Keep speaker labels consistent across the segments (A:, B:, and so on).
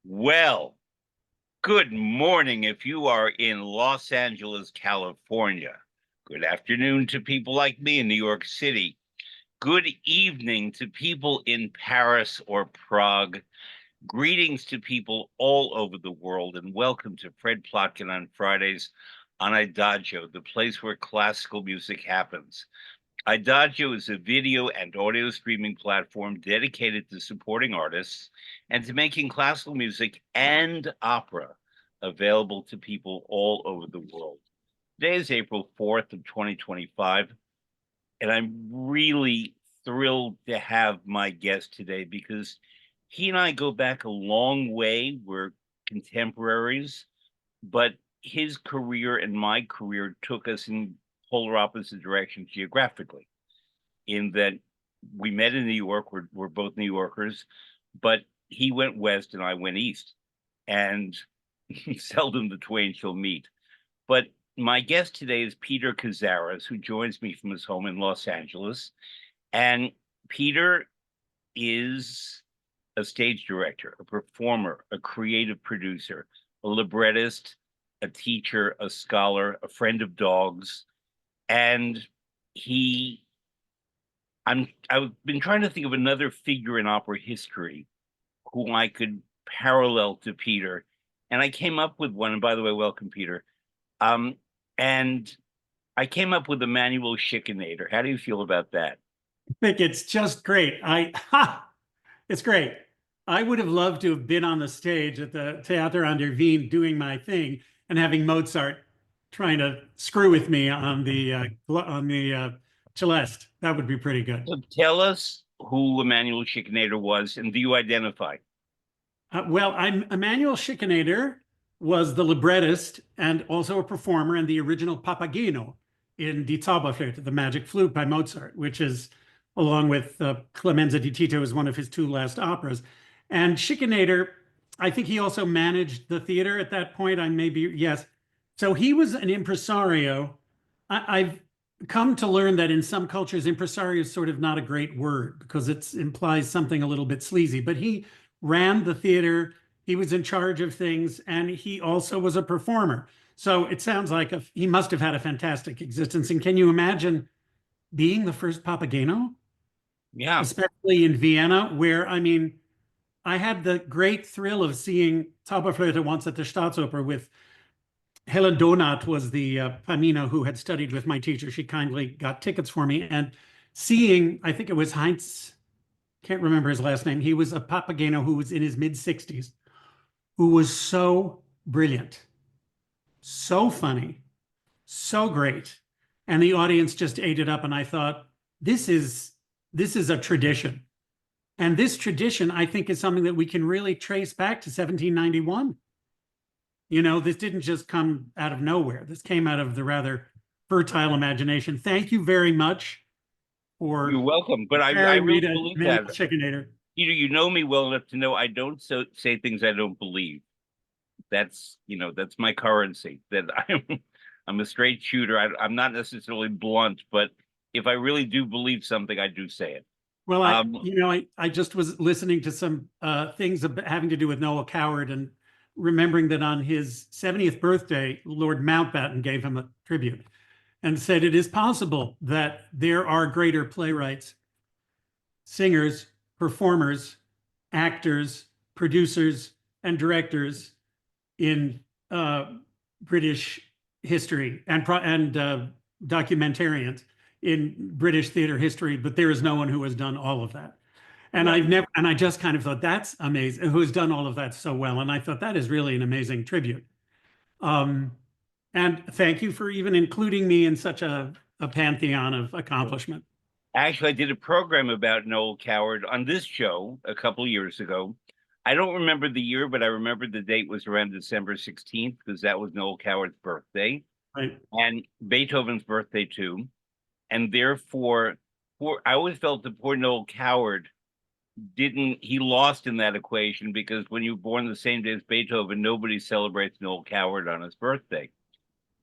A: Well, good morning if you are in Los Angeles, California. Good afternoon to people like me in New York City. Good evening to people in Paris or Prague. Greetings to people all over the world, and welcome to Fred Plotkin on Fridays on Adagio, the place where classical music happens. Adagio is a video and audio streaming platform dedicated to supporting artists and to making classical music and opera available to people all over the world. Today is April 4th of 2025, and I'm really thrilled to have my guest today because he and I go back a long way. We're contemporaries, but his career and my career took us in polar opposite directions geographically, in that we met in New York. We're both New Yorkers, but he went west and I went east, and seldom the twain shall meet. But my guest today is Peter Kazaras, who joins me from his home in Los Angeles. And Peter is a stage director, a performer, a creative producer, a librettist, a teacher, a scholar, a friend of dogs. And he I've been trying to think of another figure in opera history who I could parallel to Peter, and I came up with one. And by the way, welcome, Peter. And I came up with Emmanuel Schikaneder. How do you feel about that?
B: I think it's just great. It's great. I would have loved to have been on the stage at the Theater an der Wien doing my thing and having Mozart trying to screw with me on the celeste. That would be pretty good.
A: So tell us who Emmanuel Schikaneder was, and do you identify?
B: I'm Emmanuel Schikaneder was the librettist and also a performer in the original Papageno in Die Zauberflöte, the Magic Flute by Mozart, which is, along with Clemenza di Tito, is one of his two last operas. And Schikaneder, I think he also managed the theater at that point. Yes. So he was an impresario. I've come to learn that in some cultures, impresario is sort of not a great word because it implies something a little bit sleazy, but he ran the theater. He was in charge of things, and he also was a performer. So it sounds like he must have had a fantastic existence. And can you imagine being the first Papageno?
A: Yeah.
B: Especially in Vienna, where, I mean, I had the great thrill of seeing Zauberflöte once at the Staatsoper with Helen Donat was the Panina who had studied with my teacher. She kindly got tickets for me. And seeing, I think it was Heinz, can't remember his last name. He was a Papageno who was in his mid-60s, who was so brilliant, so funny, so great. And the audience just ate it up. And I thought, this is a tradition. And this tradition, I think, is something that we can really trace back to 1791. You know, this didn't just come out of nowhere. This came out of the rather fertile imagination. Thank you very much for
A: You're welcome. But I really believe that.
B: Schikaneder.
A: You know me well enough to know I don't say things I don't believe. That's my currency. That I'm a straight shooter. I'm not necessarily blunt, but if I really do believe something, I do say it.
B: Well, I just was listening to some things having to do with Noel Coward and remembering that on his 70th birthday, Lord Mountbatten gave him a tribute and said it is possible that there are greater playwrights, singers, performers, actors, producers, and directors in British history and documentarians in British theater history, but there is no one who has done all of that. And I just kind of thought that's amazing, who has done all of that so well. And I thought that is really an amazing tribute. And thank you for even including me in such a pantheon of accomplishment.
A: Actually, I did a program about Noel Coward on this show a couple of years ago. I don't remember the year, but I remember the date was around December 16th because that was Noel Coward's birthday.
B: Right.
A: And Beethoven's birthday too. And therefore, I always felt that poor Noel Coward he lost in that equation, because when you were born the same day as Beethoven, nobody celebrates Noel Coward on his birthday.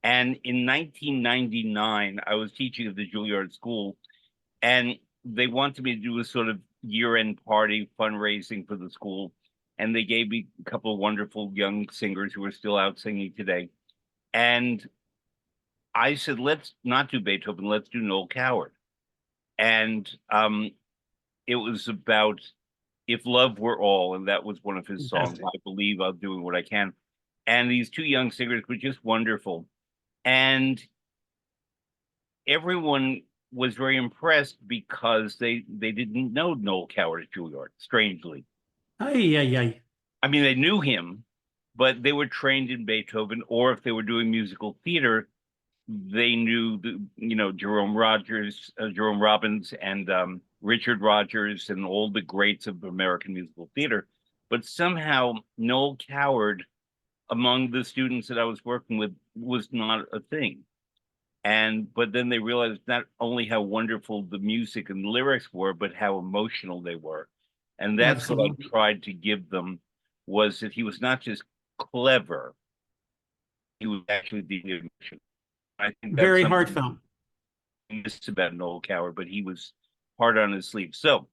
A: And in 1999, I was teaching at the Juilliard School, and they wanted me to do a sort of year-end party fundraising for the school. and they gave me a couple of wonderful young singers who are still out singing today. And I said, let's not do Beethoven, let's do Noel Coward. And it was about If Love Were All, and that was one of his songs.
B: Fantastic.
A: I believe I'm doing what I can. And these two young singers were just wonderful. And everyone was very impressed because they didn't know Noel Coward at Juilliard, strangely.
B: Ay, ay, ay.
A: I mean, they knew him, but they were trained in Beethoven, or if they were doing musical theater, they knew Jerome Rogers, Jerome Robbins, and Richard Rogers, and all the greats of American musical theater. But somehow Noel Coward, among the students that I was working with, was not a thing. But then they realized not only how wonderful the music and lyrics were, but how emotional they were. And that's what I
B: Absolutely.
A: tried to give them, was that he was not just clever, he was actually deeply emotional. I think that's
B: Very
A: something
B: heartfelt.
A: I miss about Noel Coward, but he was hard on his sleeve. So,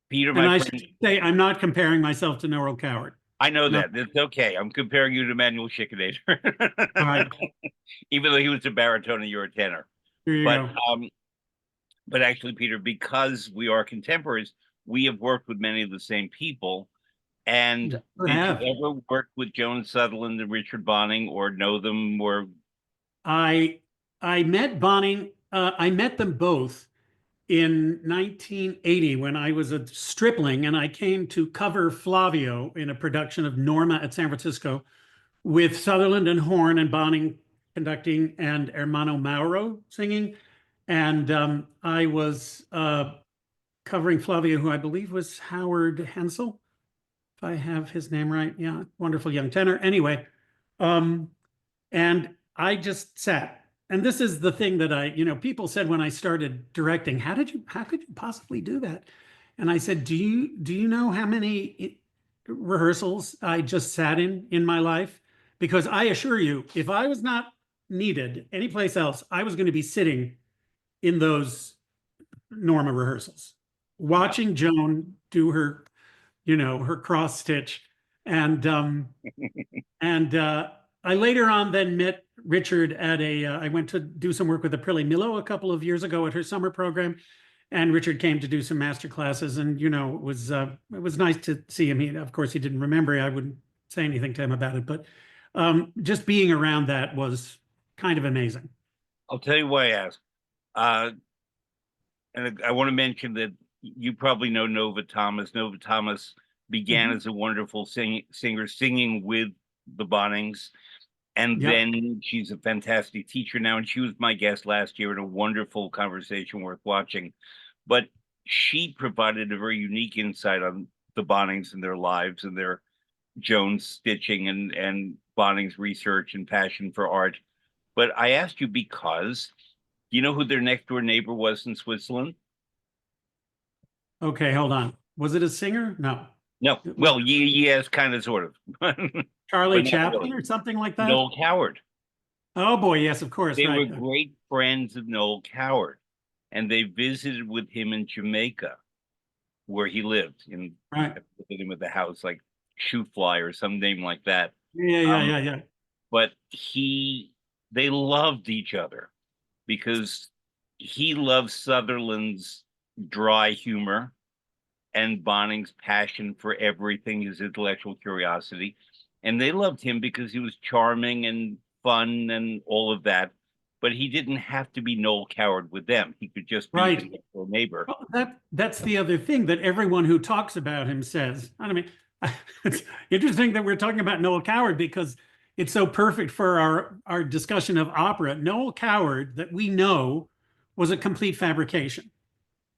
A: Peter,
B: And
A: my
B: I should
A: friend,
B: say, I'm not comparing myself to Noel Coward.
A: I know
B: No.
A: that. It's okay. I'm comparing you to Manuel Schikaneder,
B: All right.
A: even though he was a baritone and you're a tenor.
B: Here you
A: But
B: go.
A: but actually, Peter, because we are contemporaries, we have worked with many of the same people. And
B: Sure
A: did you
B: have.
A: ever work with Joan Sutherland and Richard Bonning, or know them, or
B: I I met Bonnie. I met them both in 1980 when I was a stripling, and I came to cover Flavio in a production of Norma at San Francisco with Sutherland and horn and Bonning conducting and Hermano Mauro singing. And I was covering Flavio, who I believe was Howard Hensel, if I have his name right. Yeah, wonderful young tenor. Anyway, um, and I just sat. And this is the thing that people said when I started directing, how could you possibly do that? And I said, do you know how many rehearsals I just sat in my life? Because I assure you, if I was not needed anyplace else, I was going to be sitting in those Norma rehearsals,
A: wow.
B: watching Joan do her cross stitch. And I later on then met Richard at I went to do some work with Aprile Milo a couple of years ago at her summer program. And Richard came to do some master classes, and it was nice to see him. Of course, he didn't remember. I wouldn't say anything to him about it, but just being around that was kind of amazing.
A: I'll tell you why I asked. Uh, and I want to mention that you probably know Nova Thomas. Nova Thomas began
B: Mhm.
A: as a wonderful singer singing with the Bonnings. And
B: Yep.
A: then she's a fantastic teacher now. And she was my guest last year in a wonderful conversation worth watching. But she provided a very unique insight on the Bonnings and their lives and their Jones stitching and Bonning's research and passion for art. But I asked you because you know who their next door neighbor was in Switzerland?
B: Okay, hold on. Was it a singer? No.
A: No.
B: It was
A: Well, yes, kind of, sort of, but
B: Charlie
A: not
B: Chaplin
A: really.
B: or something like that.
A: Noel Coward.
B: Oh boy, yes, of course,
A: They were
B: right.
A: great friends of Noel Coward, and they visited with him in Jamaica, where he lived. I
B: Right.
A: forget the name of the house, like Shoefly or some name like that.
B: Yeah, yeah,
A: Um,
B: yeah, yeah.
A: but they loved each other because he loved Sutherland's dry humor and Bonning's passion for everything, his intellectual curiosity. And they loved him because he was charming and fun and all of that. But he didn't have to be Noel Coward with them. He could just be the
B: Right.
A: next door neighbor.
B: Well, that's the other thing that everyone who talks about him says. I mean, it's interesting that we're talking about Noel Coward because it's so perfect for our discussion of opera. Noel Coward, that we know, was a complete fabrication.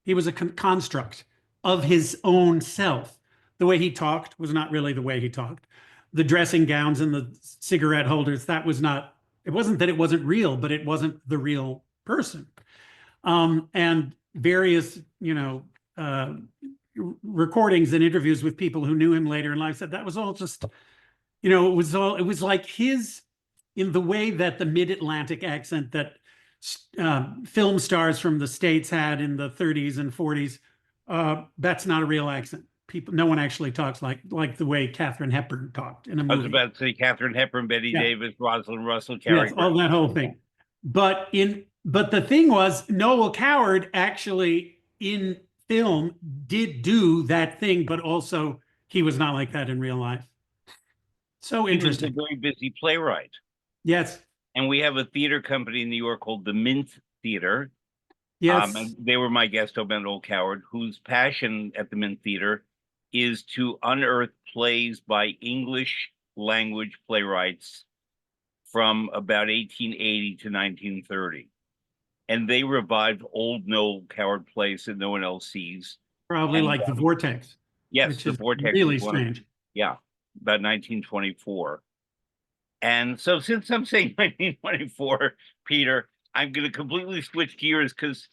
B: He was a construct of his own self. The way he talked was not really the way he talked. The dressing gowns and the cigarette holders, that was not, it wasn't that it wasn't real, but it wasn't the real person. And various, recordings and interviews with people who knew him later in life said that was all just, it was like his, in the way that the mid-Atlantic accent that film stars from the States had in the 30s and 40s, that's not a real accent. people, no one actually talks like the way Katharine Hepburn talked in a
A: I was
B: movie.
A: about to say Katharine Hepburn, Betty
B: Yeah.
A: Davis, Rosalind Russell, Cary
B: Yes, all
A: Grant.
B: that whole thing. But the thing was, Noel Coward actually in film did do that thing, but also he was not like that in real life. So
A: He was a
B: interesting.
A: very busy playwright.
B: Yes,
A: And we have a theater company in New York called the Mint Theater. And
B: yes,
A: they were my guest, Noel Coward, whose passion at the Mint Theater is to unearth plays by English language playwrights from about 1880 to 1930. And they revived old Noel Coward plays that no one else sees.
B: probably
A: And
B: like The Vortex,
A: yes,
B: which
A: The
B: is
A: Vortex is
B: really
A: one of,
B: strange.
A: yeah, about 1924. And so since I'm saying 1924, Peter, I'm going to completely switch gears because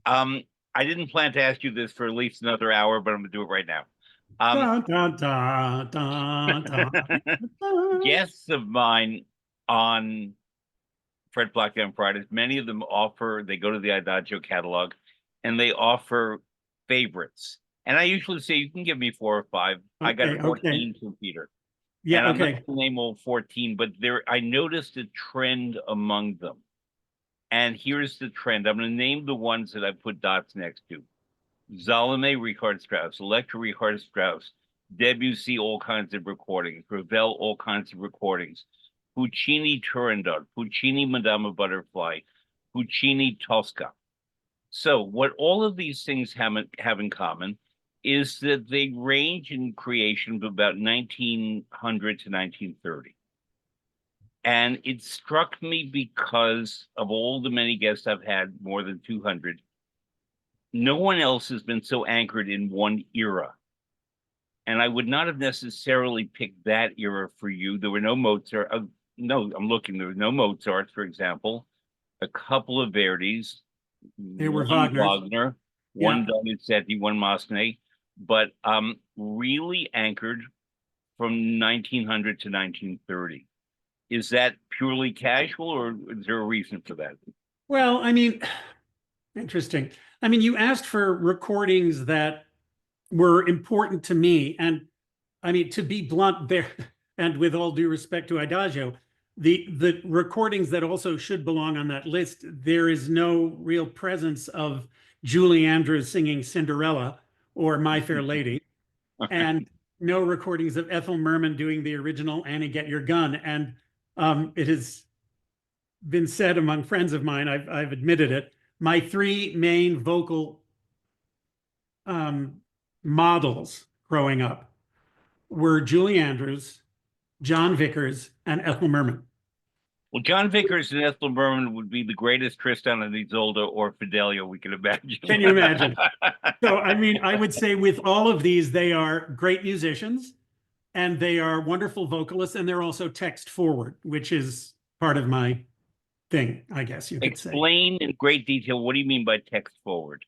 A: um, I didn't plan to ask you this for at least another hour, but I'm going to do it right now. Um,
B: Da, da, da, da, da, da.
A: Guests of mine on Fred Plotkin on Fridays, many of them offer, they go to the Adagio catalog and they offer favorites. And I usually say, you can give me 4 or 5. I got
B: Okay,
A: a
B: okay.
A: 14 from Peter. And
B: Yeah,
A: I'm not
B: okay.
A: going to name all 14, but I noticed a trend among them. And here's the trend. I'm going to name the ones that I put dots next to. Salome, Richard Strauss, Electra, Richard Strauss, Debussy, all kinds of recordings, Ravel, all kinds of recordings, Puccini, Turandot, Puccini, Madama Butterfly, Puccini, Tosca. So what all of these things have in common is that they range in creation of about 1900 to 1930. And it struck me because of all the many guests I've had, more than 200, no one else has been so anchored in one era. And I would not have necessarily picked that era for you. There were no Mozart. No, I'm looking. There were no Mozarts, for example. A couple of Verdis,
B: There were
A: one
B: Wagner's.
A: Wagner, one
B: Yeah.
A: Donizetti, one Massenet, but really anchored from 1900 to 1930. Is that purely casual, or is there a reason for that?
B: Well, I mean, interesting. I mean, you asked for recordings that were important to me. And I mean, to be blunt there, and with all due respect to Adagio, the recordings that also should belong on that list, there is no real presence of Julie Andrews singing Cinderella or My Fair Lady, and no recordings of Ethel Merman doing the original Annie Get Your Gun. And it has been said among friends of mine, I've admitted it, my three main vocal um, models growing up were Julie Andrews, John Vickers, and Ethel Merman.
A: Well, John Vickers and Ethel Merman would be the greatest Tristan and Isolde or Fidelio we could imagine.
B: Can you imagine? So, I mean, I would say with all of these, they are great musicians and they are wonderful vocalists, and they're also text forward, which is part of my thing, I guess you could say.
A: Explain in great detail, what do you mean by text forward?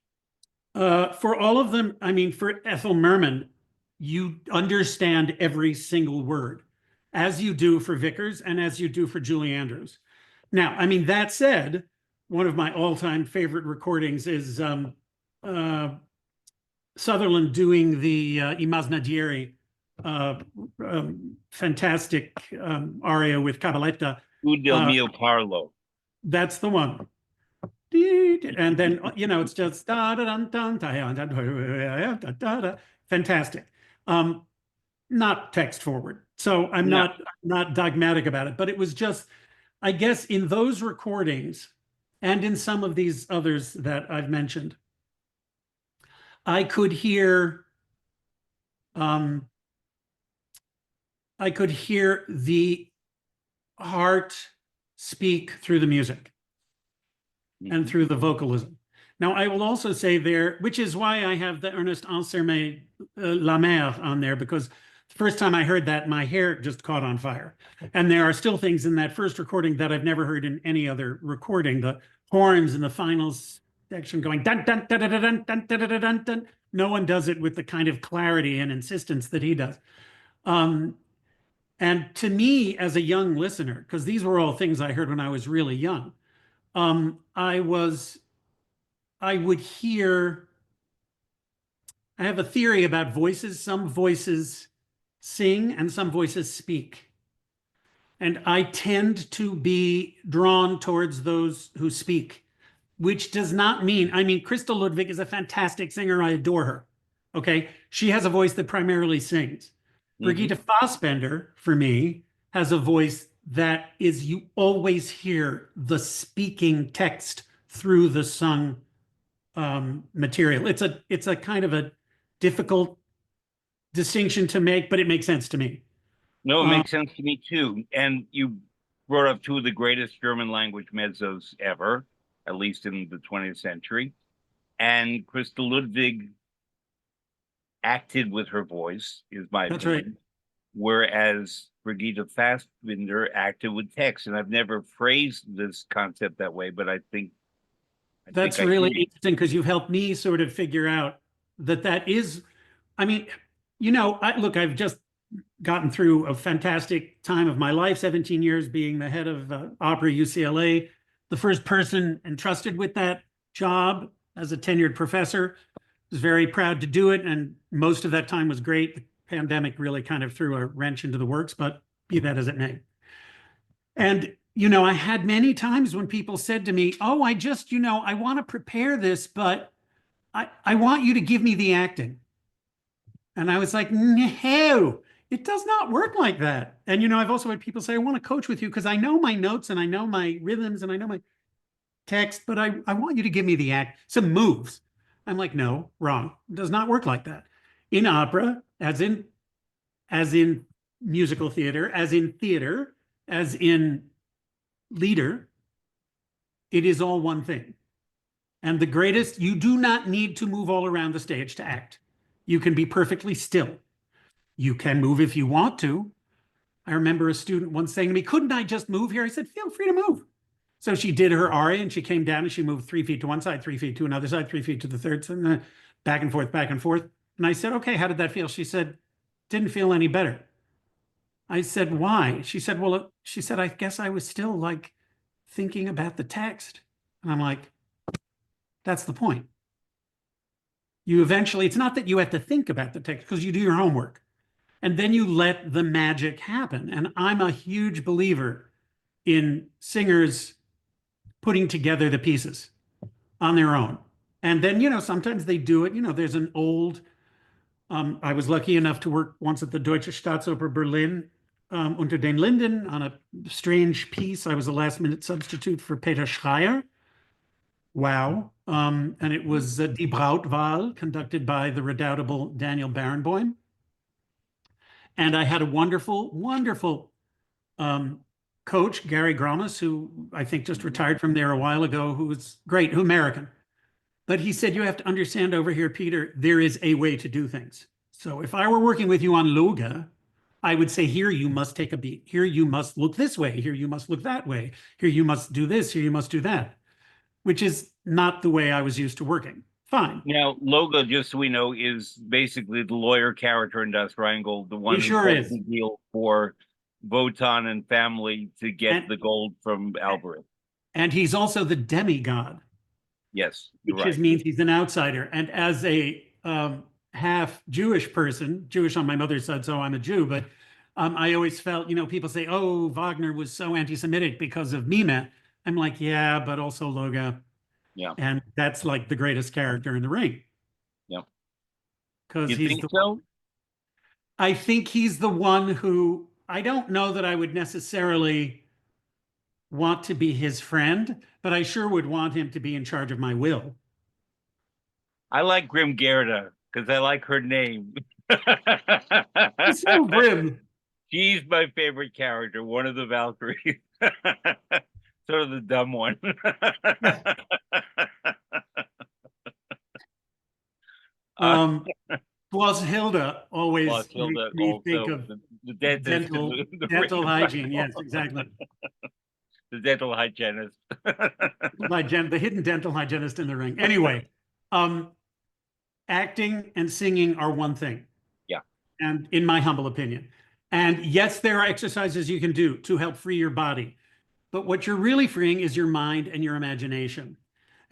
B: For all of them, I mean, for Ethel Merman, you understand every single word, as you do for Vickers and as you do for Julie Andrews. Now, I mean, that said, one of my all-time favorite recordings is Sutherland doing the I Masnadieri fantastic aria with Cabaletta.
A: U del mio Carlo.
B: That's the one. And then, you know, it's just fantastic. Not text forward. So I'm
A: No.
B: not dogmatic about it, but it was just, I guess in those recordings and in some of these others that I've mentioned, I could hear the heart speak through the music and through the vocalism. Now, I will also say there, which is why I have the Ernest Ansermet La Mer on there, because the first time I heard that, my hair just caught on fire. And there are still things in that first recording that I've never heard in any other recording. The horns in the final section going dun dun dun dun dun dun dun dun dun dun. No one does it with the kind of clarity and insistence that he does. And to me, as a young listener, because these were all things I heard when I was really young, I would hear I have a theory about voices. Some voices sing and some voices speak. And I tend to be drawn towards those who speak, which does not mean, I mean, Crystal Ludwig is a fantastic singer. I adore her. Okay. She has a voice that primarily sings.
A: Hmm.
B: Brigitte Fassbender, for me, has a voice that is, you always hear the speaking text through the sung material. It's a kind of a difficult distinction to make, but it makes sense to me.
A: No, it
B: Um,
A: makes sense to me too. And you brought up two of the greatest German language mezzos ever, at least in the 20th century. And Crystal Ludwig acted with her voice, is my
B: that's right.
A: opinion, whereas Brigitte Fassbinder acted with text. And I've never phrased this concept that way, but I think
B: That's
A: I hear
B: really
A: you.
B: interesting because you've helped me sort of figure out that that is, I mean, look, I've just gotten through a fantastic time of my life, 17 years being the head of opera UCLA, the first person entrusted with that job as a tenured professor. Was very proud to do it, and most of that time was great. The pandemic really kind of threw a wrench into the works, but be that as it may. And I had many times when people said to me, "Oh, I want to prepare this, but I want you to give me the acting." And I was like, "No, it does not work like that." And I've also had people say, "I want to coach with you because I know my notes and I know my rhythms and I know my text, but I want you to give me some moves." I'm like, "No, wrong. It does not work like that." In opera, as in musical theater, as in leader, it is all one thing. And the greatest, you do not need to move all around the stage to act. You can be perfectly still. You can move if you want to. I remember a student once saying to me, "Couldn't I just move here?" I said, "Feel free to move." So she did her aria and she came down and she moved 3 feet to one side, 3 feet to another side, 3 feet to the third, and then back and forth, back and forth. And I said, "Okay, how did that feel?" She said, "Didn't feel any better." I said, "Why?" She said, "Well, she said, I guess I was still like thinking about the text." And I'm like, "That's the point. It's not that you have to think about the text because you do your homework and then you let the magic happen." And I'm a huge believer in singers putting together the pieces on their own. And then, sometimes they do it. There's an old, I was lucky enough to work once at the Deutsche Staatsoper Berlin unter den Linden on a strange piece. I was a last minute substitute for Peter Schreier. Wow. And it was Die Brautwahl, conducted by the redoubtable Daniel Barenboim. And I had a wonderful, wonderful um, coach, Gary Gromas, who I think just
A: Mhm.
B: retired from there a while ago, who was great, who American. But he said, "You have to understand over here, Peter, there is a way to do things." So if I were working with you on Loga, I would say, "Here you must take a beat. Here you must look this way. Here you must look that way. Here you must do this. Here you must do that," which is not the way I was used to working. Fine.
A: Now, Logo, just so we know, is basically the lawyer character in Das Rheingold, the
B: He
A: one who
B: sure
A: closed
B: is.
A: the deal for Wotan and family to get
B: And
A: the gold from Albert.
B: and he's also the demigod,
A: Yes, you're
B: which just
A: right.
B: means he's an outsider. And as a half Jewish person, Jewish on my mother's side, so I'm a Jew, but I always felt, people say, "Oh, Wagner was so anti-Semitic because of Mime." I'm like, "Yeah, but also Loga."
A: Yeah,
B: And that's like the greatest character in the ring
A: yeah.
B: because
A: You
B: he's
A: think
B: the one.
A: so?
B: I think he's the one who I don't know that I would necessarily want to be his friend, but I sure would want him to be in charge of my will.
A: I like Grim Gerda because I like her name.
B: He's so grim.
A: She's my favorite character, one of the Valkyries. Sort of the dumb one. uh,
B: Um, Plus, Hilda always makes
A: Hilda
B: me think
A: also,
B: of
A: the dentist in
B: dental
A: the
B: dental
A: ring,
B: hygiene. Yes, exactly.
A: the dental hygienist.
B: The hidden dental hygienist in the ring. Anyway, um, acting and singing are one thing,
A: Yeah.
B: and in my humble opinion. And yes, there are exercises you can do to help free your body, but what you're really freeing is your mind and your imagination.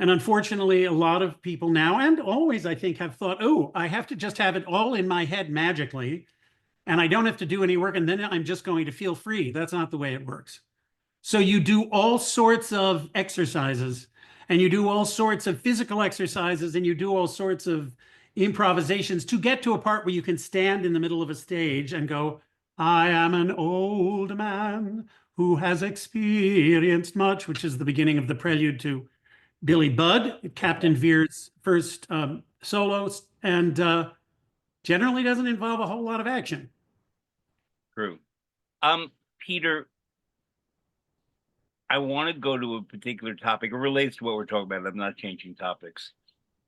B: And unfortunately, a lot of people now and always, I think, have thought, oh, I have to just have it all in my head magically, and I don't have to do any work, and then I'm just going to feel free. That's not the way it works. So you do all sorts of exercises, and you do all sorts of physical exercises, and you do all sorts of improvisations to get to a part where you can stand in the middle of a stage and go, I am an old man who has experienced much, which is the beginning of the prelude to Billy Budd, Captain Veer's first solo, and generally doesn't involve a whole lot of action.
A: True. Peter, I want to go to a particular topic. It relates to what we're talking about. I'm not changing topics,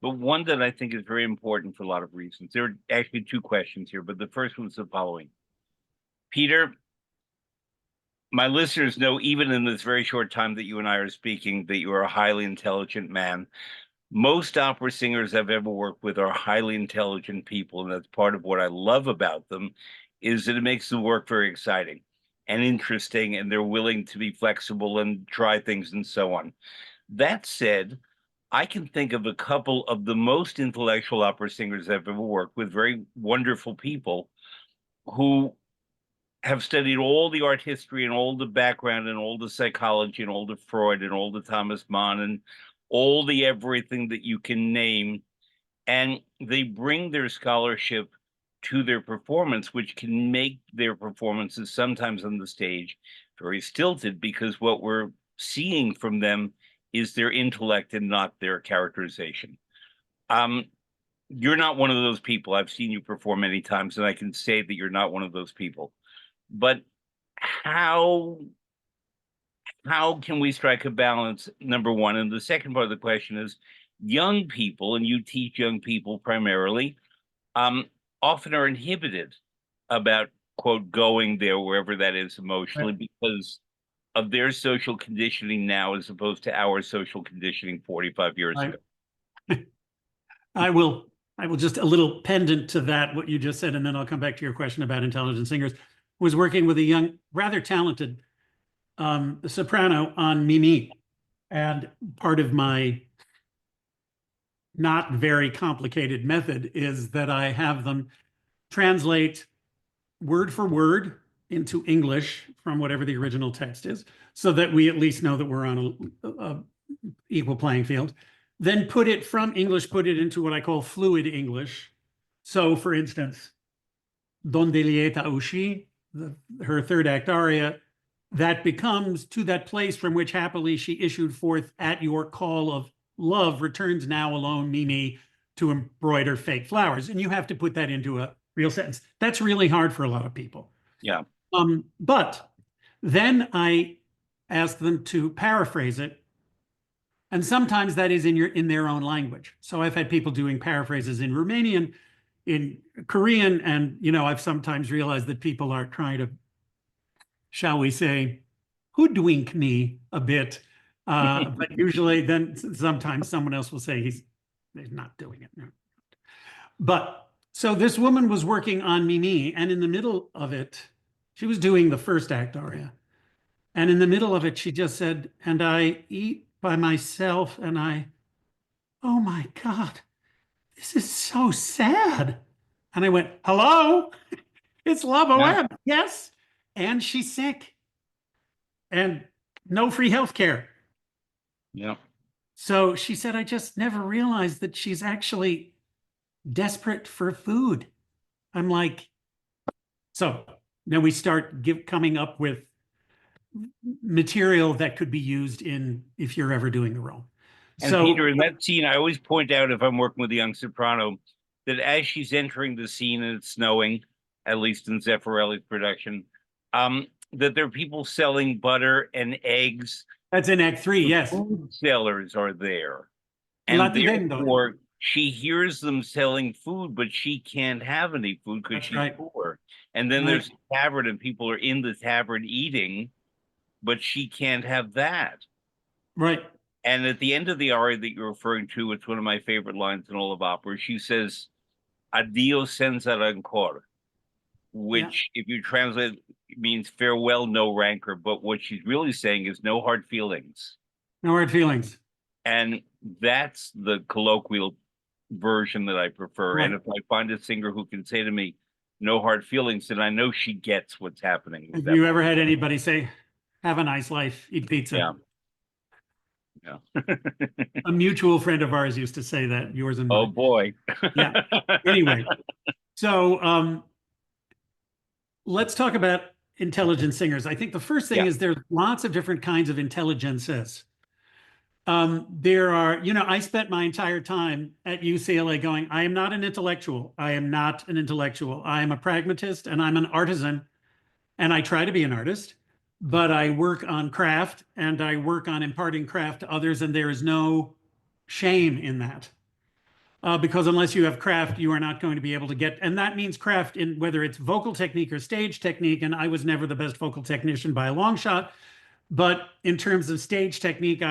A: but one that I think is very important for a lot of reasons. There are actually two questions here, but the first one's the following. Peter, my listeners know, even in this very short time that you and I are speaking, that you are a highly intelligent man. Most opera singers I've ever worked with are highly intelligent people, and that's part of what I love about them, is that it makes the work very exciting and interesting, and they're willing to be flexible and try things and so on. That said, I can think of a couple of the most intellectual opera singers I've ever worked with, very wonderful people who have studied all the art history and all the background and all the psychology and all the Freud and all the Thomas Mann and all the everything that you can name. And they bring their scholarship to their performance, which can make their performances sometimes on the stage very stilted, because what we're seeing from them is their intellect and not their characterization. You're not one of those people. I've seen you perform many times, and I can say that you're not one of those people. But how can we strike a balance, number one? And the second part of the question is, young people, and you teach young people primarily, often are inhibited about, quote, going there, wherever that is emotionally,
B: Right.
A: because of their social conditioning now as opposed to our social conditioning 45 years ago.
B: I will just a little pendant to that, what you just said, and then I'll come back to your question about intelligent singers. Was working with a young, rather talented soprano on Mimi. And part of my not very complicated method is that I have them translate word for word into English from whatever the original text is, so that we at least know that we're on a equal playing field. Then put it from English, put it into what I call fluid English. So, for instance, Donde lieta usci, her third act aria, that becomes to that place from which happily she issued forth at your call of love, returns now alone, Mimi, to embroider fake flowers. And you have to put that into a real sentence. That's really hard for a lot of people.
A: Yeah.
B: But then I ask them to paraphrase it. And sometimes that is in their own language. So I've had people doing paraphrases in Romanian, in Korean, and I've sometimes realized that people are trying to, shall we say, hoodwink me a bit. But usually then sometimes someone else will say he's not doing it. No. But so this woman was working on Mimi, and in the middle of it, she was doing the first act aria. And in the middle of it, she just said, and I eat by myself, and oh my God, this is so sad. And I went, hello, it's La Boheme, yes. And she's sick and no free health care.
A: Yeah.
B: So she said, I just never realized that she's actually desperate for food. I'm like, so then we start coming up with material that could be used if you're ever doing the role.
A: And
B: so
A: Peter, in that scene, I always point out, if I'm working with a young soprano, that as she's entering the scene and it's snowing, at least in Zeffirelli's production, that there are people selling butter and eggs.
B: That's in Act 3, yes.
A: Food sellers are there. And
B: Lativendo.
A: therefore, she hears them selling food, but she can't have any food because she's
B: right.
A: poor. And then there's a tavern and people are in the tavern eating, but she can't have that.
B: Right.
A: And at the end of the aria that you're referring to, it's one of my favorite lines in all of opera. She says, "Addio senza rancor," which, if you translate, means farewell, no rancor. But what she's really saying is no hard feelings.
B: No hard feelings.
A: And That's the colloquial version that I prefer. And
B: Right.
A: if I find a singer who can say to me, "No hard feelings," then I know she gets what's happening with
B: Have
A: that.
B: you ever had anybody say, "Have a nice life, eat
A: Yeah,
B: pizza"?
A: yeah.
B: A mutual friend of ours used to say that, yours and
A: Oh
B: mine.
A: boy.
B: Yeah. Anyway, so let's talk about intelligent singers. I think the first thing
A: Yeah,
B: is there's lots of different kinds of intelligences. There are, I spent my entire time at UCLA going, I am not an intellectual. I am not an intellectual. I am a pragmatist and I'm an artisan. And I try to be an artist, but I work on craft and I work on imparting craft to others. And there is no shame in that. Because unless you have craft, you are not going to be able to get, and that means craft in whether it's vocal technique or stage technique. And I was never the best vocal technician by a long shot, but in terms of stage technique,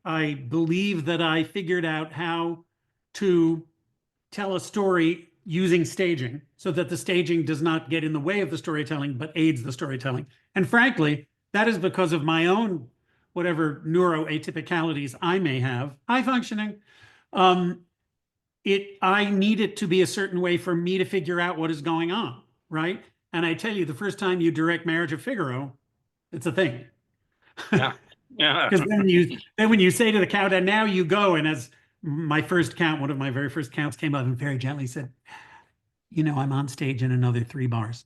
B: I believe that I figured out how to tell a story using staging so that the staging does not get in the way of the storytelling, but aids the storytelling. And frankly, that is because of my own whatever neuroatypicalities I may have, high functioning. Um, I need it to be a certain way for me to figure out what is going on, right? And I tell you, the first time you direct Marriage of Figaro, it's a thing.
A: yeah, yeah.
B: Because then when you say to the count, and now you go, and as my first count, one of my very first counts came up and very gently said, I'm on stage in another 3 bars.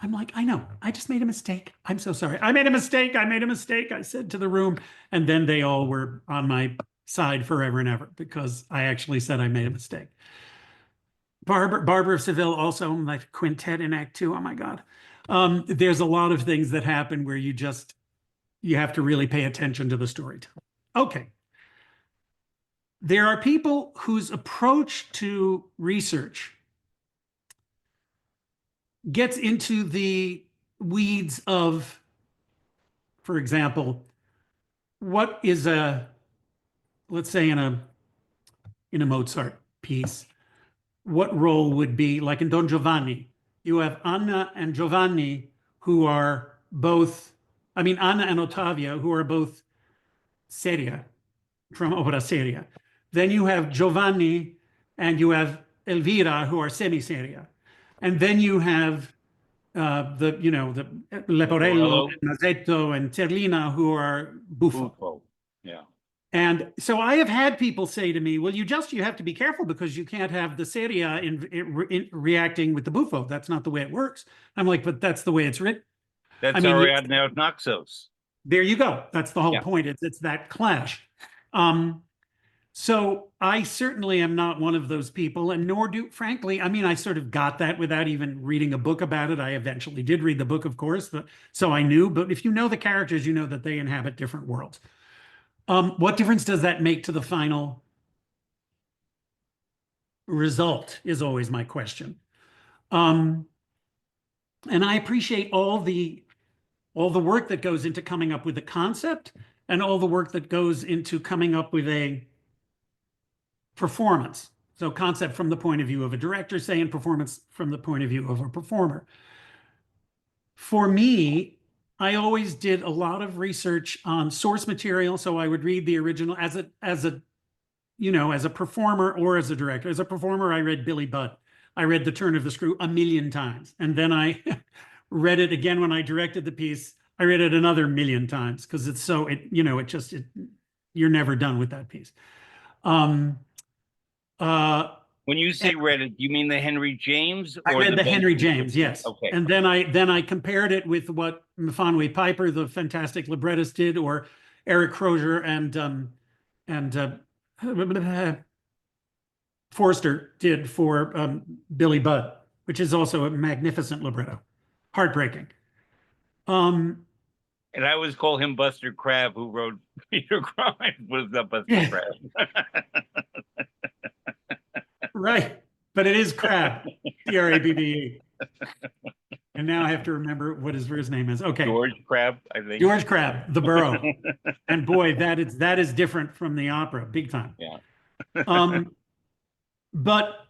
B: I'm like, I know, I just made a mistake. I'm so sorry. I made a mistake. I made a mistake. I said to the room, and then they all were on my side forever and ever because I actually said I made a mistake. Barber of Seville, also my quintet in Act Two. Oh my God. There's a lot of things that happen where you have to really pay attention to the storytelling. Okay. There are people whose approach to research gets into the weeds of, for example, what is let's say in a Mozart piece, what role would be like in Don Giovanni? You have Anna and Giovanni who are both, Anna and Ottavia who are both seria from opera seria. Then you have Giovanni and you have Elvira who are semi-seria. And then you have the Leporello
A: Leporello,
B: and Mazzetto and Terlina who are buffo.
A: Buffo. Yeah.
B: And so I have had people say to me, well, you have to be careful because you can't have the seria in reacting with the buffo. That's not the way it works. I'm like, but that's the way it's written. I
A: That's
B: mean,
A: Ariadne of Naxos.
B: there you go. That's the whole
A: Yeah.
B: point. It's that clash. So I certainly am not one of those people, and nor frankly, I sort of got that without even reading a book about it. I eventually did read the book, of course, so I knew. But if you know the characters, you know that they inhabit different worlds. What difference does that make to the final result is always my question. And I appreciate all the work that goes into coming up with a concept and all the work that goes into coming up with a performance. So concept from the point of view of a director, say, and performance from the point of view of a performer. For me, I always did a lot of research on source material. So I would read the original as a performer or as a director. As a performer, I read Billy Budd. I read The Turn of the Screw 1,000,000 times. And then I read it again when I directed the piece. I read it another 1,000,000 times because you're never done with that piece.
A: When you say read it, you mean the Henry James
B: I
A: or
B: read the Henry
A: Benjamin
B: James,
A: Gibson?
B: yes.
A: Okay.
B: And then I compared it with what Mfanwe Piper, the fantastic librettist, did, or Eric Crozier and Forster did for Billy Budd, which is also a magnificent libretto, heartbreaking.
A: And I always call him Buster Crabbe, who wrote Peter Grimes. Was not Buster Crabbe?
B: Right, but it is Crabbe, Crabbe. And now I have to remember what his first name is. Okay,
A: George Crabbe, I think.
B: George Crabbe, the Borough. And boy, that is different from the opera, big time.
A: Yeah.
B: But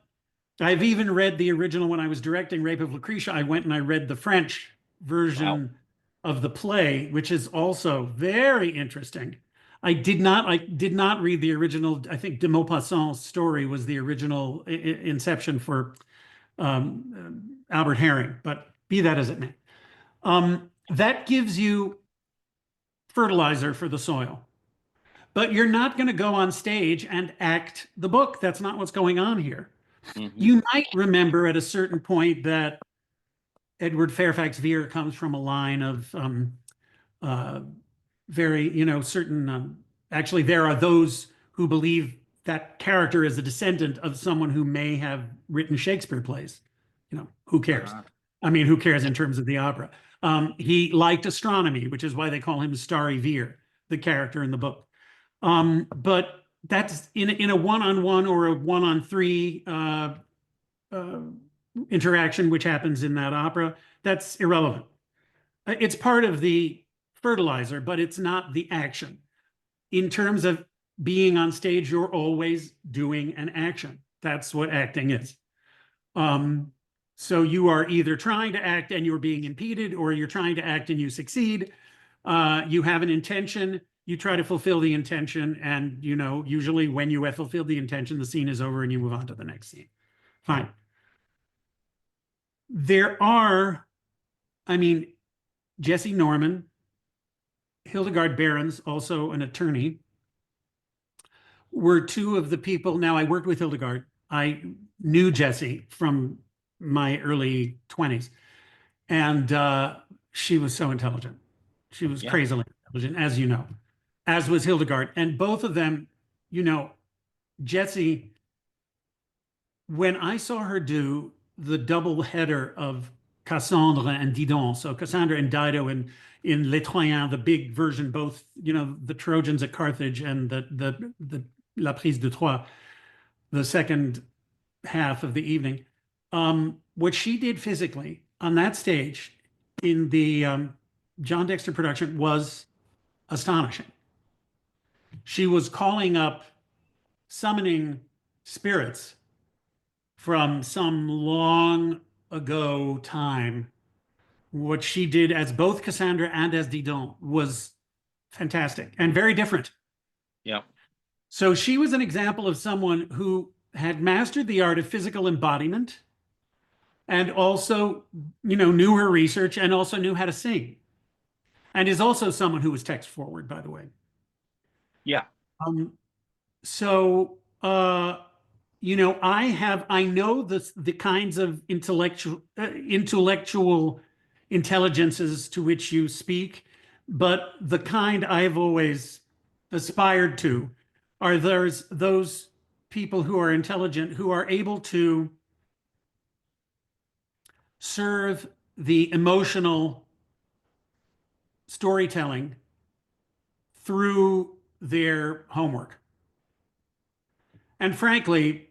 B: I've even read the original when I was directing Rape of Lucretia. I went and I read the French version of the play, which is also very interesting. I did not read the original. I think de Maupassant's story was the original inception for Albert Herring, but be that as it may. That gives you fertilizer for the soil. But you're not going to go on stage and act the book. That's not what's going on here.
A: Mhm.
B: You might remember at a certain point that Edward Fairfax Vere comes from a line of uh, very, certain. Actually, there are those who believe that character is a descendant of someone who may have written Shakespeare plays. Who cares?
A: Uh-huh.
B: I mean, who cares in terms of the opera? He liked astronomy, which is why they call him Starry Vere, the character in the book. But that's in a one-on-one or a one-on-three uh, interaction, which happens in that opera. That's irrelevant. It's part of the fertilizer, but it's not the action. In terms of being on stage, you're always doing an action. That's what acting is. So you are either trying to act and you're being impeded, or you're trying to act and you succeed. You have an intention, you try to fulfill the intention, and usually when you have fulfilled the intention, the scene is over and you move on to the next scene. Fine. There are, I mean, Jesse Norman, Hildegard Behrens, also an attorney, were two of the people. Now, I worked with Hildegard. I knew Jesse from my early 20s, and she was so intelligent. She was
A: Yeah.
B: crazily intelligent, as you know, as was Hildegard. And both of them, Jesse, when I saw her do the double header of Cassandre and Didon, so Cassandra and Dido in Les Troyens, the big version, both the Trojans at Carthage and the La Prise de Troyes, the second half of the evening. What she did physically on that stage in the John Dexter production was astonishing. She was calling up, summoning spirits from some long ago time. What she did as both Cassandra and as Didon was fantastic and very different.
A: Yeah.
B: So she was an example of someone who had mastered the art of physical embodiment and also, knew her research and also knew how to sing. And is also someone who was text forward, by the way.
A: Yeah.
B: Um, so I know the kinds of intellectual intelligences to which you speak, but the kind I've always aspired to are those people who are intelligent, who are able to serve the emotional storytelling through their homework. And frankly,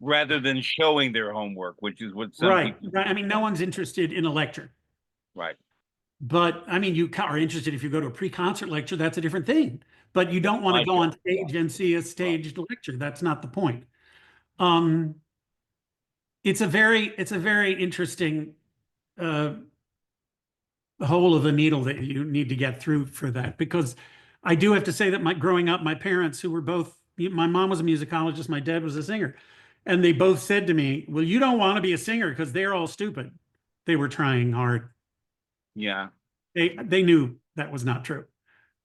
A: Rather than showing their homework, which is what some
B: right.
A: people
B: I
A: do.
B: mean, no one's interested in a lecture.
A: Right.
B: But I mean, you are interested if you go to a pre-concert lecture, that's a different thing. But you don't want to
A: My
B: go on
A: job.
B: stage and see a
A: Right.
B: staged lecture. That's not the point. Um, it's a very interesting uh, hole of a needle that you need to get through for that, because I do have to say that growing up, my parents, who were both, my mom was a musicologist, my dad was a singer, and they both said to me, "Well, you don't want to be a singer because they're all stupid." They were trying hard.
A: Yeah.
B: They knew that was not true.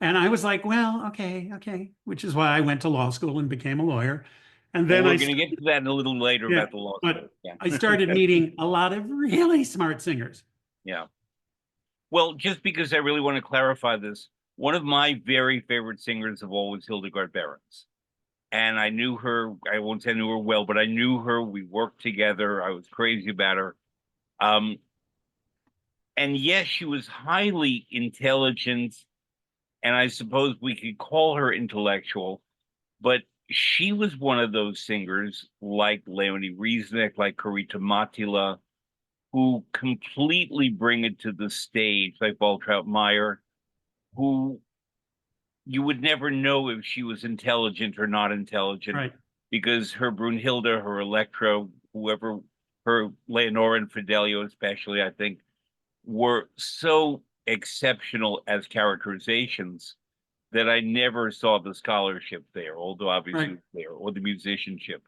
B: And I was like, well, okay, which is why I went to law school and became a lawyer. And
A: Well,
B: then
A: we're going to get to that a little later
B: yeah,
A: about the law school.
B: but
A: Yeah.
B: I started meeting a lot of really smart singers.
A: Yeah. Well, just because I really want to clarify this, one of my very favorite singers of all was Hildegard Behrens. And I knew her, I won't say I knew her well, but I knew her. We worked together. I was crazy about her. Um, and yes, she was highly intelligent, and I suppose we could call her intellectual, but she was one of those singers like Leonie Riesnick, like Karita Matila, who completely bring it to the stage, like Waltraud Meyer, who you would never know if she was intelligent or not intelligent,
B: Right.
A: because her Brunhilde, her Electra, whoever, her Leonora and Fidelio especially, I think, were so exceptional as characterizations that I never saw the scholarship there, although obviously
B: Right.
A: it was there, or the musicianship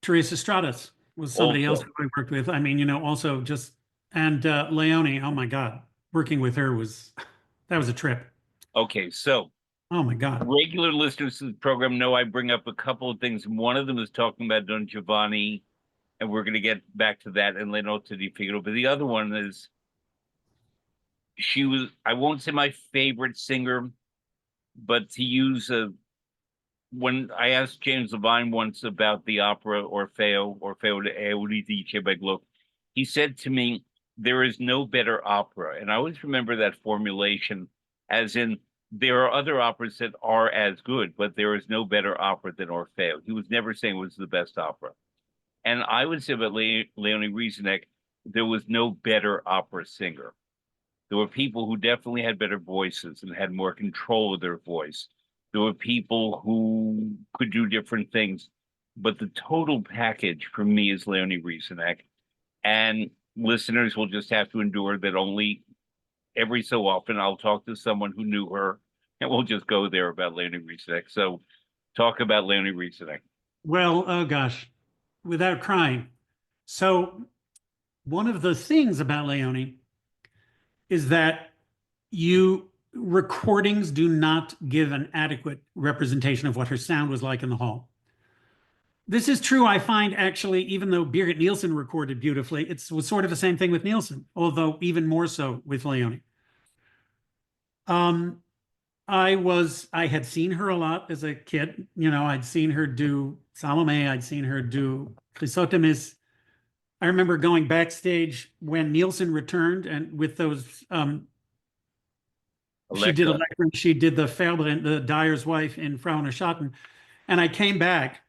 B: Teresa Stratus was somebody else
A: also.
B: who I worked with. I mean, also just, and Leone, oh my God, working with her was, that was a trip.
A: Okay, so
B: Oh my God.
A: regular listeners to the program know I bring up a couple of things. One of them is talking about Don Giovanni, and we're going to get back to that and Le Notte di Figaro. But the other one is she was, I won't say my favorite singer, but to use a, when I asked James Levine once about the opera Orfeo de Euridice by Gluck, he said to me, there is no better opera. And I always remember that formulation, as in, there are other operas that are as good, but there is no better opera than Orfeo. He was never saying it was the best opera. And I would say about Leonie Rieseneck, there was no better opera singer. There were people who definitely had better voices and had more control of their voice. There were people who could do different things. But the total package for me is Leonie Rieseneck. And listeners will just have to endure that only every so often I'll talk to someone who knew her and we'll just go there about Leonie Rieseneck. So talk about Leonie Rieseneck.
B: Well, oh gosh, without crying. So one of the things about Leone is that you recordings do not give an adequate representation of what her sound was like in the hall. This is true, I find, actually, even though Birgit Nielsen recorded beautifully, it was sort of the same thing with Nielsen, although even more so with Leone. I had seen her a lot as a kid. I'd seen her do Salome, I'd seen her do Chrysothemis. I remember going backstage when Nielsen returned and with those she did
A: Electra.
B: Electra, she did the Fairbrand, the dyer's wife in Frau und Schatten. And I came back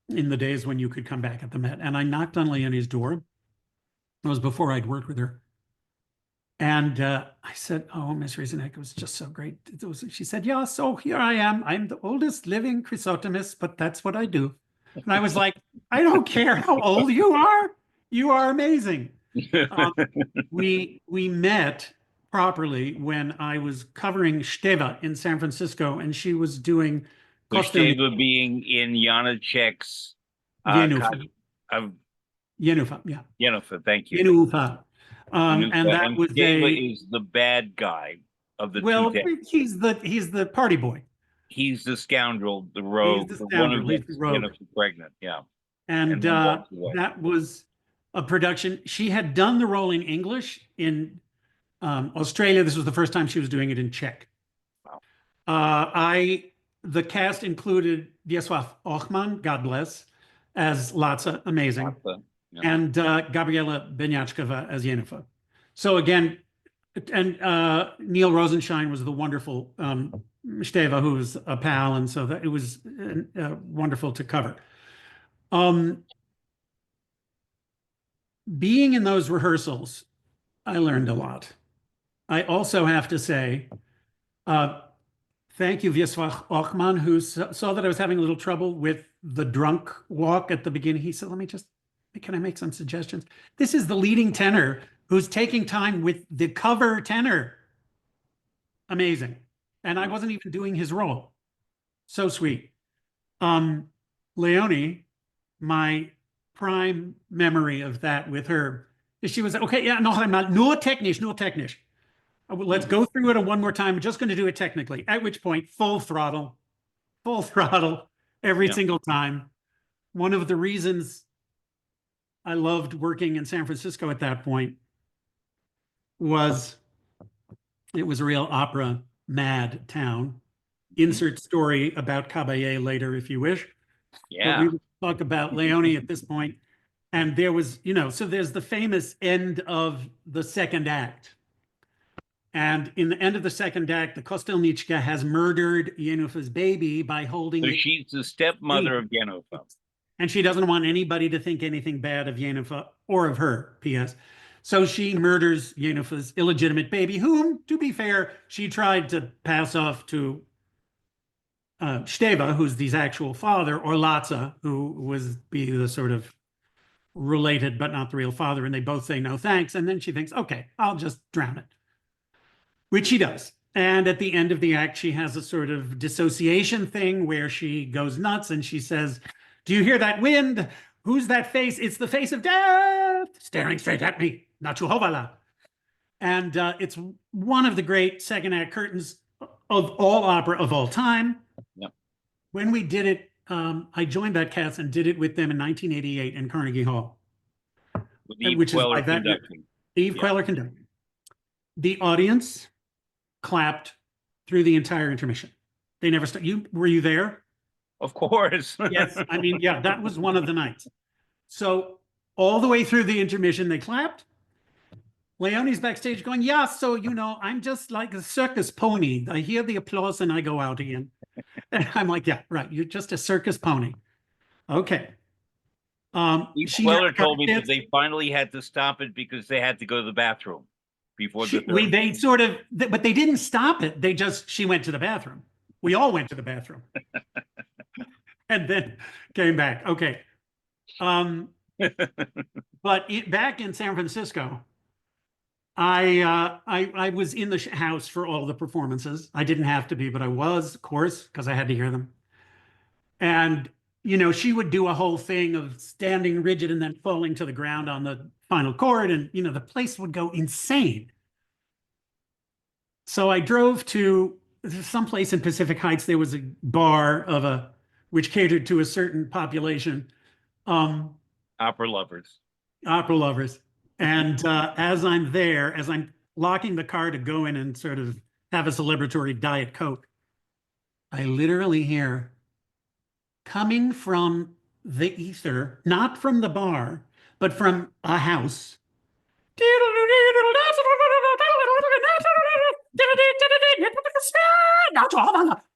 B: in the days when you could come back at the Met, and I knocked on Leonie's door. It was before I'd worked with her. And I said, "Oh, Miss Rieseneck, it was just so great." She said, "Yeah, so here I am. I'm the oldest living chrysotomist, but that's what I do." And I was like, "I don't care how old you are. You are amazing." We met properly when I was covering Steva in San Francisco, and she was doing Kostelnik
A: Gustavo being in Janacek's
B: Yenufa.
A: of
B: Yenufa, yeah.
A: Yennefer, thank you.
B: Yenufa. And
A: Yennefer,
B: that
A: and
B: was
A: Steva is the bad guy of the two
B: well,
A: dead.
B: he's the party boy.
A: He's the scoundrel, the
B: He's
A: rogue,
B: the
A: the one who
B: scoundrel. He's the
A: gets
B: rogue.
A: Yennefer pregnant, yeah,
B: And
A: and then walks away.
B: that was a production. She had done the role in English in Australia. This was the first time she was doing it in Czech.
A: Wow.
B: The cast included Wiesław Ochman, God bless, as Latza, amazing,
A: Martha, yeah.
B: and Gabriela Benyachkova as Yennefer. So again, and Neil Rosenshine was the wonderful Steva, who was a pal, and so that it was wonderful to cover. Being in those rehearsals, I learned a lot. I also have to say, thank you, Wiesław Ochman, who saw that I was having a little trouble with the drunk walk at the beginning. He said, can I make some suggestions? This is the leading tenor who's taking time with the cover tenor. Amazing. And I wasn't even doing his role. So sweet. Leonie, my prime memory of that with her is she was, okay, yeah, no, I'm not, nur technisch, nur technisch. Let's go through it one more time. I'm just going to do it technically. At which point, full throttle every single time. One of the reasons I loved working in San Francisco at that point was it was a real opera mad town. Insert story about Caballé later if you wish.
A: Yeah.
B: But we would talk about Leonie at this point. And there was, so there's the famous end of the second act. And in the end of the second act, the Kostelnichka has murdered Yennefer's baby by holding
A: So
B: it.
A: she's the stepmother of Yennefer.
B: And she doesn't want anybody to think anything bad of Yennefer or of her, P.S. So she murders Yennefer's illegitimate baby, whom, to be fair, she tried to pass off to Steva, who's the actual father, or Latza, who was be the sort of related but not the real father. And they both say no thanks. And then she thinks, okay, I'll just drown it. Which she does. And at the end of the act, she has a sort of dissociation thing where she goes nuts and she says, "Do you hear that wind? Who's that face? It's the face of death, staring straight at me. Nachuhovala." And it's one of the great second act curtains of all opera of all time.
A: Yep.
B: When we did it, I joined that cast and did it with them in 1988 in Carnegie Hall,
A: With Eve
B: which is
A: Queller
B: by that year,
A: conducting.
B: Eve
A: Yeah.
B: Queller conducting. The audience clapped through the entire intermission. They never stopped. Were you there?
A: Of course.
B: Yes. I mean, yeah, that was one of the nights. So all the way through the intermission, they clapped. Leonie's backstage going, "Yeah, so, I'm just like a circus pony. I hear the applause and I go out again." And I'm like, "Yeah, right. You're just a circus pony." Okay.
A: Eve
B: She
A: Queller
B: had
A: told me that
B: carpets.
A: they finally had to stop it because they had to go to the bathroom before the third.
B: They sort of, but they didn't stop it. She went to the bathroom. We all went to the bathroom and then came back. Okay. But back in San Francisco, I was in the house for all the performances. I didn't have to be, but I was, of course, because I had to hear them. And she would do a whole thing of standing rigid and then falling to the ground on the final chord, and the place would go insane. So I drove to someplace in Pacific Heights. There was a bar which catered to a certain population,
A: Opera lovers.
B: opera lovers. And as I'm there, as I'm locking the car to go in and sort of have a celebratory Diet Coke, I literally hear, coming from the ether, not from the bar, but from a house,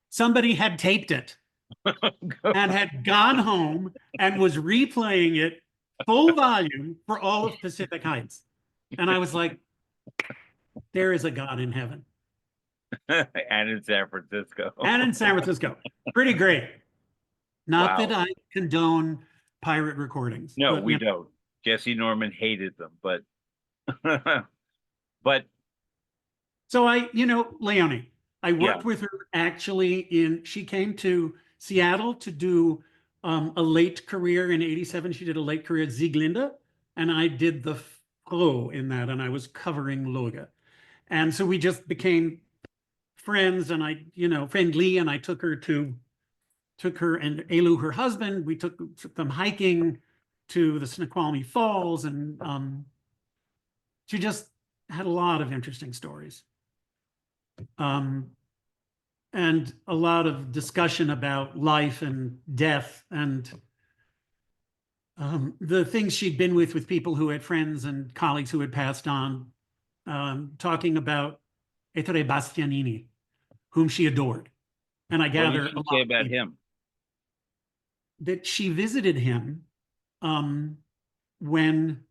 B: somebody had taped it and had gone home and was replaying it full volume for all of Pacific Heights. And I was like, there is a God in heaven.
A: And in San Francisco.
B: And in San Francisco. Pretty great. Not
A: Wow.
B: that I condone pirate recordings.
A: No,
B: but,
A: we don't. Jesse Norman hated them, but but
B: so Leonie, I worked
A: yeah.
B: with her actually she came to Seattle to do a late career in 87. She did a late career at Sieglinde, and I did the Frau in that, and I was covering Loga. And so we just became friends, and friendly, and I took her and Elu, her husband, we took them hiking to the Snoqualmie Falls, and she just had a lot of interesting stories. And a lot of discussion about life and death and the things she'd been with people who had friends and colleagues who had passed on, talking about Ettore Bastianini, whom she adored. And I gather
A: What did you say about him?
B: That she visited him when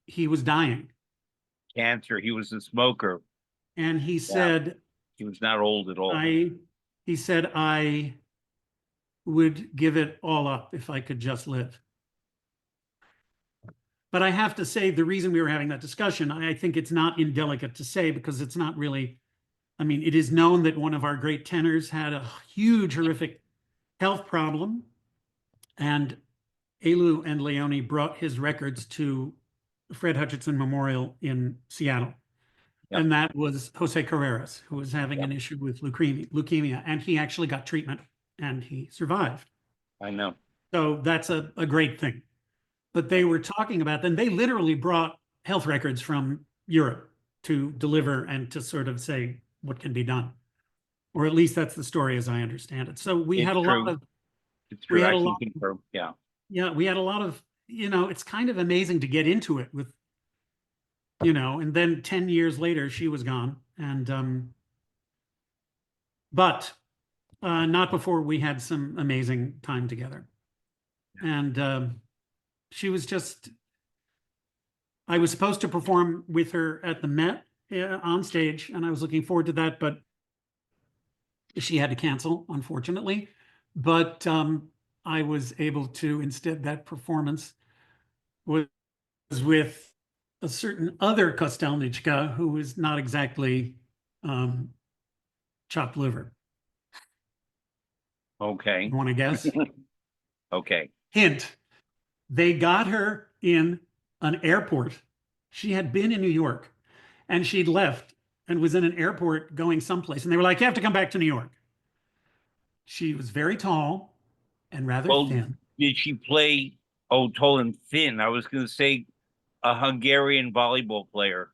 B: he was dying.
A: Cancer. He was a smoker.
B: And he said,
A: he was not old at all.
B: He said, I would give it all up if I could just live. But I have to say, the reason we were having that discussion, I think it's not indelicate to say, because it's not really, I mean, it is known that one of our great tenors had a huge, horrific health problem. And Elu and Leonie brought his records to Fred Hutchinson Memorial in Seattle. Yep. And that was Jose Carreras, who was having an issue with leukemia. And he actually got treatment and he survived.
A: I know.
B: So that's a great thing. But they were talking about, then they literally brought health records from Europe to deliver and to sort of say what can be done. Or at least that's the story as I understand it. So we had a lot of,
A: it's true. I can confirm. Yeah.
B: Yeah, we had a lot of, it's kind of amazing to get into it with, and then 10 years later, she was gone. And, but not before we had some amazing time together. And she was just, I was supposed to perform with her at the Met on stage, and I was looking forward to that, but she had to cancel, unfortunately. But I was able to, instead, that performance was with a certain other Kostelnichka who was not exactly chopped liver.
A: Okay.
B: You want to guess?
A: Okay.
B: Hint, they got her in an airport. She had been in New York and she'd left and was in an airport going someplace. And they were like, you have to come back to New York. She was very tall and rather
A: Well,
B: thin.
A: did she play? Oh, tall and thin. I was going to say a Hungarian volleyball player.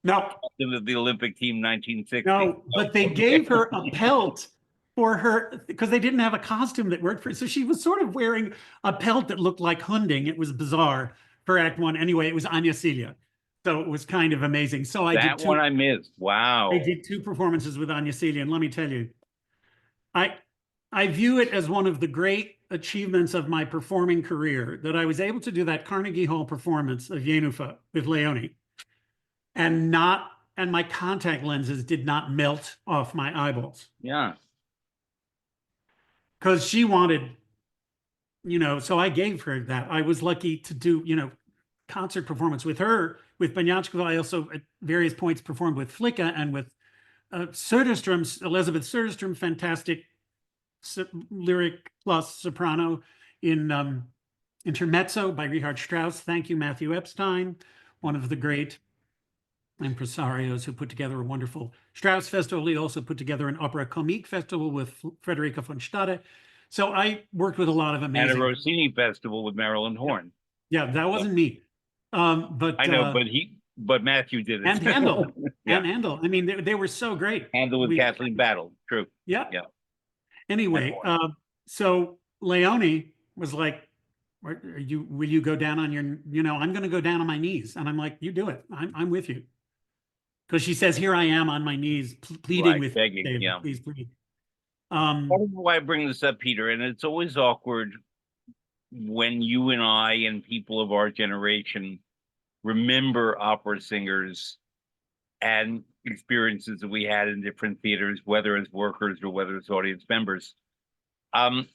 B: No,
A: Of the Olympic team 1960.
B: no, but they gave her a pelt for her because they didn't have a costume that worked for her. So she was sort of wearing a pelt that looked like Hunding. It was bizarre for Act One. Anyway, it was Anya Celia. So it was kind of amazing. So
A: That one I missed. Wow.
B: I did two performances with Anya Celia. And let me tell you, I I view it as one of the great achievements of my performing career that I was able to do that Carnegie Hall performance of Yenufa with Leone and my contact lenses did not melt off my eyeballs.
A: Yeah.
B: Because she wanted, so I gave her that. I was lucky to do, concert performance with her. With Banyachkova, I also at various points performed with Flicka and with Söderström, Elizabeth Söderström, fantastic lyric plus soprano in Intermezzo by Richard Strauss. Thank you, Matthew Epstein, one of the great impresarios who put together a wonderful Strauss festival. He also put together an opera comique festival with Frederica von Stade. So I worked with a lot of amazing.
A: And a Rossini festival with Marilyn Horne.
B: Yeah, that wasn't me. But
A: I know, but Matthew did it.
B: And Handel.
A: Yeah.
B: And Handel. I mean, they were so great.
A: Handel with Kathleen Battle. True.
B: Yeah.
A: Yeah.
B: Anyway, so Leone was like, will you go down on your, I'm going to go down on my knees. And I'm like, you do it. I'm with you. Because she says, here I am on my knees, pleading
A: Right,
B: with
A: begging,
B: David,
A: yeah.
B: please, please.
A: Part of why I bring this up, Peter, and it's always awkward when you and I and people of our generation remember opera singers and experiences that we had in different theaters, whether as workers or whether as audience members. I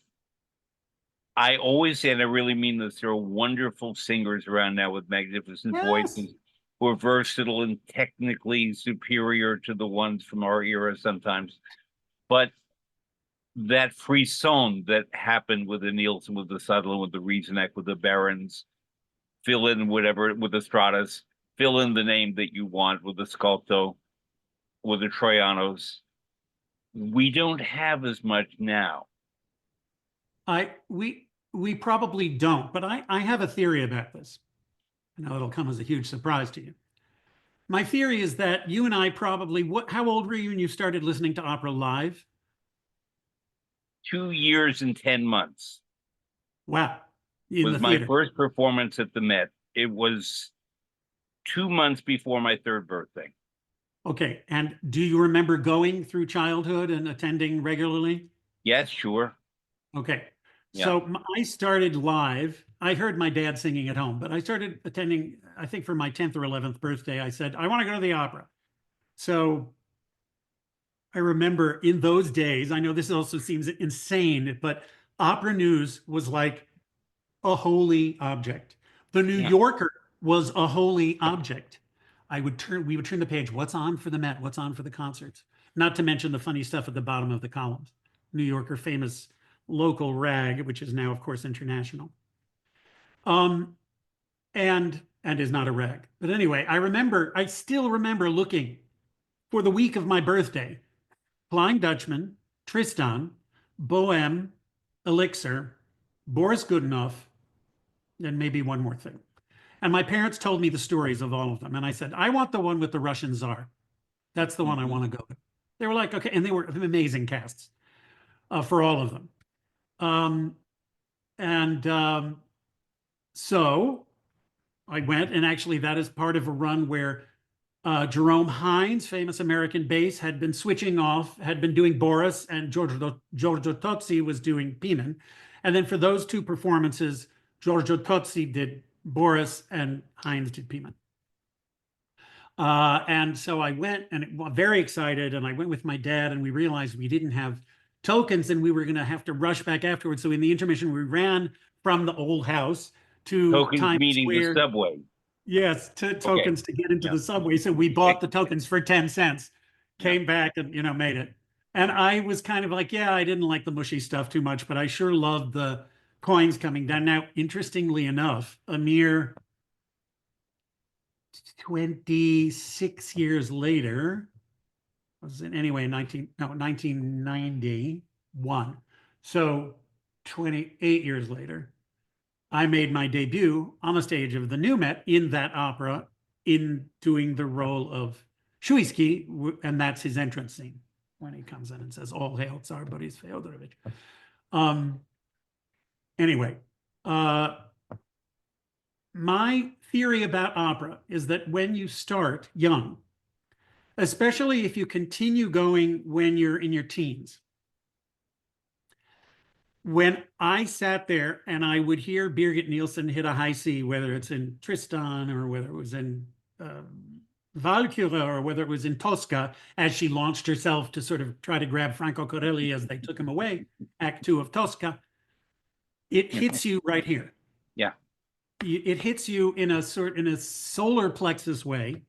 A: always say, and I really mean this, there are wonderful singers around now with magnificent voices who are versatile and technically superior to the ones from our era sometimes. But that frisson that happened with the Nielsen, with the Sutherland, with the Rieseneck, with the Barons, fill in whatever, with the Stratas, fill in the name that you want, with the Sculpto, with the Troianos. We don't have as much now.
B: We probably don't, but I have a theory about this. I know it'll come as a huge surprise to you. My theory is that you and I probably, how old were you when you started listening to opera live?
A: 2 years and 10 months.
B: Wow.
A: It was my first performance at the Met. It was 2 months before my third birthday.
B: Okay. And do you remember going through childhood and attending regularly?
A: Yes, sure.
B: Okay. Yeah. So I started live. I heard my dad singing at home, but I started attending, I think for my 10th or 11th birthday, I said, I want to go to the opera. So I remember in those days, I know this also seems insane, but opera news was like a holy object. The New Yorker was a holy object. We would turn the page. What's on for the Met? What's on for the concerts? Not to mention the funny stuff at the bottom of the columns. New Yorker, famous local rag, which is now, of course, international. And is not a rag. But anyway, I still remember looking for the week of my birthday, Flying Dutchman, Tristan, Bohème, Elixir, Boris Godunov, and maybe one more thing. And my parents told me the stories of all of them. And I said, I want the one with the Russian Tsar. That's the one I want to go with. They were like, okay. And they were amazing casts for all of them. So I went, and actually that is part of a run where Jerome Hines, famous American bass, had been switching off, had been doing Boris, and Giorgio Tozzi was doing Pimen. And then for those two performances, Giorgio Tozzi did Boris and Hines did Pimen. And so I went and very excited, and I went with my dad, and we realized we didn't have tokens and we were going to have to rush back afterwards. So in the intermission, we ran from the old house to
A: Tokens
B: Times
A: meaning
B: Square.
A: The subway.
B: Yes, tokens to get into the subway. So we bought the tokens for 10 cents. came back and, made it. And I was kind of like, yeah, I didn't like the mushy stuff too much, but I sure loved the coins coming down. Now, interestingly enough, a mere 26 years later, was it anyway, 1991. So 28 years later, I made my debut on the stage of the New Met in that opera in doing the role of Shuisky, and that's his entrance scene when he comes in and says, "All hail Tsar Boris Feodorovich." Anyway, my theory about opera is that when you start young, especially if you continue going when you're in your teens, when I sat there and I would hear Birgit Nielsen hit a high C, whether it's in Tristan or whether it was in Valkyrie or whether it was in Tosca, as she launched herself to sort of try to grab Franco Corelli as they took him away, Act 2 of Tosca, it hits you right here.
A: Yeah.
B: It hits you in a solar plexus way,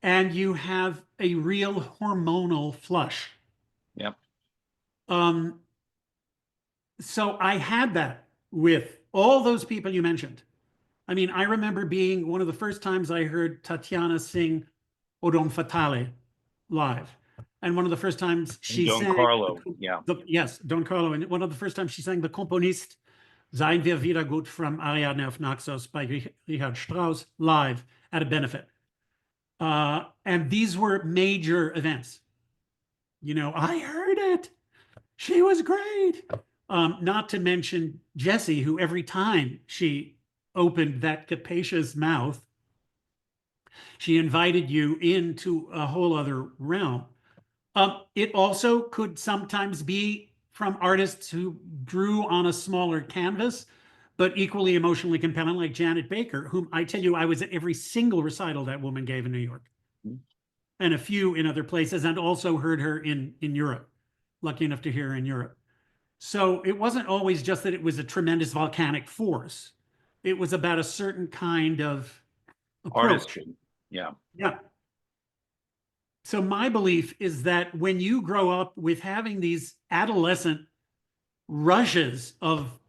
B: and you have a real hormonal flush.
A: Yep.
B: So I had that with all those people you mentioned. I mean, I remember being one of the first times I heard Tatiana sing O Don Fatale live. And one of the first times she
A: Don
B: sang.
A: Carlo, yeah.
B: Yes, Don Carlo. And one of the first times she sang the Komponist Sein wir wieder gut from Ariadne auf Naxos by Richard Strauss live at a benefit. And these were major events. I heard it. She was great. Not to mention Jessie, who every time she opened that capacious mouth, she invited you into a whole other realm. It also could sometimes be from artists who drew on a smaller canvas, but equally emotionally compelling, like Janet Baker, whom I tell you, I was at every single recital that woman gave in New York, and a few in other places, and also heard her in Europe. Lucky enough to hear her in Europe. So it wasn't always just that it was a tremendous volcanic force. It was about a certain kind of approach.
A: Artistry. Yeah.
B: Yeah. So my belief is that when you grow up with having these adolescent rushes of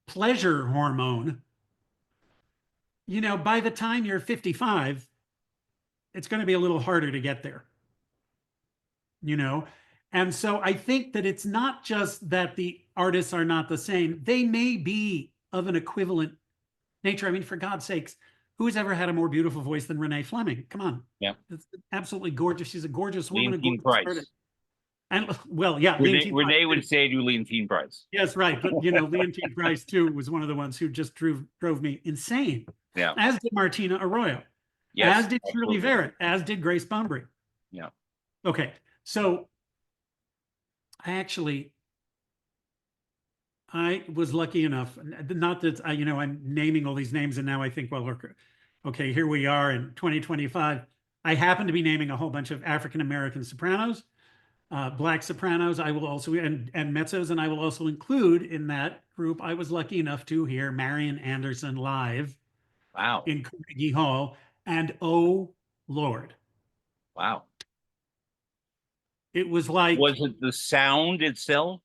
B: pleasure hormone, by the time you're 55, it's going to be a little harder to get there. And so I think that it's not just that the artists are not the same. They may be of an equivalent nature. I mean, for God's sakes, who's ever had a more beautiful voice than Renee Fleming? Come on.
A: Yeah.
B: It's absolutely gorgeous. She's a gorgeous woman.
A: Leontine Price.
B: And well, yeah.
A: Renee would say to Leontine Price.
B: Yes, right. But, Leontine Price, too, was one of the ones who just drove me insane.
A: Yeah.
B: As did Martina Arroyo. Yes, as did Shirley Verrett. As did Grace Bunbury.
A: Yeah.
B: Okay. So I was lucky enough, not that I'm naming all these names and now I think, well, okay, here we are in 2025. I happen to be naming a whole bunch of African-American sopranos, Black sopranos. I will also, and mezzos, and I will also include in that group, I was lucky enough to hear Marian Anderson live.
A: Wow.
B: In Carnegie Hall. And oh, Lord.
A: Wow.
B: It was like.
A: Was it the sound itself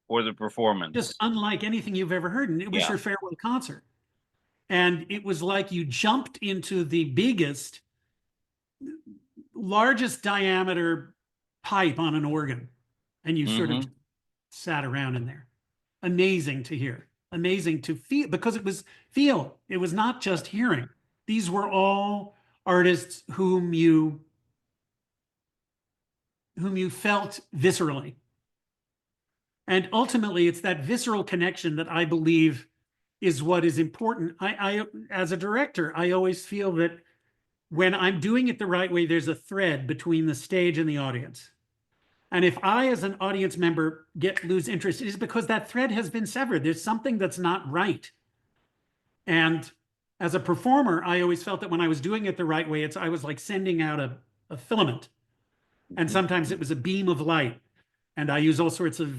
A: or the performance?
B: Just unlike anything you've ever heard. And it was her farewell concert. And it was like you jumped into the biggest, largest diameter pipe on an organ. And you sort of sat around in there. Amazing to hear. Amazing to feel, because it was feel. It was not just hearing. These were all artists whom you felt viscerally. And ultimately, it's that visceral connection that I believe is what is important. I as a director, I always feel that when I'm doing it the right way, there's a thread between the stage and the audience. And if I, as an audience member, lose interest, it is because that thread has been severed. There's something that's not right. And as a performer, I always felt that when I was doing it the right way, I was like sending out a filament. And sometimes it was a beam of light. And I use all sorts of,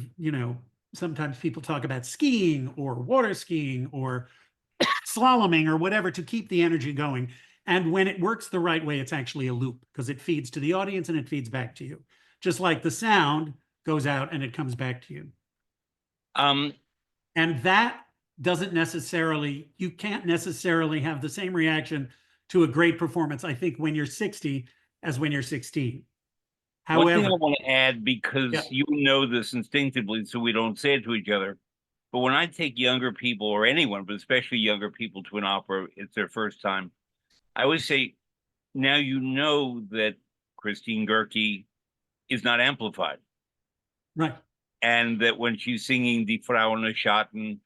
B: sometimes people talk about skiing or water skiing or slaloming or whatever to keep the energy going. And when it works the right way, it's actually a loop because it feeds to the audience and it feeds back to you. Just like the sound goes out and it comes back to you.
A: Um,
B: And that doesn't necessarily, you can't necessarily have the same reaction to a great performance, I think, when you're 60 as when you're 16.
A: One thing I
B: However,
A: want to add,
B: yeah,
A: because you know this instinctively, so we don't say it to each other, but when I take younger people or anyone, but especially younger people to an opera, it's their first time. I always say, now you know that Christine Goerke is not amplified,
B: right.
A: and that when she's singing Die Frau in Schatten,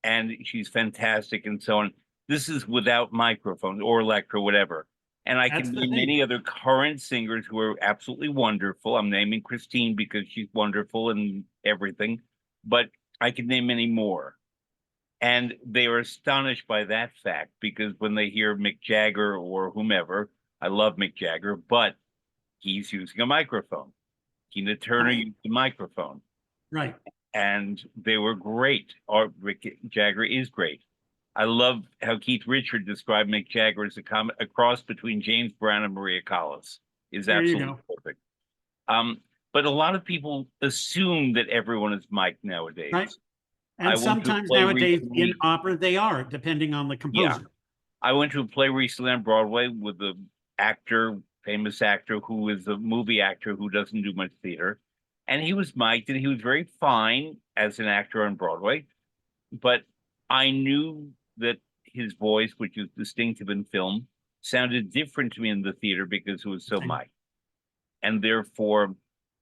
A: and she's fantastic and so on, this is without microphones or electro, whatever. And I
B: That's
A: can
B: the
A: name
B: thing.
A: many other current singers who are absolutely wonderful. I'm naming Christine because she's wonderful and everything, but I can name many more. And they are astonished by that fact because when they hear Mick Jagger or whomever, I love Mick Jagger, but he's using a microphone. Tina Turner
B: I,
A: used a microphone,
B: right.
A: and they were great. Or Mick Jagger is great. I love how Keith Richards described Mick Jagger as a cross between James Brown and Maria Callas. Is
B: There you
A: absolutely
B: go.
A: perfect. But a lot of people assume that everyone is mic'd
B: Right.
A: nowadays. I
B: And
A: went to a
B: sometimes
A: play
B: nowadays in
A: recently.
B: opera, they are, depending on the
A: Yeah,
B: composer.
A: I went to a play recently on Broadway with a actor, famous actor who is a movie actor who doesn't do much theater, and he was mic'd and he was very fine as an actor on Broadway. But I knew that his voice, which is distinctive in film, sounded different to me in the theater because it was so mic'd, and therefore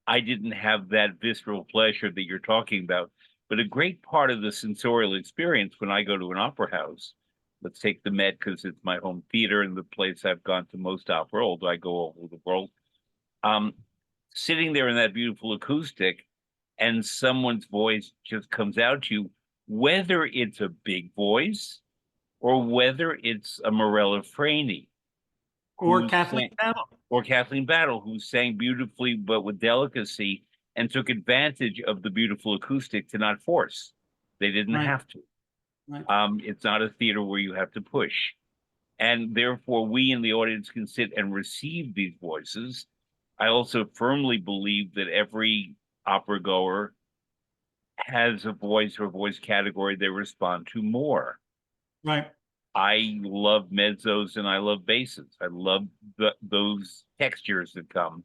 A: I didn't have that visceral pleasure that you're talking about. But a great part of the sensorial experience when I go to an opera house, let's take the Met because it's my home theater and the place I've gone to most opera, although I go all over the world. Um, Sitting there in that beautiful acoustic and someone's voice just comes out to you, whether it's a big voice or whether it's a Morella Freeney
B: Or
A: who's
B: Kathleen Battle.
A: or Kathleen Battle, who sang beautifully but with delicacy and took advantage of the beautiful acoustic to not force. They didn't
B: Right.
A: have to.
B: Right.
A: It's not a theater where you have to push. And therefore, we in the audience can sit and receive these voices. I also firmly believe that every opera goer has a voice or a voice category they respond to more.
B: Right.
A: I love mezzos and I love basses. I love those textures that come.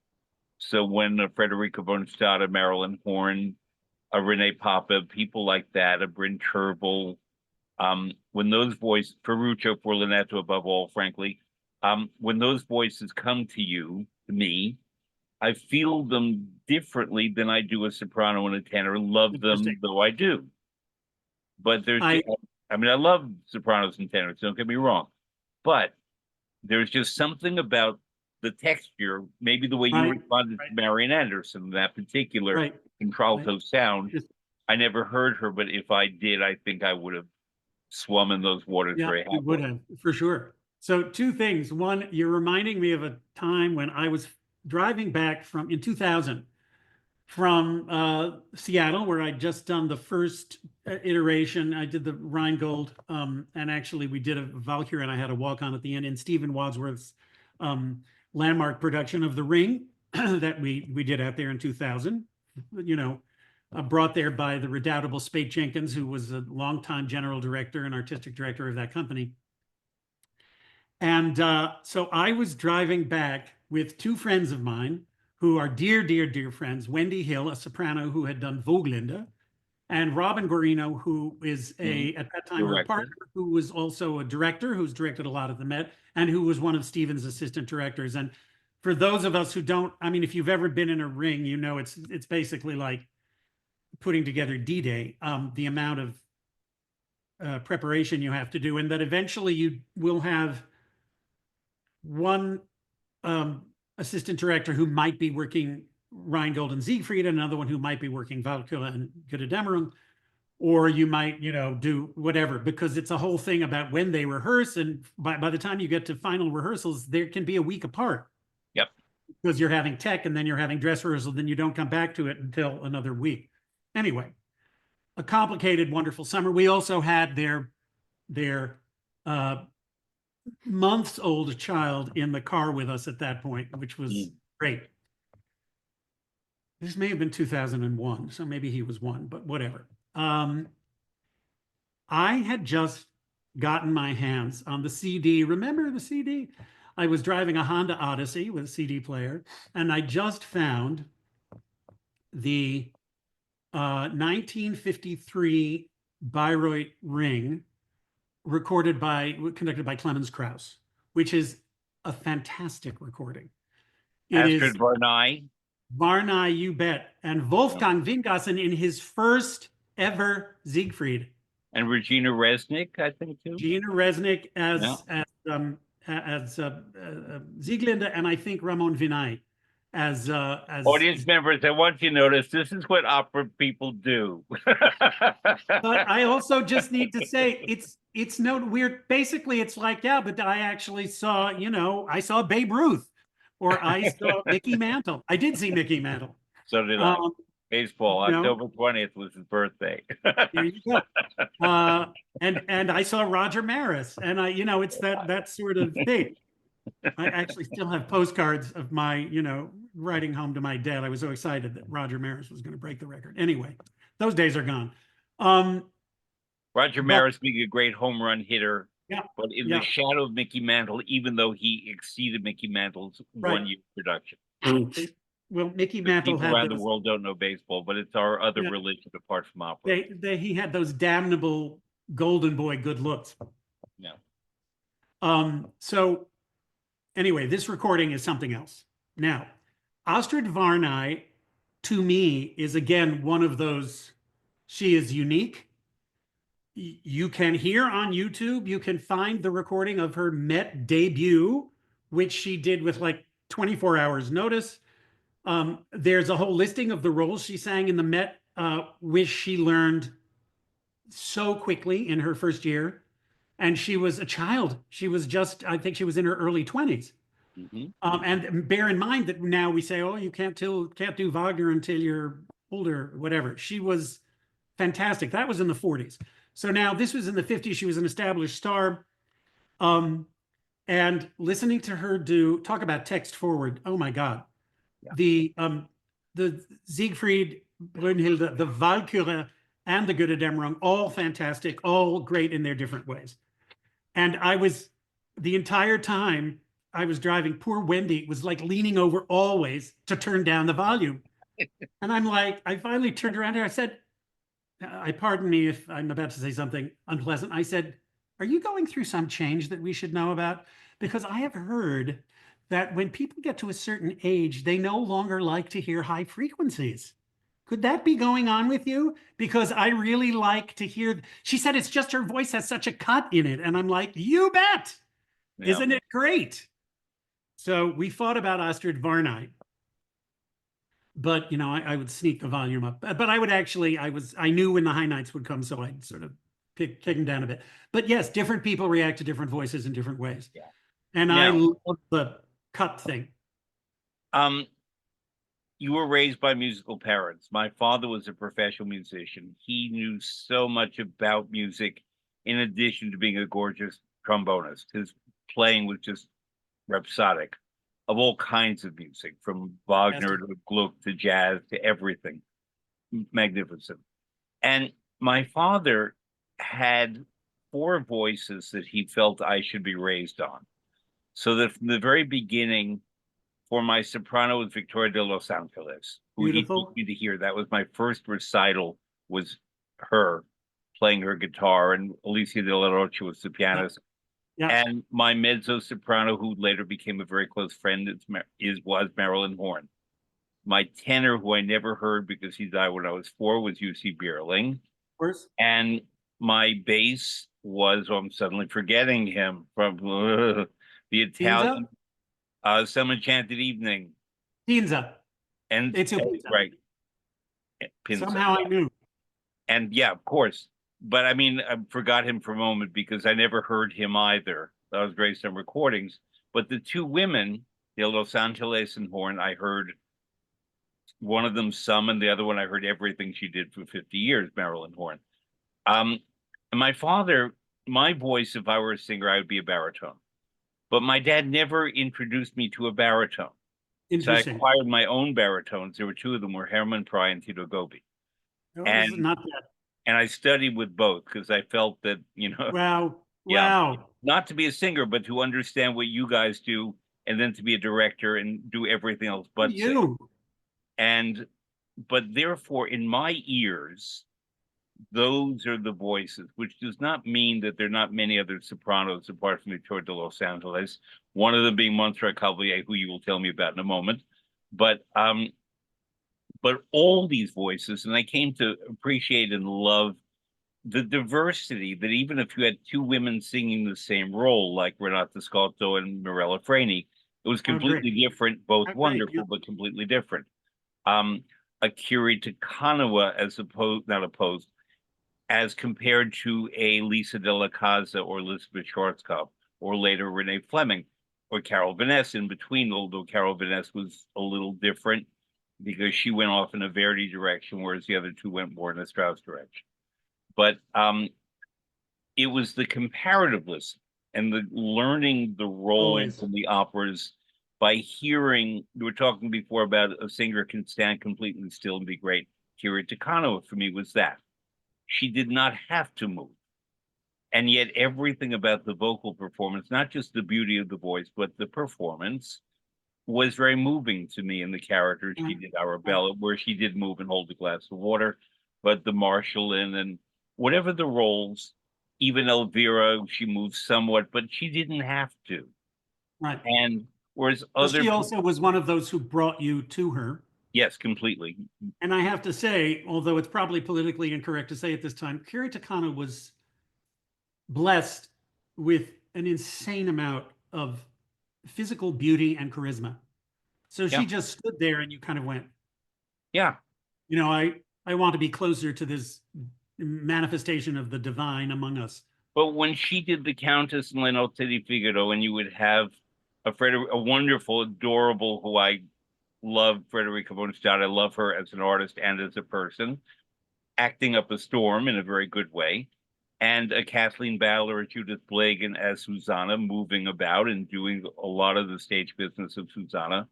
A: So when Frederica von Stade, a Marilyn Horn, a Renee Papa, people like that, a Bryn Tervel, when those voices, Ferruccio Furlanetto above all, frankly, when those voices come to you, to me, I feel them differently than I do a soprano and a tenor. Love
B: Interesting.
A: them though I do, but
B: I
A: I mean, I love sopranos and tenors. Don't get me wrong, but there's just something about the texture, maybe the way you
B: right.
A: responded
B: Right.
A: to Marian Anderson, that particular
B: Right. Right.
A: contralto sound.
B: Just,
A: I never heard her, but if I did, I think I would have swum in those waters
B: yeah,
A: very
B: you would
A: happily.
B: have for sure. So two things. One, you're reminding me of a time when I was driving back from in 2000 from Seattle, where I'd just done the first iteration. I did the Rheingold, and actually we did a Valkyrie, and I had a walk on at the end in Stephen Wadsworth's um, landmark production of The Ring that we did out there in 2000. You know, brought there by the redoubtable Spake Jenkins, who was a longtime general director and artistic director of that company. And so I was driving back with two friends of mine who are dear, dear, dear friends, Wendy Hill, a soprano who had done Vogelinde, and Robin Guarino, who is
A: Mhm.
B: at that time her
A: Director.
B: partner, who was also a director, who's directed a lot at the Met, and who was one of Stephen's assistant directors. And for those of us who don't, I mean, if you've ever been in a ring, you know it's basically like putting together D-Day, the amount of preparation you have to do, and that eventually you will have one assistant director who might be working Rheingold and Siegfried, and another one who might be working Valkyrie and Götterdämmerung, or you might, do whatever, because it's a whole thing about when they rehearse. And by the time you get to final rehearsals, there can be a week apart
A: Yep.
B: because you're having tech and then you're having dress rehearsal, then you don't come back to it until another week. Anyway, a complicated, wonderful summer. We also had their uh, months-old child in the car with us at that point, which was
A: Mm.
B: great. This may have been 2001, so maybe he was one, but whatever. I had just gotten my hands on the CD. Remember the CD? I was driving a Honda Odyssey with a CD player, and I just found the 1953 Bayreuth Ring conducted by Clemens Krauss, which is a fantastic recording. It is
A: Astrid Varnay.
B: Varney, you bet, and
A: Yeah.
B: Wolfgang Wingassen in his first ever Siegfried.
A: And Regina Resnick, I think, too.
B: Gina Resnick
A: Yeah.
B: as Sieglinde, and I think Ramon Vinay as.
A: Audience members, I want you to notice this is what opera people do.
B: But I also just need to say it's no weird. Basically, it's like, yeah, but I actually saw, I saw Babe Ruth, or I saw Mickey Mantle. I did see Mickey Mantle.
A: So did I.
B: Um,
A: Baseball,
B: you know,
A: October 20th was his birthday.
B: there you go. And I saw Roger Maris, and it's that sort of thing. I actually still have postcards of my, writing home to my dad. I was so excited that Roger Maris was going to break the record. Anyway, those days are gone.
A: Roger
B: But
A: Maris being a great home run hitter,
B: yeah,
A: but in the
B: yeah,
A: shadow of Mickey Mantle, even though he exceeded Mickey Mantle's
B: right.
A: one-year production.
B: Well, Mickey Mantle
A: People
B: had
A: around the
B: those.
A: world don't know baseball, but it's our other
B: Yeah,
A: religion apart from opera.
B: he had those damnable golden boy good looks.
A: Yeah.
B: So anyway, this recording is something else. Now, Astrid Varnay, to me, is again one of those. She is unique. You can hear on YouTube, you can find the recording of her Met debut, which she did with like 24 hours notice. There's a whole listing of the roles she sang in the Met, which she learned so quickly in her first year. And she was a child. She was I think she was in her early 20s.
A: Mm-hmm.
B: And bear in mind that now we say, oh, you can't do Wagner until you're older, whatever. She was fantastic. That was in the 40s. So now this was in the 50s. She was an established star. And listening to her talk about text forward, oh my God.
A: Yeah.
B: The Siegfried, Brünnhilde, the Walküre, and the Götterdämmerung, all fantastic, all great in their different ways. And the entire time I was driving, poor Wendy was like leaning over always to turn down the volume. And I'm like, I finally turned around and I said, pardon me if I'm about to say something unpleasant. I said, are you going through some change that we should know about? Because I have heard that when people get to a certain age, they no longer like to hear high frequencies. Could that be going on with you? Because I really like to hear. She said it's just her voice has such a cut in it. And I'm like, you bet.
A: Yeah.
B: Isn't it great? So we fought about Astrid Varnay. But I would sneak the volume up. But I would actually, I knew when the high nights would come, so I'd sort of kick them down a bit. But yes, different people react to different voices in different ways.
A: Yeah.
B: And I love the cut thing.
A: You were raised by musical parents. My father was a professional musician. He knew so much about music in addition to being a gorgeous trombonist. His playing was just rhapsodic of all kinds of music, from Wagner to Gluck to jazz to everything. Magnificent. And my father had four voices that he felt I should be raised on. So that from the very beginning, for my soprano was Victoria de Los Angeles, who he taught me to hear. That was my first recital, was her playing her guitar, and Alicia de la Rocha was the pianist.
B: Yeah.
A: And my mezzo soprano, who later became a very close friend, was Marilyn Horne. My tenor, who I never heard because he died when I was 4, was UC Bierling.
B: Of course.
A: And my bass was, I'm suddenly forgetting him, from the Italian Some Enchanted Evening.
B: Pinza.
A: And right.
B: Pinza. Somehow I knew.
A: And yeah, of course. But I mean, I forgot him for a moment because I never heard him either. I was raised on recordings. But the two women, the Los Angeles and Horn, I heard one of them some, and the other one I heard everything she did for 50 years, Marilyn Horne. And my father, my voice, if I were a singer, I would be a baritone. but my dad never introduced me to a baritone. So I
B: Interesting.
A: acquired my own baritones. There were two of them, were Herman Pry and Tito Gobi.
B: Oh, this is
A: And
B: not bad.
A: and I studied with both because I felt that,
B: Wow.
A: yeah,
B: Wow.
A: not to be a singer, but to understand what you guys do, and then to be a director and do everything else
B: For
A: but sing.
B: you.
A: And but therefore, in my ears, those are the voices, which does not mean that there are not many other sopranos apart from Victoria de Los Angeles. One of them being Montserrat Caballé, who you will tell me about in a moment. But all these voices, and I came to appreciate and love the diversity that even if you had two women singing the same role, like Renata Scotto and Mirella Freni, it was
B: How great.
A: completely different, both
B: How great. Yeah.
A: wonderful, but completely different. Akiri Takanawa as opposed, not opposed, as compared to a Lisa de la Casa or Elizabeth Schwarzkopf, or later Renee Fleming, or Carol Vaness in between, although Carol Vaness was a little different because she went off in a Verdi direction, whereas the other two went more in a Strauss direction. But it was the comparativeness and the learning the roles
B: Always.
A: and the operas by hearing. We were talking before about a singer can stand completely still and be great. Kira Takano for me was that. She did not have to move. And yet everything about the vocal performance, not just the beauty of the voice, but the performance, was very moving to me in the character she did Arabella, where she did move and hold a glass of water, but the Marshallin and whatever the roles, even Elvira, she moved somewhat, but she didn't have to.
B: Right.
A: And whereas
B: Well,
A: other
B: she
A: people,
B: also was one of those who brought you to her.
A: yes, completely.
B: And I have to say, although it's probably politically incorrect to say at this time, Kiri Takano was blessed with an insane amount of physical beauty and charisma. So
A: Yeah,
B: she just stood there and you kind of went,
A: yeah.
B: I want to be closer to this manifestation of the divine among us.
A: But when she did the Countess in Le Notte di Figaro, and you would have a wonderful, adorable, who I love, Frederica Bonestad. I love her as an artist and as a person, acting up a storm in a very good way. And a Kathleen Ballard or Judith Blagan as Susanna, moving about and doing a lot of the stage business of Susanna.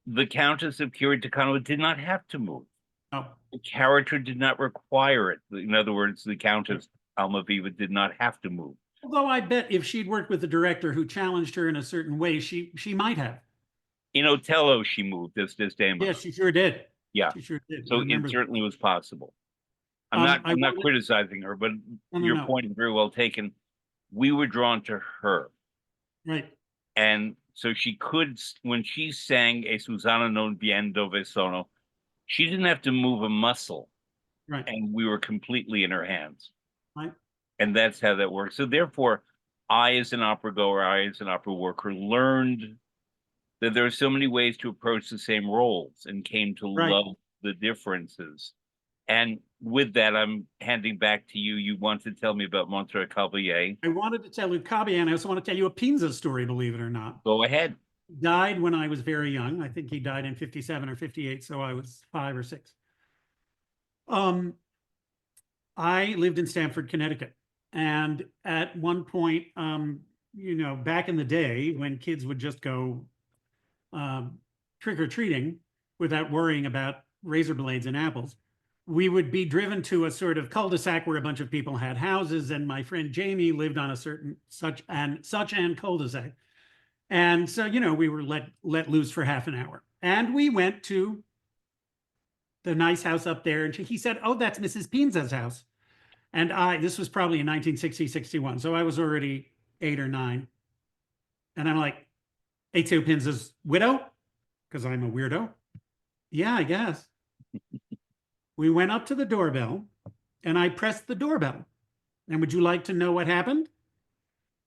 A: The Countess of Kiri Takano did not have to move.
B: Oh,
A: The character did not require it. In other words, the Countess Almaviva did not have to move.
B: although I bet if she'd worked with a director who challenged her in a certain way, she might have.
A: In Otello, she moved as Desdemona.
B: Yes, she sure did.
A: Yeah.
B: She sure did. I
A: So it
B: remember that.
A: certainly was possible. I'm not
B: I
A: I'm not
B: wanted,
A: criticizing her, but
B: no, no,
A: your
B: no.
A: point is very well taken. We were drawn to her.
B: Right.
A: And so she could, when she sang a Susana non bien dove sono, she didn't have to move a muscle,
B: Right.
A: and we were completely in her hands.
B: Right.
A: And that's how that works. So therefore, I, as an opera goer, I, as an opera worker, learned that there are so many ways to approach the same roles and came to
B: Right.
A: love the differences. And with that, I'm handing back to you. You want to tell me about Montserrat Caballé.
B: I wanted to tell you Kabi, and I also want to tell you a Pinza story, believe it or not.
A: Go ahead.
B: He died when I was very young. I think he died in 57 or 58, so I was 5 or 6. I lived in Stamford, Connecticut. And at one point, back in the day when kids would just go trick or treating without worrying about razor blades and apples, we would be driven to a sort of cul-de-sac where a bunch of people had houses, and my friend Jamie lived on a certain such and cul-de-sac. And so, we were let loose for half an hour. And we went to the nice house up there, and he said, "Oh, that's Mrs. Pinza's house." And this was probably in 1960, 61. So I was already 8 or 9. And I'm like, Ezio Pinza's widow? Because I'm a weirdo. Yeah, I guess. We went up to the doorbell and I pressed the doorbell. And would you like to know what happened?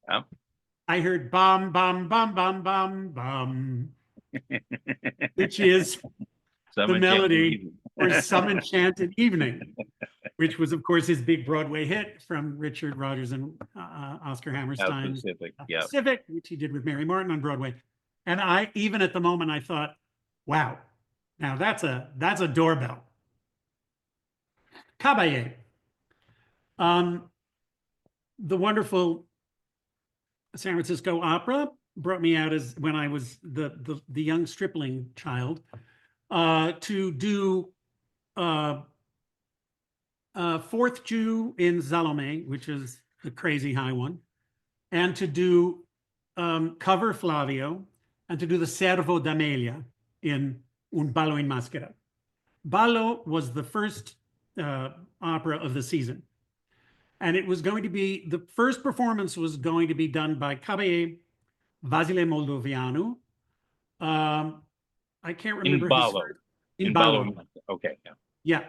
A: Yeah.
B: I heard bum, bum, bum, bum, bum, bum, which is the melody for Some Enchanted Evening, which was, of course, his big Broadway hit from Richard Rodgers and Oscar Hammerstein's
A: Pacific.
B: South
A: Yeah.
B: Pacific, which he did with Mary Martin on Broadway. And I, even at the moment, I thought, wow, now that's a doorbell. Caballé, the wonderful San Francisco Opera brought me out as when I was the young stripling child to do Fourth Jew in Salome, which is the crazy high one, and to do cover Flavio, and to do the Servo d'Amelia in Un ballo in maschera. Ballo was the first opera of the season. And it was going to be, the first performance was going to be done by Caballé Vasile Moldovianu. I can't remember
A: In Ballo.
B: in
A: Ballo.
B: Ballo.
A: Okay.
B: Yeah.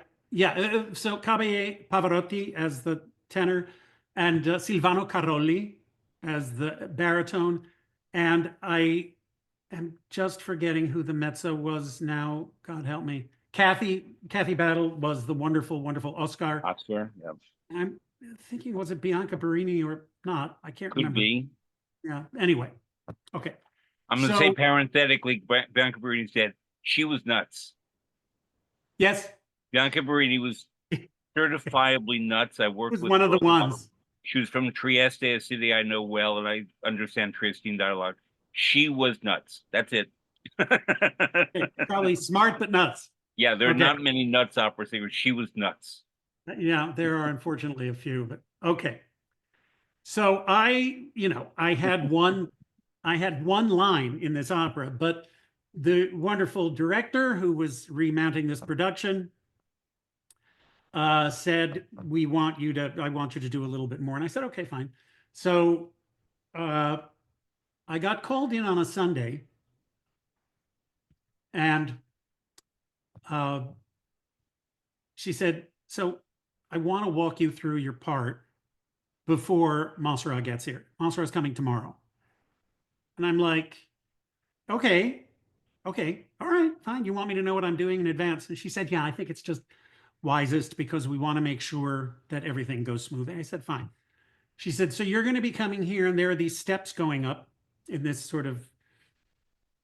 B: So Caballé Pavarotti as the tenor, and Silvano Carolli as the baritone. And I am just forgetting who the mezzo was now. God help me. Kathy Battle was the wonderful, wonderful Oscar.
A: Oscar. Yeah.
B: I'm thinking, was it Bianca Barini or not? I can't
A: Could
B: remember.
A: be.
B: Yeah. Anyway. Okay.
A: I'm going to say parenthetically, Bianca Barini said she was nuts.
B: Yes.
A: Bianca Barini was certifiably nuts. I worked
B: Was
A: with
B: one of the ones.
A: She was from Trieste, a city I know well, and I understand Triestine dialogue. She was nuts. That's it.
B: Probably smart, but nuts.
A: Yeah, there are not many nuts opera singers. She was nuts.
B: Yeah, there are unfortunately a few, but okay. So I had one line in this opera, but the wonderful director who was remounting this production said, I want you to do a little bit more. And I said, okay, fine. So I got called in on a Sunday, and she said, so I want to walk you through your part before Montserrat gets here. Montserrat's coming tomorrow. And I'm like, okay, all right, fine. You want me to know what I'm doing in advance? And she said, yeah, I think it's just wisest because we want to make sure that everything goes smoothly. I said, fine. She said, so you're going to be coming here, and there are these steps going up in this sort of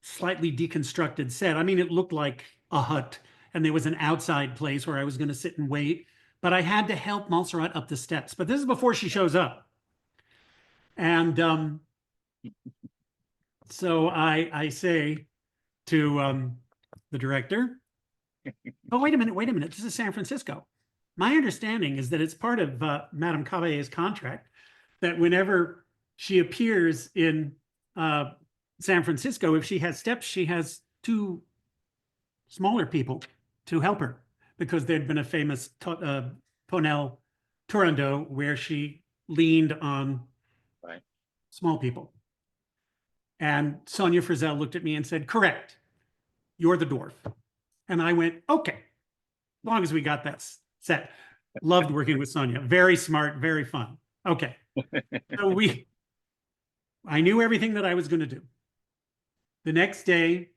B: slightly deconstructed set. I mean, it looked like a hut, and there was an outside place where I was going to sit and wait, but I had to help Montserrat up the steps. But this is before she shows up. And so I say to the director, oh, wait a minute. This is San Francisco. My understanding is that it's part of Madame Caballé's contract that whenever she appears in San Francisco, if she has steps, she has two smaller people to help her, because there'd been a famous Ponel Turandot where she leaned on small people. And Sonia Frizzell looked at me and said, correct, you're the dwarf. And I went, okay, as long as we got that set. Loved working with Sonia. Very smart, very fun. Okay. So I knew everything that I was going to do. The next day,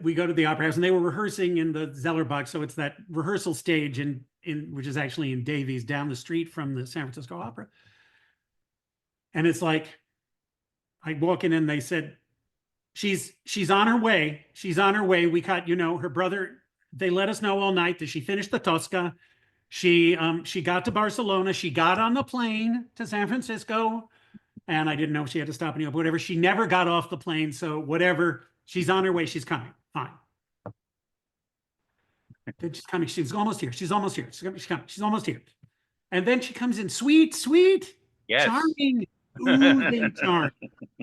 B: we go to the opera house, and they were rehearsing in the Zellerbach. So it's that rehearsal stage in which is actually in Davies, down the street from the San Francisco Opera. And it's like, I walk in and they said, she's on her way. She's on her way. We got, her brother, they let us know all night that she finished the Tosca. She got to Barcelona. She got on the plane to San Francisco, and I didn't know she had to stop in New York, but whatever. She never got off the plane. So whatever, she's on her way. She's coming. Fine. Then she's coming. She's almost here. She's almost here. She's coming. She's almost here. And then she comes in, sweet,
A: yes,
B: charming, oozing charm.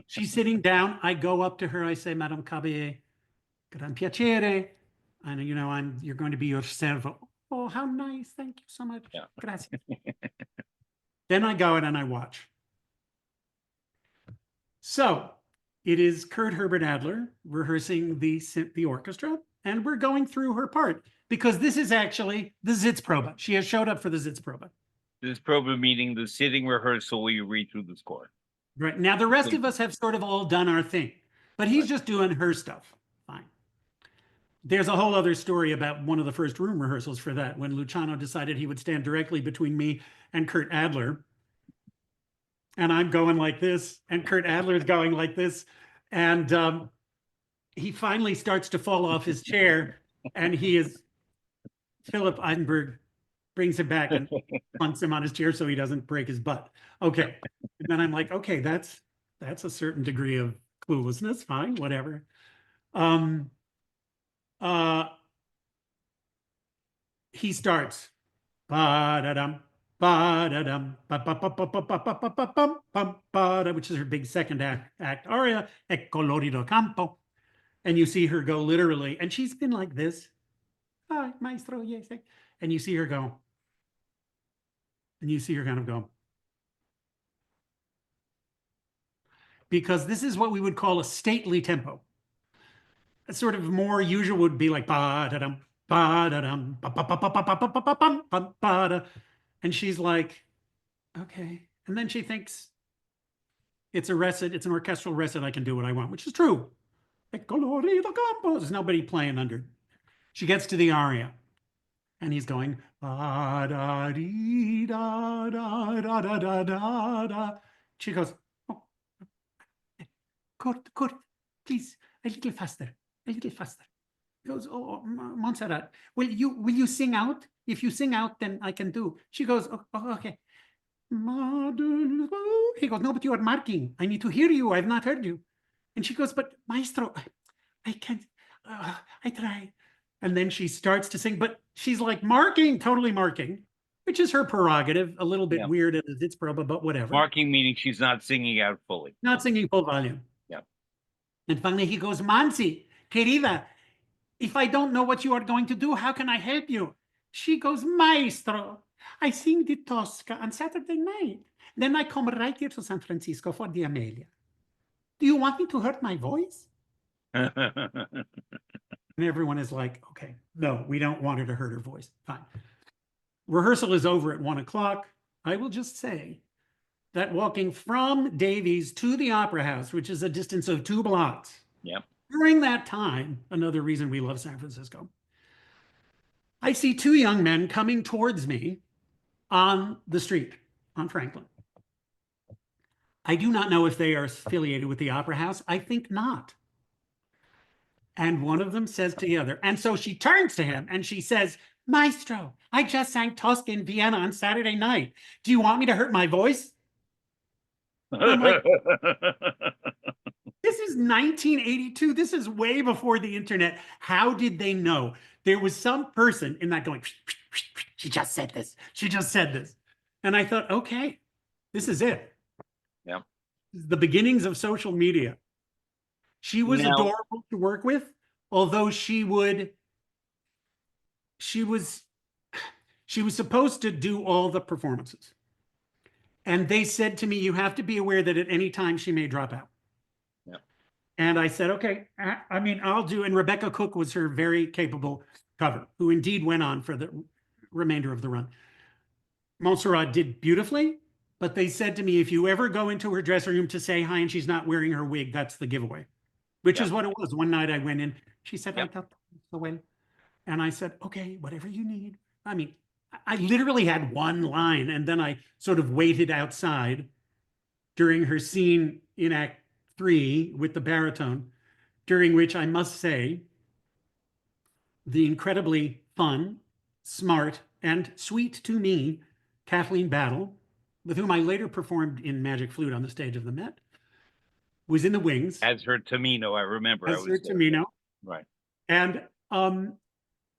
B: She's sitting down. I go up to her. I say, Madame Caballé, gran piacere. And you're going to be your servo. Oh, how nice. Thank you so much.
A: Yeah.
B: Gracias. Then I go in and I watch. So it is Kurt Herbert Adler rehearsing the orchestra, and we're going through her part, because this is actually the Sitzprobe. She has showed up for the Sitzprobe.
A: Sitzprobe meaning the sitting rehearsal where you read through the score.
B: Right. Now, the rest of us have sort of all done our thing, but he's just doing her stuff. Fine. There's a whole other story about one of the first room rehearsals for that, when Luciano decided he would stand directly between me and Kurt Adler. And I'm going like this, and Kurt Adler's going like this. And he finally starts to fall off his chair, and Philip Eisenberg brings him back and plunks him on his chair so he doesn't break his butt. Okay. And then I'm like, okay, that's that's a certain degree of cluelessness. Fine, whatever. Um, uh, he starts ba-da-dum, ba-da-dum, ba-ba-ba-ba-ba-ba-ba-ba-bum, ba-da, which is her big second act aria, e colorido campo. And you see her go literally, and she's been like this. Ah, maestro, yes. And you see her go, and you see her kind of go. Because this is what we would call a stately tempo. A sort of more usual would be like ba-da-dum, ba-da-dum, ba-ba-ba-ba-ba-ba-ba-bum, ba-da. And she's like, okay. And then she thinks it's a recit, it's an orchestral recit, I can do what I want, which is true. There's nobody playing under. She gets to the aria, and he's going da da dee da da da da da da da. She goes, oh, good, please, a little faster, a little faster. He goes, oh, Montserrat, will you sing out? If you sing out, then I can do. She goes, oh, okay. He goes, no, but you are marking. I need to hear you. I've not heard you. And she goes, but maestro, I can't. I try. And then she starts to sing, but she's like marking, totally marking, which is her prerogative. A little bit
A: Yeah.
B: weird as it's probably, but whatever.
A: Marking meaning she's not singing out fully.
B: Not singing full volume.
A: Yeah.
B: And finally he goes, Mansi, querida, if I don't know what you are going to do, how can I help you? She goes, maestro, I sing the Tosca on Saturday night. Then I come right here to San Francisco for the Amelia. Do you want me to hurt my voice? And everyone is like, okay, no, we don't want her to hurt her voice. Fine. Rehearsal is over at 1 o'clock. I will just say that walking from Davies to the Opera House, which is a distance of 2 blocks,
A: Yep.
B: during that time, another reason we love San Francisco, I see 2 young men coming towards me on the street on Franklin. I do not know if they are affiliated with the Opera House. I think not. And one of them says to the other, and so she turns to him and she says, Maestro, I just sang Tosca in Vienna on Saturday night. Do you want me to hurt my voice? I'm like, this is 1982. This is way before the internet. How did they know? There was some person in that going, she just said this. She just said this. And I thought, okay, this is it.
A: Yeah.
B: The beginnings of social media. She was adorable to work with, although she was supposed to do all the performances. And they said to me, you have to be aware that at any time she may drop out.
A: Yeah.
B: And I said, okay, I mean, I'll do. And Rebecca Cook was her very capable cover, who indeed went on for the remainder of the run. Montserrat did beautifully, but they said to me, if you ever go into her dressing room to say hi and she's not wearing her wig, that's the giveaway. Which is what it was. One night I went in, she said, I thought so well. And I said, okay, whatever you need. I mean, I literally had one line, and then I sort of waited outside during her scene in Act 3 with the baritone, during which I must say, the incredibly fun, smart, and sweet to me, Kathleen Battle, with whom I later performed in Magic Flute on the stage of the Met, was in the wings.
A: As her Tamino, I remember.
B: As her Tamino.
A: Right.
B: And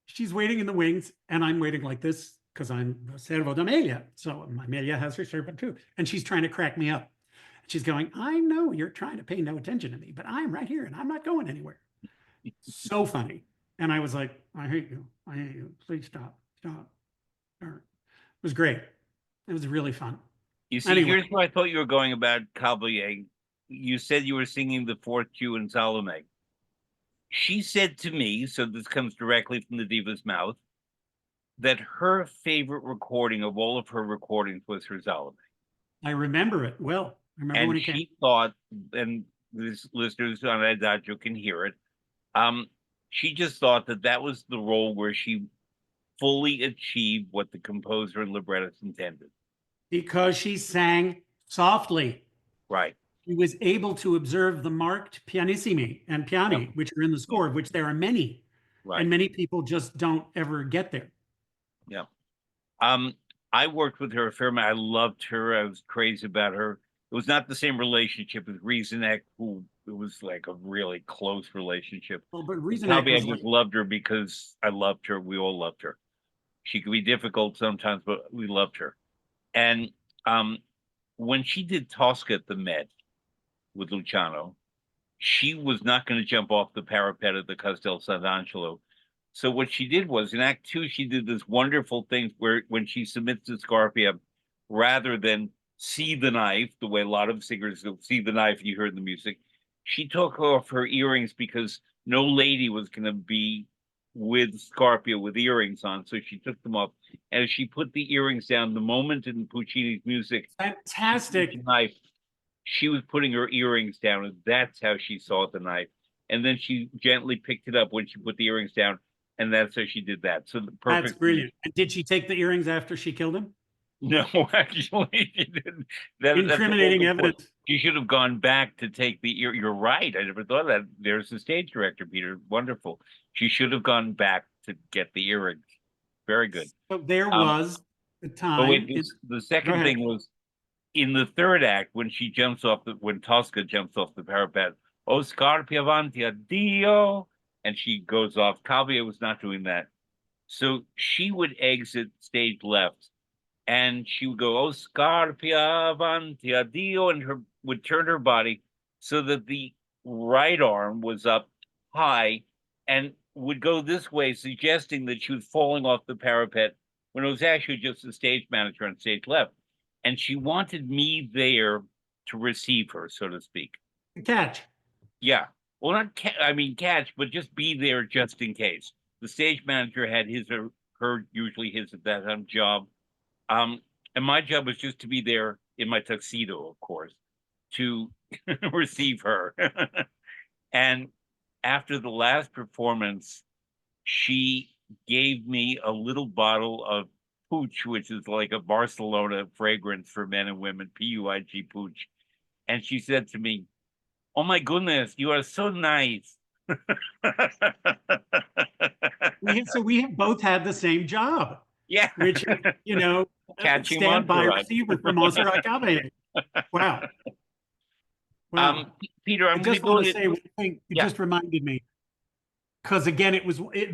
B: she's waiting in the wings, and I'm waiting like this because I'm the servo d'Amelia. So Amelia has her servant too. And she's trying to crack me up. She's going, I know you're trying to pay no attention to me, but I'm right here and I'm not going anywhere. So funny. And I was like, I hate you. I hate you. Please stop. Stop. It was great. It was really fun.
A: You see, here's where I thought you were going about Caballé. You said you were singing the fourth cue in Salome. She said to me, so this comes directly from the diva's mouth, that her favorite recording of all of her recordings was her Salome.
B: I remember it well. I remember when it came.
A: And she thought, and these listeners on Adagio can hear it, she just thought that that was the role where she fully achieved what the composer and librettist intended.
B: Because she sang softly.
A: Right.
B: She was able to observe the marked pianissimi and piani, which are in the score, of which there are many. Right. And many people just don't ever get there.
A: Yeah. I worked with her a fair amount. I loved her. I was crazy about her. It was not the same relationship as Rieseneck, who it was like a really close relationship.
B: Well, but
A: With
B: Rieseneck
A: Calvi, I
B: was like,
A: just loved her because I loved her. We all loved her. She could be difficult sometimes, but we loved her. And um, when she did Tosca at the Met with Luciano, she was not going to jump off the parapet of the Castel Sant'Angelo. So what she did was in Act Two, she did this wonderful thing where when she submits to Scarpia, rather than see the knife, the way a lot of singers see the knife, you heard the music, she took off her earrings because no lady was going to be with Scarpia with earrings on. So she took them off. And as she put the earrings down, the moment in Puccini's music, she put the
B: fantastic.
A: knife, she was putting her earrings down, and that's how she saw the knife. And then she gently picked it up when she put the earrings down, and that's how she did that. So the
B: That's
A: perfect.
B: brilliant. And did she take the earrings after she killed him?
A: No, actually, she didn't. That's the
B: Incriminating
A: whole point.
B: evidence.
A: She should have gone back to take the ear. You're right. I never thought of that. There's the stage director, Peter. Wonderful. She should have gone back to get the earrings. Very good.
B: So there
A: Um,
B: was a
A: but wait,
B: time.
A: the
B: Go
A: second
B: ahead.
A: thing was in the third act when she jumps off when Tosca jumps off the parapet. Oh, scarpi avanti, addio, and she goes off. Calvia was not doing that, so she would exit stage left, and she would go, "Oh, scarpia avanti, addio," and her would turn her body so that the right arm was up high and would go this way, suggesting that she was falling off the parapet when it was actually just the stage manager on stage left. And she wanted me there to receive her, so to speak.
B: Catch.
A: Yeah. Well, not I mean catch, but just be there just in case. The stage manager had his or her, usually his at that time, job. Um, and my job was just to be there in my tuxedo, of course, to receive her. And after the last performance, she gave me a little bottle of Pooch, which is like a Barcelona fragrance for men and women, Puig Pooch. And she said to me, "Oh my goodness, you are so nice."
B: So we have both had the same job,
A: Yeah.
B: which is,
A: Catching him on
B: standby
A: for us.
B: receiver for Montserrat Caballé. Wow. Wow.
A: Peter,
B: I
A: I'm going to
B: just
A: go
B: want to
A: to,
B: say one thing. It
A: yeah.
B: just reminded me, because again,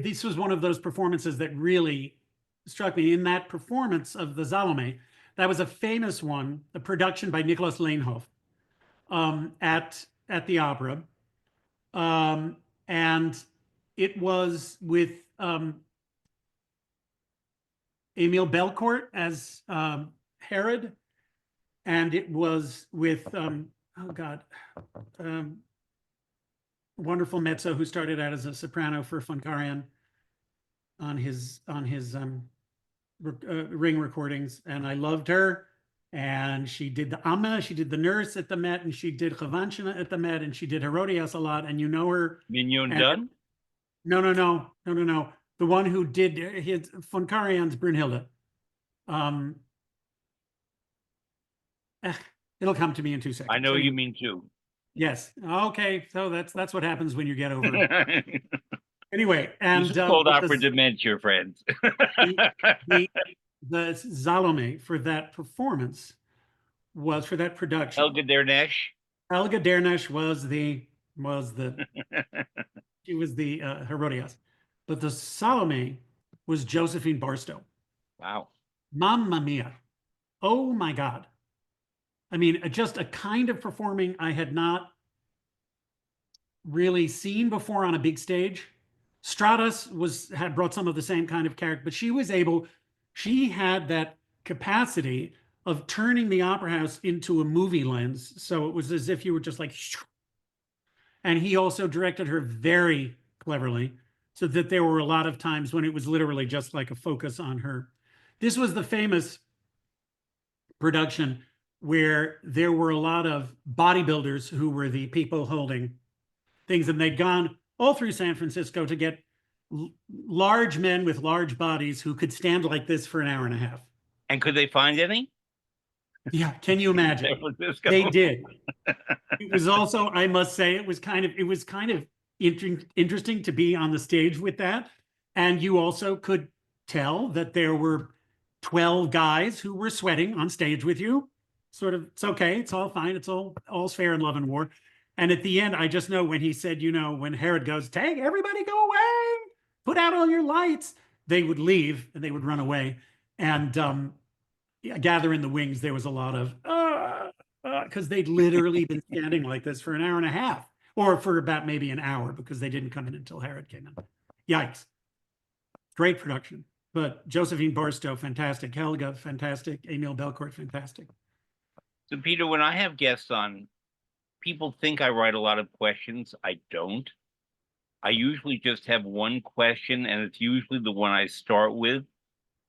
B: this was one of those performances that really struck me. In that performance of the Salome, that was a famous one, a production by Nicholas Leinhoff at the opera. And it was with Emile Belcourt as Herod, and it was with oh God, wonderful mezzo who started out as a soprano for Funkarian on his ring recordings, and I loved her. And she did the Amma, she did the nurse at the Met, and she did Chavanchina at the Met, and she did Herodias a lot, and you know her.
A: Mignon
B: And
A: done?
B: no. The one who did his Funkarian's Brunhilde. Um, it'll come to me in 2 seconds.
A: I know you
B: Anyway,
A: mean too.
B: yes. Okay. So that's what happens when you get over.
A: This
B: Anyway, and
A: is called
B: but
A: opera dementia, friends.
B: the the Salome for that performance was for that production.
A: Helga Dernesh.
B: Helga Dernesh was the she was the Herodias, but the Salome was Josephine Barstow.
A: Wow.
B: Mamma mia! Oh my God! I mean, just a kind of performing I had not really seen before on a big stage. Stratus had brought some of the same kind of character, but she had that capacity of turning the opera house into a movie lens. So it was as if you were just like, and he also directed her very cleverly so that there were a lot of times when it was literally just like a focus on her. This was the famous production where there were a lot of bodybuilders who were the people holding things, and they'd gone all through San Francisco to get large men with large bodies who could stand like this for an hour and a half.
A: And could they find any?
B: Yeah, can you imagine?
A: San Francisco?
B: They did. It was also, I must say, it was kind of interesting to be on the stage with that. And you also could tell that there were 12 guys who were sweating on stage with you. sort of, it's okay, it's all fine, it's all's fair in love and war. And at the end, I just know when he said, when Herod goes, take everybody go away, put out all your lights, they would leave and they would run away. And gather in the wings, there was a lot of because they'd literally been standing like this for an hour and a half, or for about maybe an hour, because they didn't come in until Herod came in. Yikes. Great production. But Josephine Barstow, fantastic. Helga, fantastic. Emil Belcourt, fantastic.
A: So, Peter, when I have guests on, people think I write a lot of questions. I don't. I usually just have one question, and it's usually the one I start with.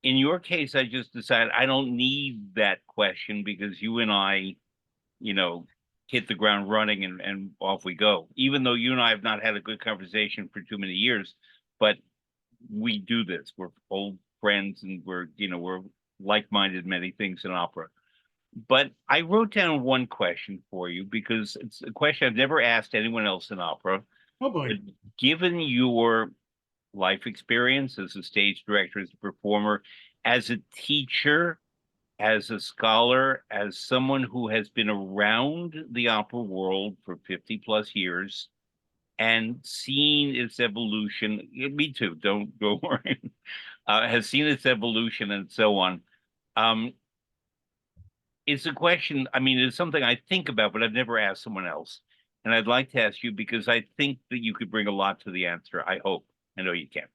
A: In your case, I just decided I don't need that question because you and I, hit the ground running and off we go. Even though you and I have not had a good conversation for too many years, but we do this. We're old friends and we're like-minded many things in opera. But I wrote down one question for you because it's a question I've never asked anyone else in opera.
B: Oh boy.
A: But given your life experience as a stage director, as a performer, as a teacher, as a scholar, as someone who has been around the opera world for 50 plus years and seen its evolution, me too, don't go worry, has seen its evolution and so on. It's a question, it's something I think about, but I've never asked someone else. And I'd like to ask you because I think that you could bring a lot to the answer. I hope. I know you can.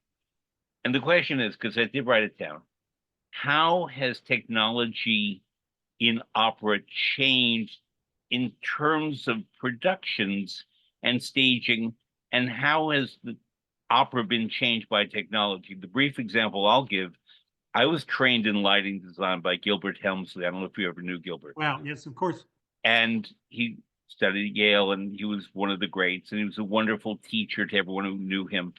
A: And the question is, because I did write it down, how has technology in opera changed in terms of productions and staging, and how has the opera been changed by technology? The brief example I'll give, I was trained in lighting design by Gilbert Helmsley. I don't know if you ever knew Gilbert.
B: Wow, yes, of course.
A: And he studied at Yale, and he was one of the greats, and he was a wonderful teacher to everyone who knew him.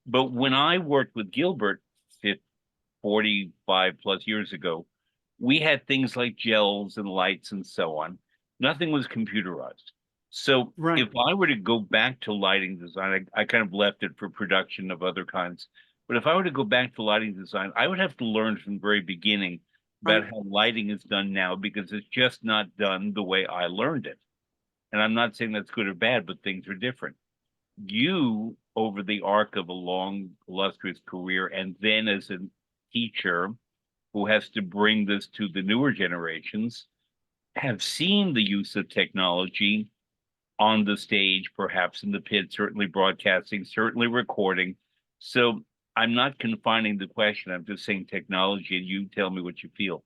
A: But when I worked with Gilbert 45 plus years ago, we had things like gels and lights and so on. Nothing was computerized. So
B: Right.
A: if I were to go back to lighting design, I kind of left it for production of other kinds. But if I were to go back to lighting design, I would have to learn from the very beginning about how lighting is done now, because it's just not done the way I learned it. And I'm not saying that's good or bad, but things are different. You, over the arc of a long, illustrious career, and then as a teacher who has to bring this to the newer generations, have seen the use of technology on the stage, perhaps in the pit, certainly broadcasting, certainly recording. So I'm not confining the question. I'm just saying technology, and you tell me what you feel.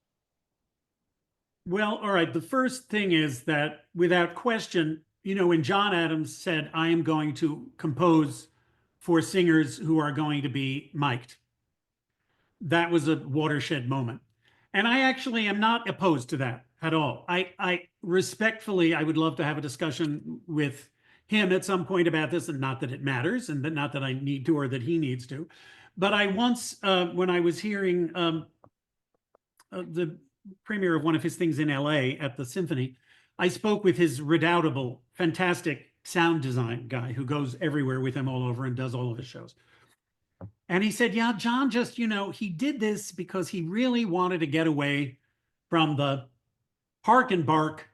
B: Well, all right. The first thing is that without question, when John Adams said, I am going to compose for singers who are going to be mic'd, that was a watershed moment. And I actually am not opposed to that at all. I respectfully, I would love to have a discussion with him at some point about this, and not that it matters, and that not that I need to or that he needs to. But I once, when I was hearing the premiere of one of his things in LA at the Symphony, I spoke with his redoubtable, fantastic sound design guy who goes everywhere with him all over and does all of his shows. And he said, yeah, John just, he did this because he really wanted to get away from the park and bark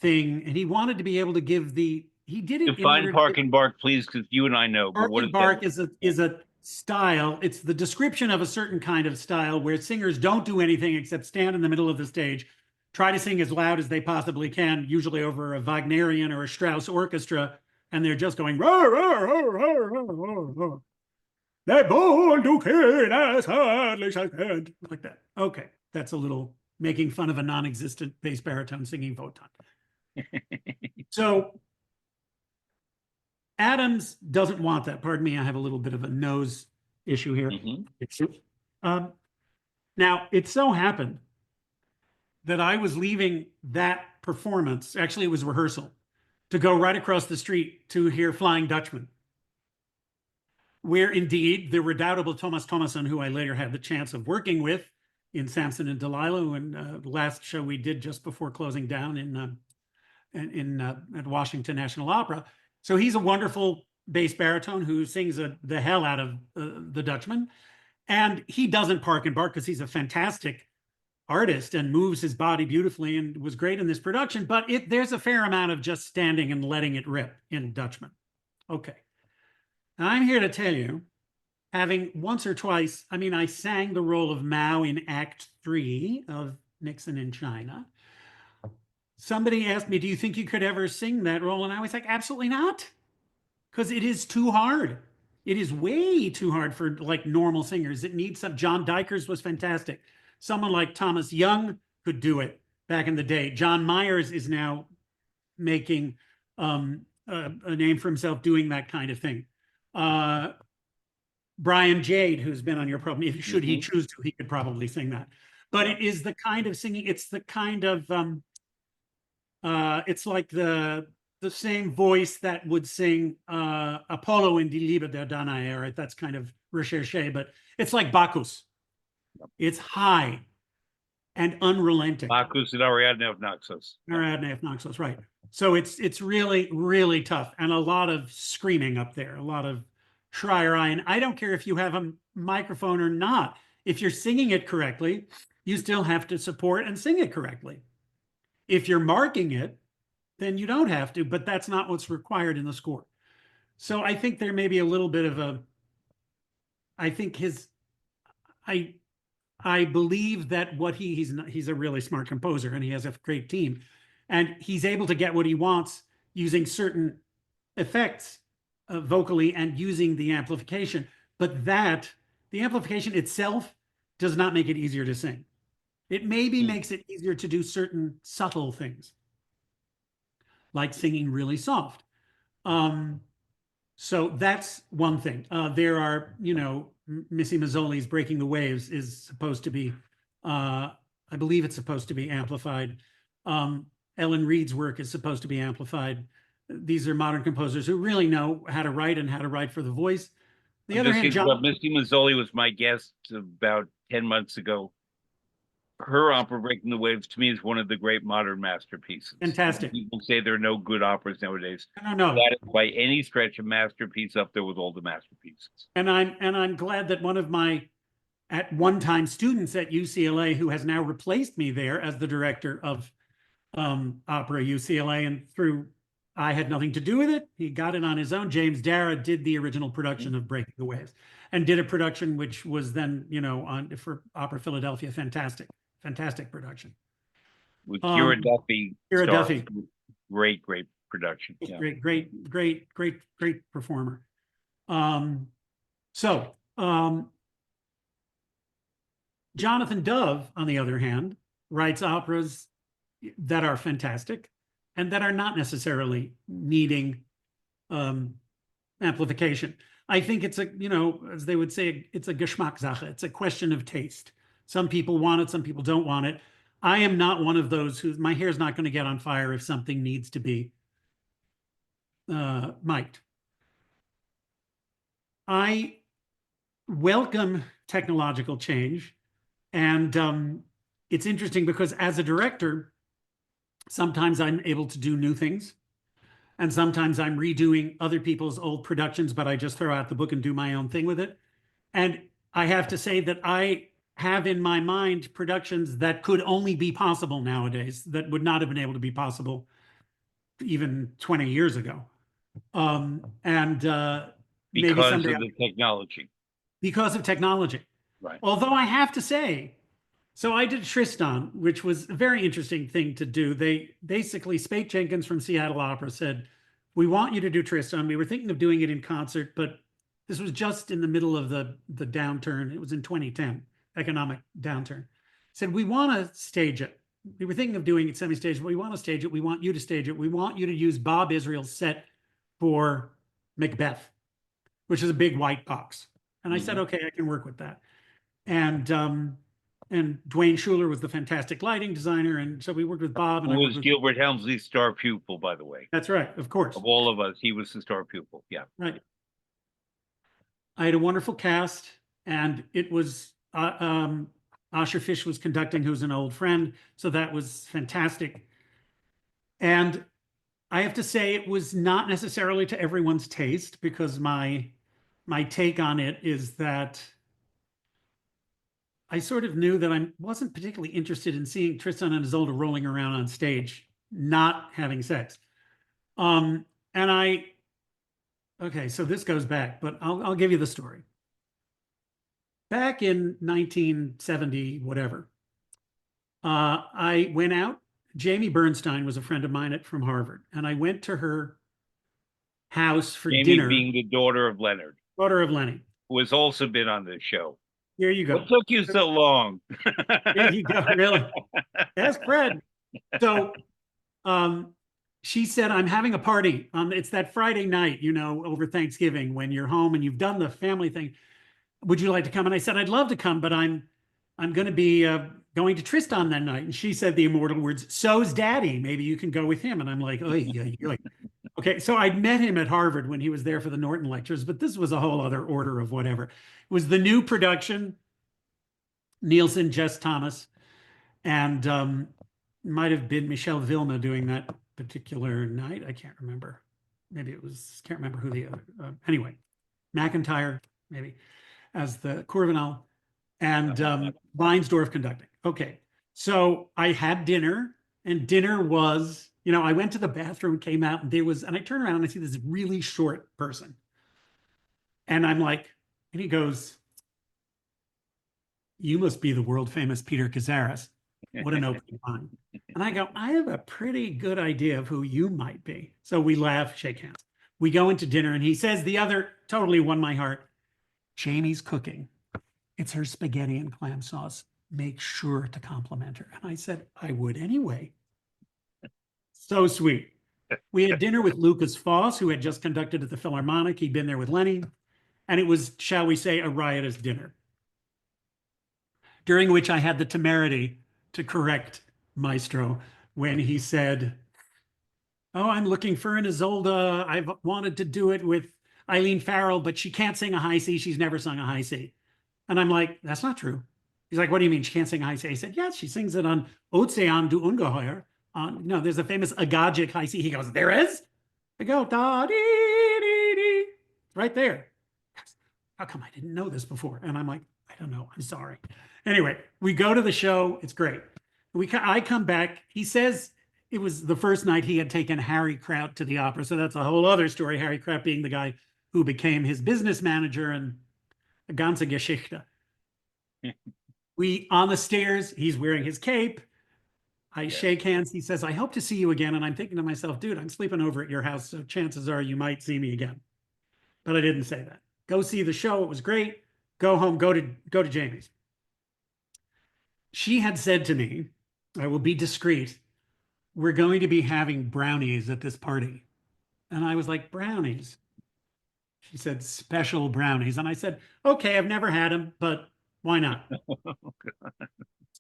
B: thing. And he wanted to be able to give he did it in order
A: Define park and bark, please, because you and I know.
B: Park and bark is a style. It's the description of a certain kind of style where singers don't do anything except stand in the middle of the stage, try to sing as loud as they possibly can, usually over a Wagnerian or a Strauss orchestra, and they're just going, "Roar, roar, roar, roar, roar, roar, roar. That born to kill as hardly as I can," like that. Okay, that's a little making fun of a non-existent bass baritone singing Wotan. So Adams doesn't want that. Pardon me, I have a little bit of a nose issue here. Now, it so happened that I was leaving that performance, actually it was rehearsal, to go right across the street to hear Flying Dutchman, where indeed the redoubtable Thomas Thomasson, who I later had the chance of working with in Samson and Delilah, and the last show we did just before closing down at Washington National Opera. So he's a wonderful bass baritone who sings the hell out of the Dutchman. And he doesn't park and bark because he's a fantastic artist and moves his body beautifully and was great in this production, but there's a fair amount of just standing and letting it rip in Dutchman. Okay. Now I'm here to tell you, having once or twice, I mean, I sang the role of Mao in Act 3 of Nixon in China. Somebody asked me, do you think you could ever sing that role? And I was like, absolutely not, because it is too hard. It is way too hard for like normal singers. It needs some. John Dykers was fantastic. Someone like Thomas Young could do it back in the day. John Myers is now making a name for himself doing that kind of thing. Brian Jade, who's been on your program, should he choose to, he could probably sing that. But it is the kind of singing, it's the kind of, it's like the same voice that would sing Apollo in Die Liebe der Danae. That's kind of recherche, but it's like Bacchus. It's high and unrelenting.
A: Bacchus and Ariadne of Naxos.
B: Ariadne of Naxos, right. So it's really, really tough, and a lot of screaming up there, a lot of Schreier. And I don't care if you have a microphone or not. If you're singing it correctly, you still have to support and sing it correctly. If you're marking it, then you don't have to, but that's not what's required in the score. So I think there may be a little bit of a, I think I believe that what he's a really smart composer, and he has a great team, and he's able to get what he wants using certain effects vocally and using the amplification. But the amplification itself does not make it easier to sing. It maybe makes it easier to do certain subtle things, like singing really soft. So that's one thing. There are, Missy Mazzoli's Breaking the Waves is supposed to be, I believe it's supposed to be amplified. Ellen Reed's work is supposed to be amplified. These are modern composers who really know how to write and how to write for the voice. The other hand,
A: Missy Mazzoli was my guest about 10 months ago. Her opera Breaking the Waves to me is one of the great modern masterpieces.
B: Fantastic.
A: People say there are no good operas nowadays.
B: No.
A: That is by any stretch a masterpiece up there with all the masterpieces.
B: And I'm glad that one of my at one time students at UCLA, who has now replaced me there as the director of opera UCLA, and I had nothing to do with it. He got it on his own. James Dara did the original production of Breaking the Waves, and did a production which was then, for Opera Philadelphia, fantastic production.
A: With Kira Duffy.
B: Kira Duffy.
A: Great production.
B: Yeah. Great performer. Jonathan Dove, on the other hand, writes operas that are fantastic and that are not necessarily needing amplification. I think it's as they would say, it's a Geschmackssache. It's a question of taste. Some people want it, some people don't want it. I am not one of those my hair's not going to get on fire if something needs to be mic'd. I welcome technological change. And it's interesting because as a director, sometimes I'm able to do new things. And sometimes I'm redoing other people's old productions, but I just throw out the book and do my own thing with it. And I have to say that I have in my mind productions that could only be possible nowadays that would not have been able to be possible even 20 years ago.
A: Because of the technology.
B: Because of technology.
A: Right.
B: Although I have to say, so I did Tristan, which was a very interesting thing to do. They basically, Spate Jenkins from Seattle Opera said, we want you to do Tristan. We were thinking of doing it in concert, but this was just in the middle of the downturn. It was in 2010, economic downturn. Said, we want to stage it. We were thinking of doing it semi-staged, but we want to stage it. We want you to stage it. We want you to use Bob Israel's set for Macbeth, which is a big white box. And I said, okay, I can work with that. And Dwayne Schuler was the fantastic lighting designer, and so we worked with Bob. And
A: Who was Gilbert Helmsley's star pupil, by the way.
B: That's right, of course.
A: Of all of us, he was the star pupil. Yeah.
B: Right. I had a wonderful cast, and it was Asher Fish was conducting, who's an old friend, so that was fantastic. And I have to say, it was not necessarily to everyone's taste, because my take on it is that I sort of knew that I wasn't particularly interested in seeing Tristan and Isolde rolling around on stage, not having sex. Um, and okay, so this goes back, but I'll give you the story. Back in 1970, whatever, I went out. Jamie Bernstein was a friend of mine from Harvard, and I went to her house for
A: Jamie
B: dinner.
A: being the daughter of Leonard,
B: Daughter of Lenny.
A: who has also been on the show.
B: Here you
A: What
B: go.
A: took you so long?
B: There you go. Really? Ask Fred. So she said, I'm having a party. It's that Friday night, over Thanksgiving when you're home and you've done the family thing. Would you like to come? And I said, I'd love to come, but I'm going to be going to Tristan that night. And she said the immortal words, so's daddy. Maybe you can go with him. And I'm like, oh, yeah. Okay. So I'd met him at Harvard when he was there for the Norton lectures, but this was a whole other order of whatever. It was the new production, Nielsen, Jess Thomas, and might have been Michelle Vilma doing that particular night. I can't remember. Maybe it was, can't remember who the other, anyway, McIntyre, maybe, as the Courvenal, and Weinsdorf conducting. Okay. So I had dinner, and dinner was, I went to the bathroom, came out, and and I turn around and I see this really short person. And I'm like, and he goes, you must be the world famous Peter Kazaras. What an opening line. And I go, I have a pretty good idea of who you might be. So we laugh, shake hands. We go into dinner, and he says the other totally won my heart. Jamie's cooking. It's her spaghetti and clam sauce. Make sure to compliment her. And I said, I would anyway. So sweet. We had dinner with Lucas Foss, who had just conducted at the Philharmonic. He'd been there with Lenny. And it was, shall we say, a riotous dinner, during which I had the temerity to correct Maestro when he said, oh, I'm looking for an Isolde. I've wanted to do it with Eileen Farrell, but she can't sing a high C. She's never sung a high C. And I'm like, that's not true. He's like, what do you mean she can't sing a high C? He said, yes, she sings it on Ozean du Ungeheuer. There's a famous Agagic high C. He goes, there is? I go, da dee dee dee. Right there. How come I didn't know this before? And I'm like, I don't know. I'm sorry. Anyway, we go to the show. It's great. I come back. He says it was the first night he had taken Harry Kraut to the opera. So that's a whole other story. Harry Kraut being the guy who became his business manager and a ganze Geschichte. We on the stairs, he's wearing his cape. I shake hands. He says, I hope to see you again. And I'm thinking to myself, dude, I'm sleeping over at your house. So chances are you might see me again. But I didn't say that. Go see the show. It was great. Go home, go to Jamie's. She had said to me, I will be discreet. We're going to be having brownies at this party. And I was like, brownies? She said, special brownies. And I said, okay, I've never had them, but why not?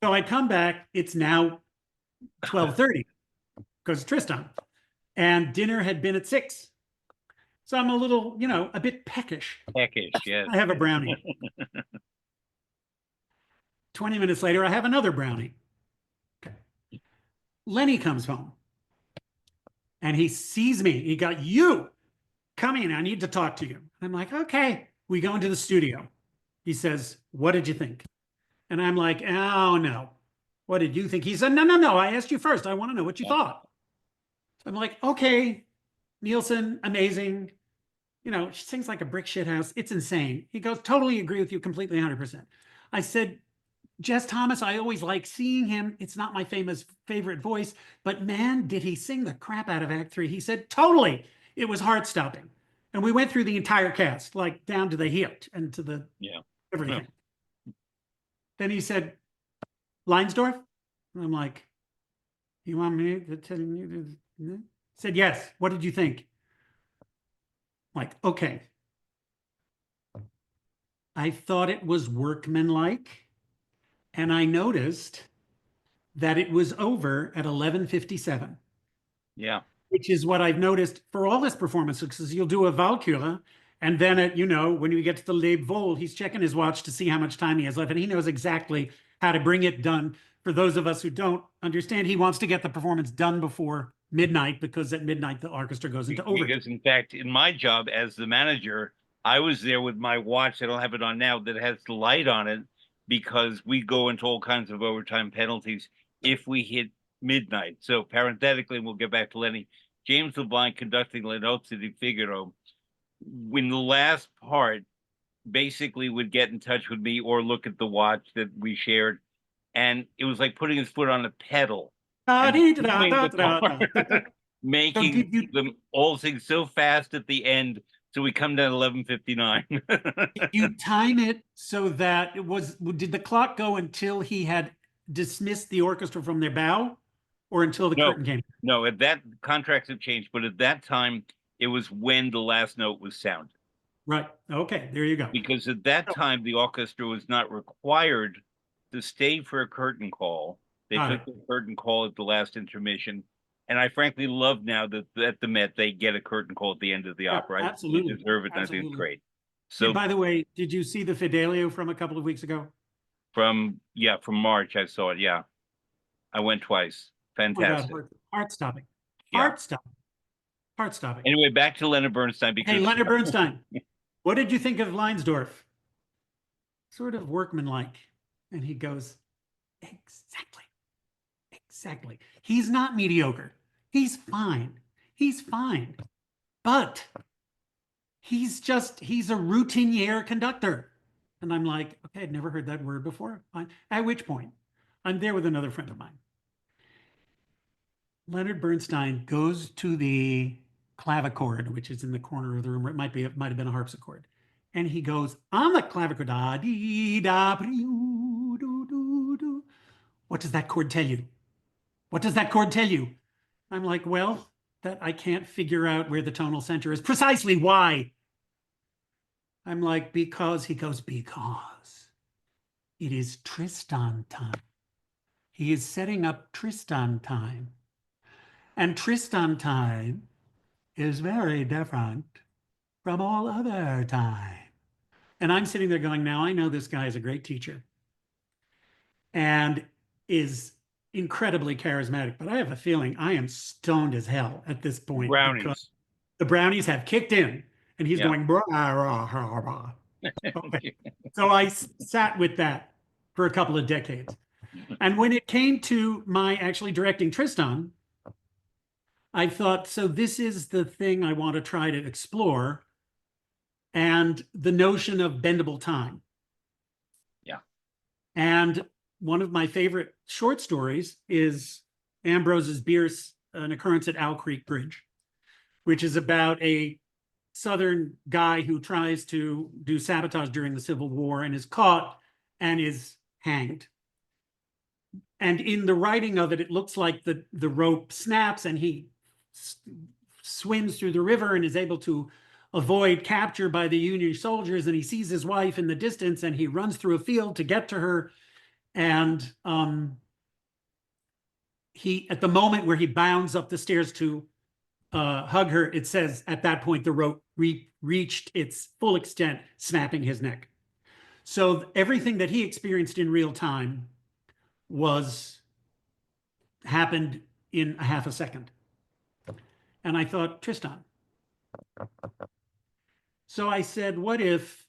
B: So I come back. It's now 12:30 because Tristan. And dinner had been at 6. So I'm a little, a bit peckish.
A: Peckish, yes.
B: I have a brownie. 20 minutes later, I have another brownie. Okay. Lenny comes home and he sees me. He got, you come in. I need to talk to you. I'm like, okay. We go into the studio. He says, what did you think? And I'm like, oh, no. What did you think? He said, no. I asked you first. I want to know what you thought. I'm like, okay, Nielsen, amazing. She sings like a brick shit house. It's insane. He goes, totally agree with you completely, 100%. I said, Jess Thomas, I always like seeing him. It's not my favorite voice, but man, did he sing the crap out of Act 3. He said, totally. It was heart-stopping. And we went through the entire cast, like down to the hit and to the everything. Yeah. Then he said, Leinsdorf? And I'm like, you want me to tell you? He said, yes. What did you think? I'm like, okay. I thought it was workmanlike. And I noticed that it was over at 11:57.
A: Yeah.
B: Which is what I've noticed for all his performances, because you'll do a Walküre, and then when you get to the Leb Wohl, he's checking his watch to see how much time he has left, and he knows exactly how to bring it done. For those of us who don't understand, he wants to get the performance done before midnight, because at midnight the orchestra goes into overtime.
A: Because in fact, in my job as the manager, I was there with my watch. I don't have it on now, that has the light on it, because we go into all kinds of overtime penalties if we hit midnight. So parenthetically, we'll get back to Lenny. James Levine conducting La Nozze di Figaro. When the last part basically would get in touch with me or look at the watch that we shared, and it was like putting his foot on a pedal and moving the car,
B: So
A: making them all sing so fast at the end. So we come down 11:59.
B: did you time it so that did the clock go until he had dismissed the orchestra from their bow, or until the
A: No,
B: curtain came?
A: no, at that contracts have changed, but at that time it was when the last note was sounded.
B: Right. Okay, there you go.
A: Because at that time the orchestra was not required to stay for a curtain call. They
B: Got
A: took
B: it.
A: the curtain call at the last intermission. And I frankly love now that at the Met they get a curtain call at the end of the
B: Yeah,
A: opera.
B: absolutely.
A: They deserve it, and I think it's
B: Absolutely.
A: great.
B: And
A: So
B: by the way, did you see the Fidelio from a couple of weeks ago?
A: from March I saw it. Yeah. I went twice.
B: Oh my God,
A: Fantastic.
B: heart stopping,
A: Yeah.
B: heart stopping, heart stopping.
A: Anyway, back to Leonard Bernstein
B: Hey,
A: because
B: Leonard Bernstein, what did you think of Leinsdorf? Sort of workmanlike. And he goes, exactly, exactly. He's not mediocre. He's fine. He's fine. But he's a routinier conductor. And I'm like, okay, I'd never heard that word before. Fine. At which point, I'm there with another friend of mine. Leonard Bernstein goes to the clavichord, which is in the corner of the room. It might have been a harpsichord. And he goes, on the clavichord, da, dee, da, do, do, do. What does that chord tell you? What does that chord tell you? I'm like, well, that I can't figure out where the tonal center is. Precisely why? I'm like, because he goes, because it is Tristan time. He is setting up Tristan time. And Tristan time is very different from all other time. And I'm sitting there going, now I know this guy is a great teacher and is incredibly charismatic, but I have a feeling I am stoned as hell at this point because
A: brownies.
B: the brownies have kicked in and he's
A: Yeah.
B: going, brah, rah, rah, rah. Okay. So I sat with that for a couple of decades. And when it came to my actually directing Tristan, I thought, so this is the thing I want to try to explore, and the notion of bendable time.
A: Yeah.
B: And one of my favorite short stories is Ambrose's Bierce, An Occurrence at Owl Creek Bridge, which is about a Southern guy who tries to do sabotage during the Civil War and is caught and is hanged. And in the writing of it, it looks like the rope snaps and he swims through the river and is able to avoid capture by the Union soldiers. And he sees his wife in the distance and he runs through a field to get to her. And he, at the moment where he bounds up the stairs to hug her, it says at that point the rope reached its full extent, snapping his neck. So everything that he experienced in real time happened in a half a second. And I thought, Tristan. So I said, what if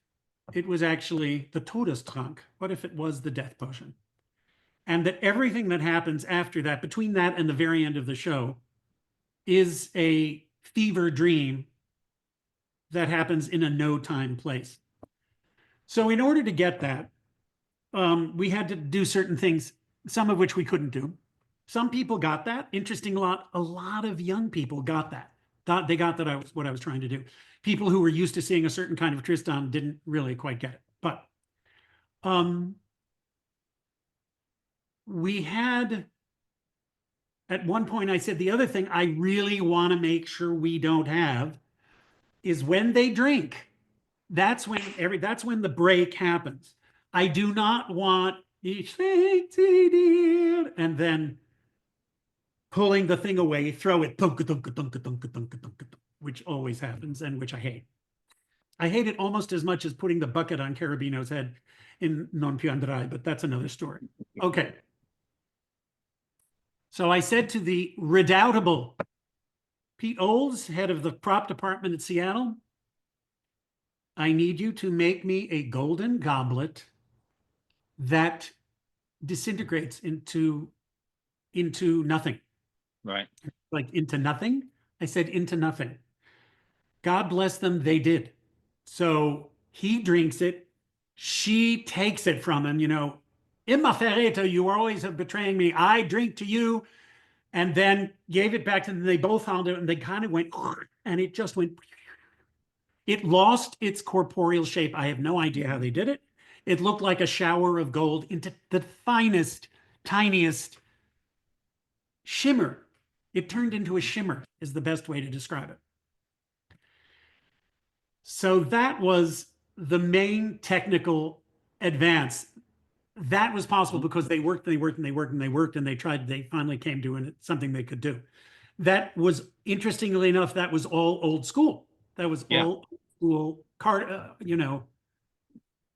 B: it was actually the Todestrank? What if it was the death potion? And that everything that happens after that, between that and the very end of the show, is a fever dream that happens in a no time place. So in order to get that, we had to do certain things, some of which we couldn't do. Some people got that. Interesting, a lot of young people got that. Thought they got that what I was trying to do. People who were used to seeing a certain kind of Tristan didn't really quite get it. But we had, at one point I said, the other thing I really want to make sure we don't have is when they drink. That's when the break happens. I do not want and then pulling the thing away, throw it, which always happens and which I hate. I hate it almost as much as putting the bucket on Carabino's head in Non più andrai, but that's another story. Okay. So I said to the redoubtable Pete Olds, head of the prop department at Seattle, I need you to make me a golden goblet that disintegrates into nothing,
A: Right.
B: like into nothing. I said into nothing. God bless them, they did. So he drinks it. She takes it from him, Imma fereta, you always have betraying me. I drink to you. And then gave it back to them. They both found it and they kind of went, and it just went, it lost its corporeal shape. I have no idea how they did it. It looked like a shower of gold into the finest, tiniest shimmer. It turned into a shimmer, is the best way to describe it. So that was the main technical advance. That was possible because they worked and they worked and they worked and they worked and they finally came to something they could do. That was, interestingly enough, that was all old school. That was
A: Yeah.
B: all old school,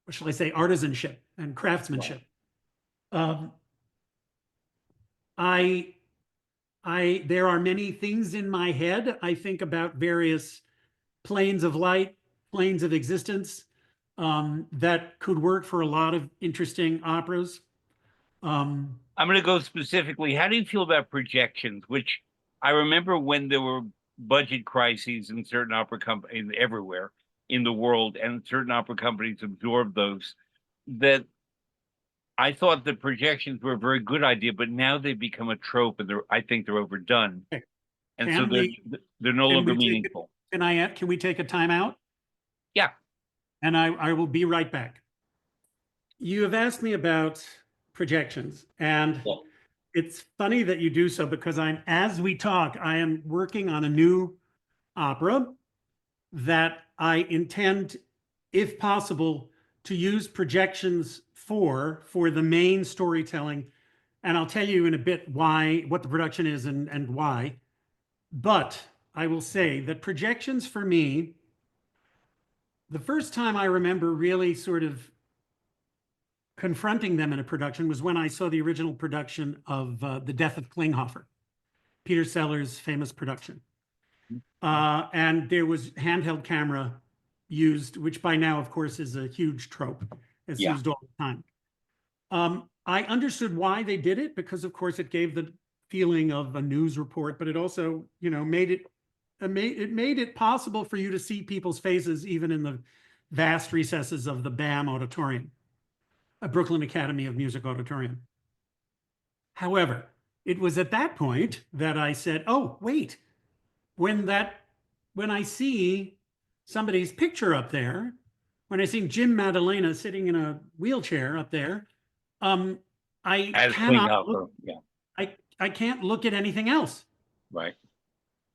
B: what shall I say, artisanship and craftsmanship. Um, I there are many things in my head. I think about various planes of light, planes of existence, that could work for a lot of interesting operas.
A: I'm going to go specifically. How do you feel about projections? Which I remember when there were budget crises in certain opera companies everywhere in the world, and certain opera companies absorbed those. That I thought the projections were a very good idea, but now they've become a trope, and I think they're overdone, and so
B: Can we
A: they're no
B: can
A: longer
B: we take it?
A: meaningful.
B: Can we take a timeout?
A: Yeah.
B: And I will be right back. You have asked me about projections, and
A: Well,
B: it's funny that you do so because as we talk, I am working on a new opera that I intend, if possible, to use projections for the main storytelling. And I'll tell you in a bit what the production is and why. But I will say that projections for me, the first time I remember really sort of confronting them in a production was when I saw the original production of The Death of Klinghoffer, Peter Sellers' famous production. And there was handheld camera used, which by now, of course, is a huge trope. It's
A: yeah.
B: used all the time. I understood why they did it because, of course, it gave the feeling of a news report, but it also, made it possible for you to see people's faces even in the vast recesses of the BAM auditorium, a Brooklyn Academy of Music auditorium. However, it was at that point that I said, "Oh, wait, when I see somebody's picture up there, when I see Jim Maddalena sitting in a wheelchair up there, I
A: As
B: cannot
A: Klinghoffer,
B: look.
A: yeah,
B: I can't look at anything else."
A: right.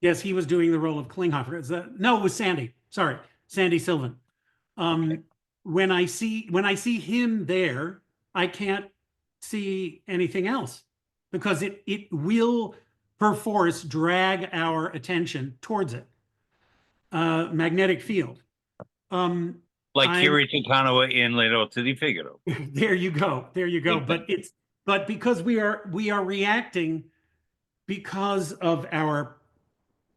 B: Yes, he was doing the role of Klinghoffer. No, it was Sandy. Sorry, Sandy Sylvan.
A: Okay.
B: When I see him there, I can't see anything else because it will perforce drag our attention towards it. Magnetic field.
A: Like
B: I'm
A: Kiri Takanawa in Le Nozze di Figaro.
B: There you go. There you go. But because we are reacting because of our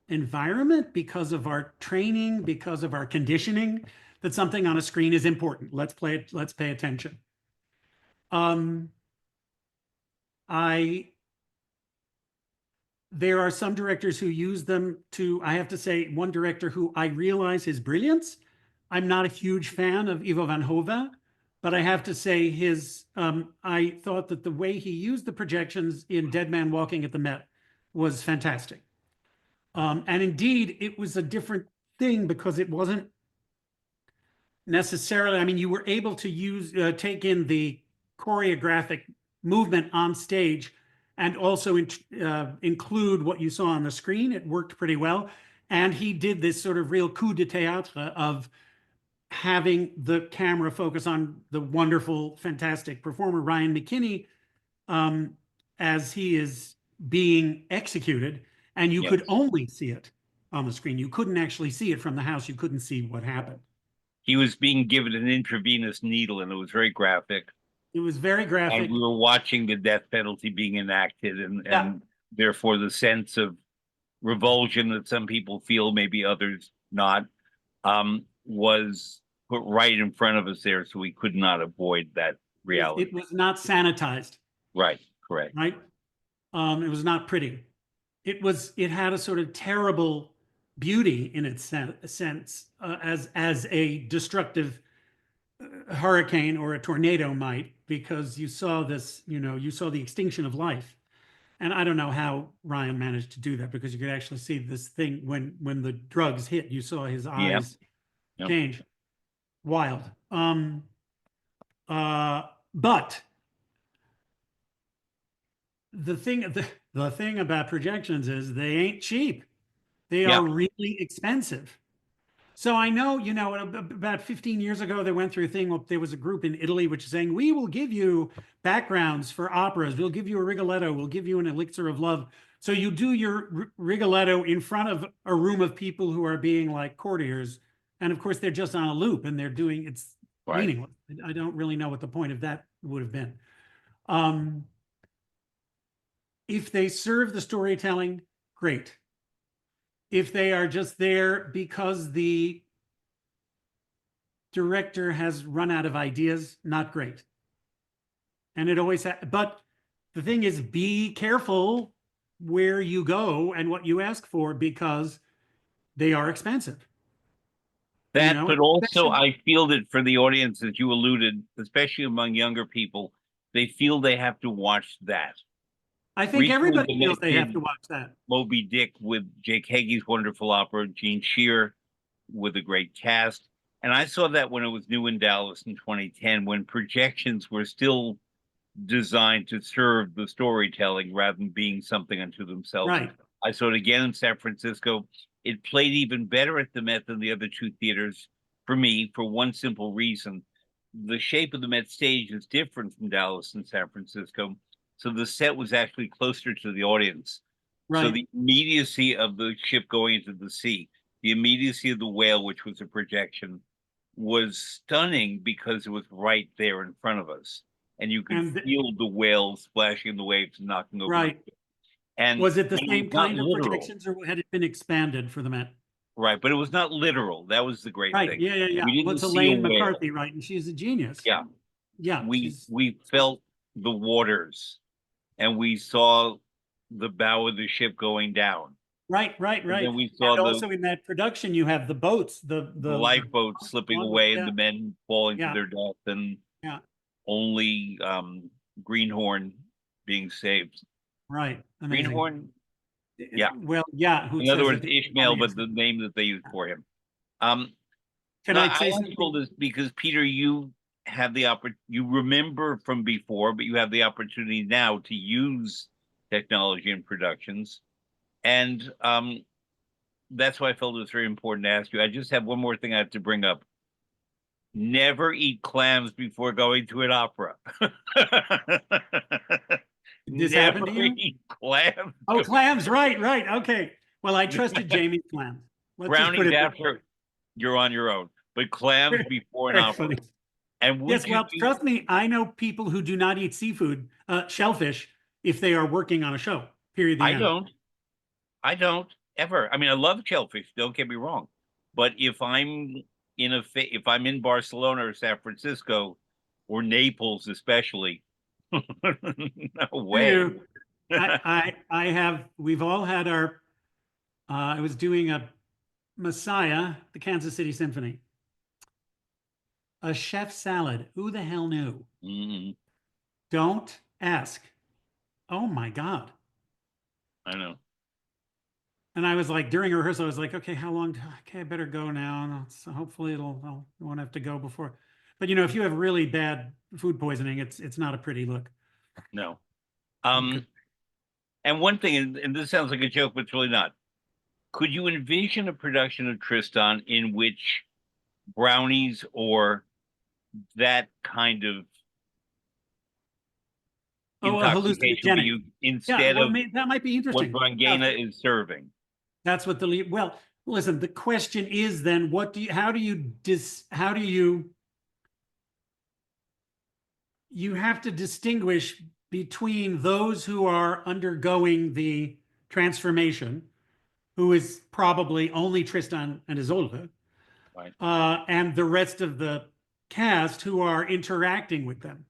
B: environment, because of our training, because of our conditioning, that something on a screen is important. Let's pay attention. There are some directors who use them to, I have to say, one director who I realize his brilliance. I'm not a huge fan of Ivo van Hove, but I have to say I thought that the way he used the projections in Dead Man Walking at the Met was fantastic. And indeed, it was a different thing because it wasn't necessarily, I mean, you were able to take in the choreographic movement on stage and also include what you saw on the screen. It worked pretty well. And he did this sort of real coup de théâtre of having the camera focus on the wonderful, fantastic performer, Ryan McKinney, as he is being executed. And you could
A: Yes.
B: only see it on the screen. You couldn't actually see it from the house. You couldn't see what happened.
A: He was being given an intravenous needle, and it was very graphic.
B: It was very graphic.
A: And we were watching the death penalty being enacted, and
B: Yeah.
A: therefore the sense of revulsion that some people feel, maybe others not, was put right in front of us there, so we could not avoid that reality.
B: It was not sanitized,
A: Right, correct.
B: right? It was not pretty. It had a sort of terrible beauty in its sense, as a destructive hurricane or a tornado might, because you saw this, you saw the extinction of life. And I don't know how Ryan managed to do that, because you could actually see this thing when the drugs hit, you saw his
A: Yeah.
B: eyes
A: Yep.
B: change. Wild. But the thing about projections is they ain't cheap. They
A: Yeah.
B: are really expensive. So I know, about 15 years ago, they went through a thing. There was a group in Italy which is saying, we will give you backgrounds for operas. We'll give you a Rigoletto. We'll give you an Elixir of Love. So you do your Rigoletto in front of a room of people who are being like courtiers. And of course, they're just on a loop and it's
A: Right.
B: meaningless. I don't really know what the point of that would have been. If they serve the storytelling, great. If they are just there because the director has run out of ideas, not great. And it always but the thing is, be careful where you go and what you ask for, because they are expensive.
A: That, but also
B: especially,
A: I feel that for the audience, as you alluded, especially among younger people, they feel they have to watch that.
B: I think
A: Recently,
B: everybody
A: the
B: feels
A: Met
B: they have
A: did
B: to watch that.
A: Moby Dick with Jake Hagee's wonderful opera, Gene Shear with a great cast. And I saw that when it was new in Dallas in 2010, when projections were still designed to serve the storytelling rather than being something unto themselves.
B: Right.
A: I saw it again in San Francisco. It played even better at the Met than the other two theaters for me, for one simple reason. The shape of the Met stage is different from Dallas and San Francisco. So the set was actually closer to the audience. So
B: Right.
A: the immediacy of the ship going into the sea, the immediacy of the whale, which was a projection, was stunning because it was right there in front of us. And you could
B: And
A: feel the whales splashing in the waves and knocking over the
B: right.
A: ship. And
B: Was it the
A: it was
B: same
A: not
B: kind of
A: literal,
B: projections, or had it been expanded for the Met?
A: right? But it was not literal. That was the great
B: Right.
A: thing.
B: Yeah, yeah, yeah.
A: We
B: Well,
A: didn't
B: it's
A: see a
B: Elaine
A: whale.
B: McCarthy, right? And she's a genius.
A: Yeah.
B: Yeah, she's
A: We felt the waters and we saw the bow of the ship going down.
B: right,
A: And
B: right.
A: then we saw
B: And also in that production, you have the boats,
A: the lifeboat slipping away and
B: yeah,
A: the men falling to
B: yeah,
A: their death, and
B: yeah,
A: only Greenhorn being saved.
B: right. Amazing.
A: Greenhorn? Yeah.
B: Well, yeah, who
A: In other
B: says
A: words,
B: it?
A: Ishmael, but the name that they used for him. Um,
B: Can
A: no,
B: I
A: I
B: say
A: asked all
B: something?
A: this because Peter, you have the you remember from before, but you have the opportunity now to use technology in productions. And that's why I felt it was very important to ask you. I just have one more thing I have to bring up. Never eat clams before going to an opera.
B: Did this happen
A: Never
B: to you?
A: eat clams.
B: Oh, clams. Right, right. Okay. Well, I trusted Jamie's clams. Let's just put
A: Brownies
B: it that way.
A: after, you're on your own, but clams before an
B: Very
A: opera.
B: funny.
A: And
B: Yes,
A: would you
B: well, trust me, I know people who do not eat seafood, shellfish, if they are working on a show. Period. The
A: I
B: end.
A: don't. I don't ever. I mean, I love shellfish. Don't get me wrong, but if I'm if I'm in Barcelona or San Francisco or Naples, especially, no
B: Do
A: way.
B: you? I have. We've all had our. I was doing a Messiah, the Kansas City Symphony, a chef salad. Who the hell knew?
A: Mm,
B: Don't ask. Oh my God.
A: I know.
B: And I was like, during rehearsal, I was like, okay, how long? Okay, I better go now. And so hopefully I won't have to go before. But if you have really bad food poisoning, it's not a pretty look.
A: No.
B: Okay.
A: And one thing, and this sounds like a joke, but it's really not. Could you envision a production of Tristan in which brownies or that kind of
B: Oh, a
A: intoxication be
B: hallucinogenic.
A: used
B: Yeah,
A: instead
B: well,
A: of
B: that might be
A: what
B: interesting. Yeah,
A: Vangena is serving?
B: that's what well, listen, the question is then, how do you have to distinguish between those who are undergoing the transformation, who is probably only Tristan and Isolde,
A: Right.
B: and the rest of the cast who are interacting with them.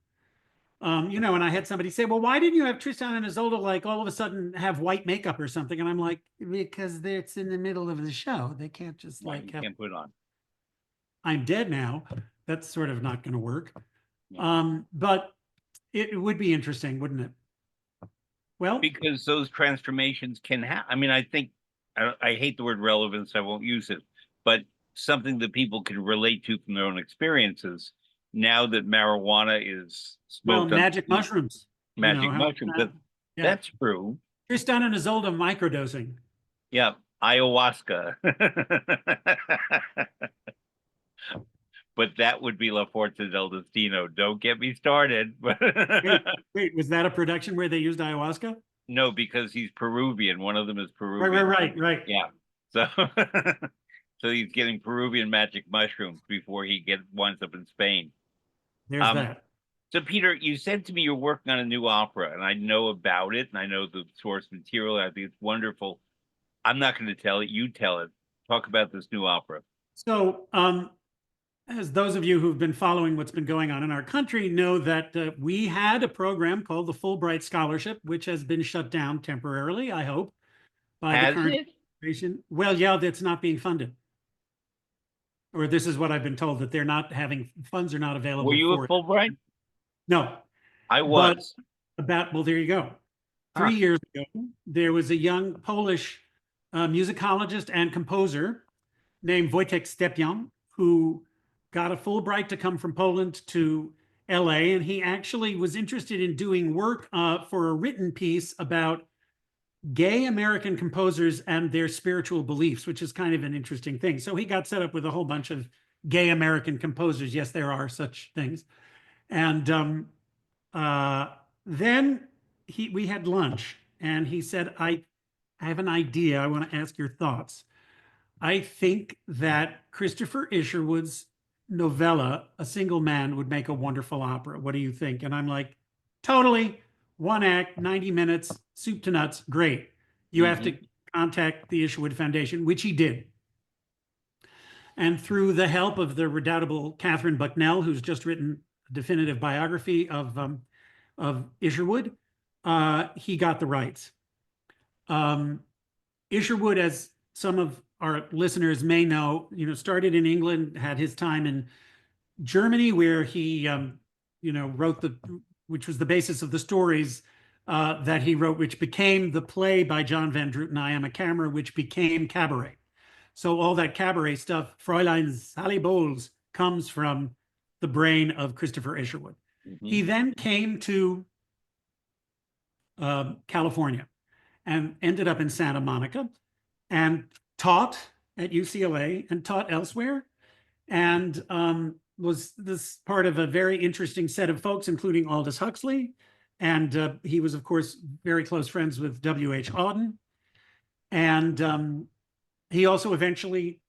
B: You know, and I had somebody say, well, why didn't you have Tristan and Isolde like all of a sudden have white makeup or something? And I'm like, because it's in the middle of the show. They can't just
A: Right,
B: like
A: you
B: have,
A: can't put it on.
B: I'm dead now. That's sort of not going to work.
A: Yeah.
B: But it would be interesting, wouldn't it? Well,
A: Because those transformations can happen. I mean, I think I hate the word relevance. I won't use it, but something that people can relate to from their own experiences. Now that marijuana is
B: well,
A: smoked on
B: magic mushrooms, you know,
A: magic
B: how,
A: mushrooms, that
B: yeah.
A: that's true.
B: Tristan and Isolde microdosing.
A: Yeah, ayahuasca. But that would be La Forza del Destino. Don't get me started.
B: Wait, wait, was that a production where they used ayahuasca?
A: No, because he's Peruvian. One of them is
B: Right, right,
A: Peruvian.
B: right.
A: Yeah. So so he's getting Peruvian magic mushrooms before he winds up in Spain.
B: There's
A: Um,
B: that.
A: so Peter, you said to me you're working on a new opera, and I know about it, and I know the source material. I think it's wonderful. I'm not going to tell it. You tell it. Talk about this new opera.
B: So, as those of you who've been following what's been going on in our country know that we had a program called the Fulbright Scholarship, which has been shut down temporarily, I hope, by the
A: Has
B: current
A: it?
B: administration. Well, yeah, that's not being funded. Or this is what I've been told, that they're not having, funds are not
A: Were
B: available
A: you a
B: for it.
A: Fulbright?
B: No,
A: I
B: but
A: was.
B: well, there you go.
A: Huh.
B: 3 years ago, there was a young Polish musicologist and composer named Wojtek Stepian, who got a Fulbright to come from Poland to LA. And he actually was interested in doing work for a written piece about gay American composers and their spiritual beliefs, which is kind of an interesting thing. So he got set up with a whole bunch of gay American composers. Yes, there are such things. And uh, then we had lunch, and he said, I have an idea. I want to ask your thoughts. I think that Christopher Isherwood's novella, A Single Man, would make a wonderful opera. What do you think? And I'm like, totally. One act, 90 minutes, soup to nuts, great. You have to
A: Hmm.
B: contact the Isherwood Foundation, which he did. And through the help of the redoubtable Catherine Bucknell, who's just written a definitive biography of Isherwood, he got the rights. Isherwood, as some of our listeners may know, you know, started in England, had his time in Germany, where he, you know, wrote which was the basis of the stories that he wrote, which became the play by John Van Druten, I Am a Camera, which became Cabaret. So all that cabaret stuff, Fräulein Sally Bowles, comes from the brain of Christopher Isherwood. He then came to California and ended up in Santa Monica and taught at UCLA and taught elsewhere, and was this part of a very interesting set of folks, including Aldous Huxley. And he was, of course, very close friends with W.H. Auden. And he also eventually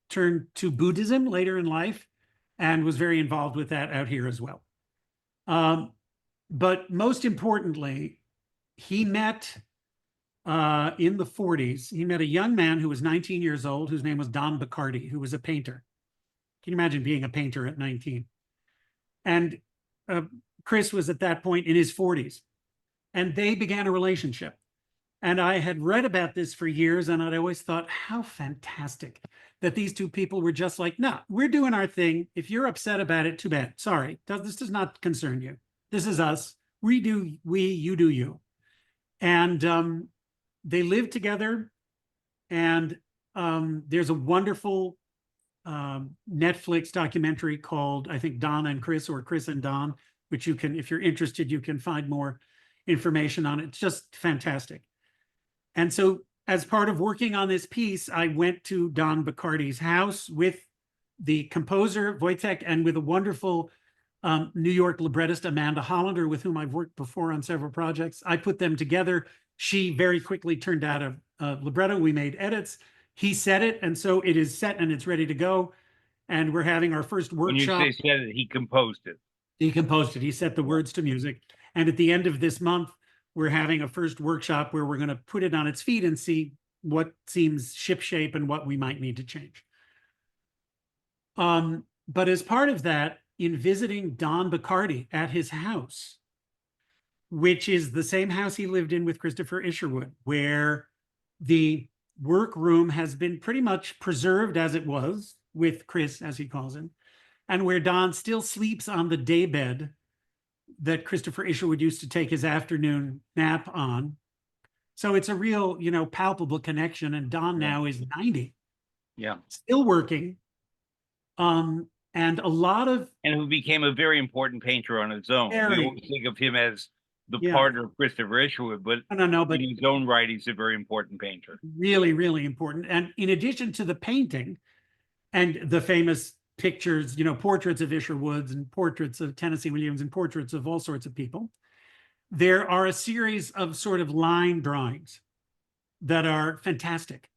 B: turned to Buddhism later in life and was very involved with that out here as well. But most importantly, he met in the 40s, he met a young man who was 19 years old, whose name was Don Baccardi, who was a painter. Can you imagine being a painter at 19? And Chris was at that point in his 40s, and they began a relationship. And I had read about this for years, and I'd always thought, how fantastic that these two people were just like, no, we're doing our thing. If you're upset about it, too bad. Sorry, this does not concern you. This is us. We do we, you do you. And they lived together. And there's a wonderful Netflix documentary called, I think, Don and Chris, or Chris and Don, which you can, if you're interested, you can find more information on it. It's just fantastic. And so, as part of working on this piece, I went to Don Baccardi's house with the composer, Wojtek, and with a wonderful New York librettist, Amanda Hollander, with whom I've worked before on several projects. I put them together. She very quickly turned out a libretto. We made edits. He set it, and so it is set and it's ready to go. And we're having our first
A: When you
B: workshop.
A: say said it, he composed it.
B: He composed it. He set the words to music. And at the end of this month, we're having a first workshop where we're going to put it on its feet and see what seems shipshape and what we might need to change. But as part of that, in visiting Don Bacardi at his house, which is the same house he lived in with Christopher Isherwood, where the workroom has been pretty much preserved as it was with Chris, as he calls him, and where Don still sleeps on the daybed that Christopher Isherwood used to take his afternoon nap on. So it's a real, palpable connection. And Don
A: Yeah.
B: now is 90,
A: Yeah.
B: still working. And a lot of
A: And who became a very important painter on his own. We always think of him as the
B: yeah,
A: partner of Christopher Isherwood, but
B: no, but
A: in his own right, he's a very important painter.
B: really, really important. And in addition to the painting and the famous pictures, portraits of Isherwoods and portraits of Tennessee Williams and portraits of all sorts of people, there are a series of sort of line drawings that are fantastic.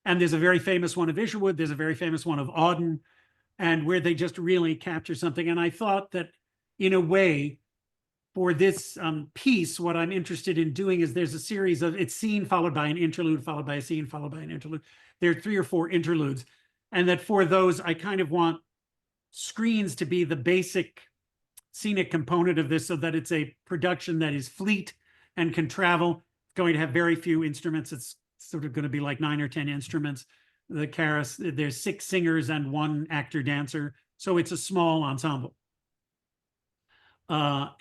B: And there's a very famous one of Isherwood, there's a very famous one of Auden, and where they just really capture something. And I thought that, in a way, for this piece, what I'm interested in doing is there's a series of, it's scene followed by an interlude, followed by a scene, followed by an interlude. There are 3 or 4 interludes. And that for those, I kind of want screens to be the basic scenic component of this, so that it's a production that is fleet and can travel. It's going to have very few instruments. It's sort of going to be like 9 or 10 instruments. The Karas, there's 6 singers and 1 actor dancer. So it's a small ensemble. I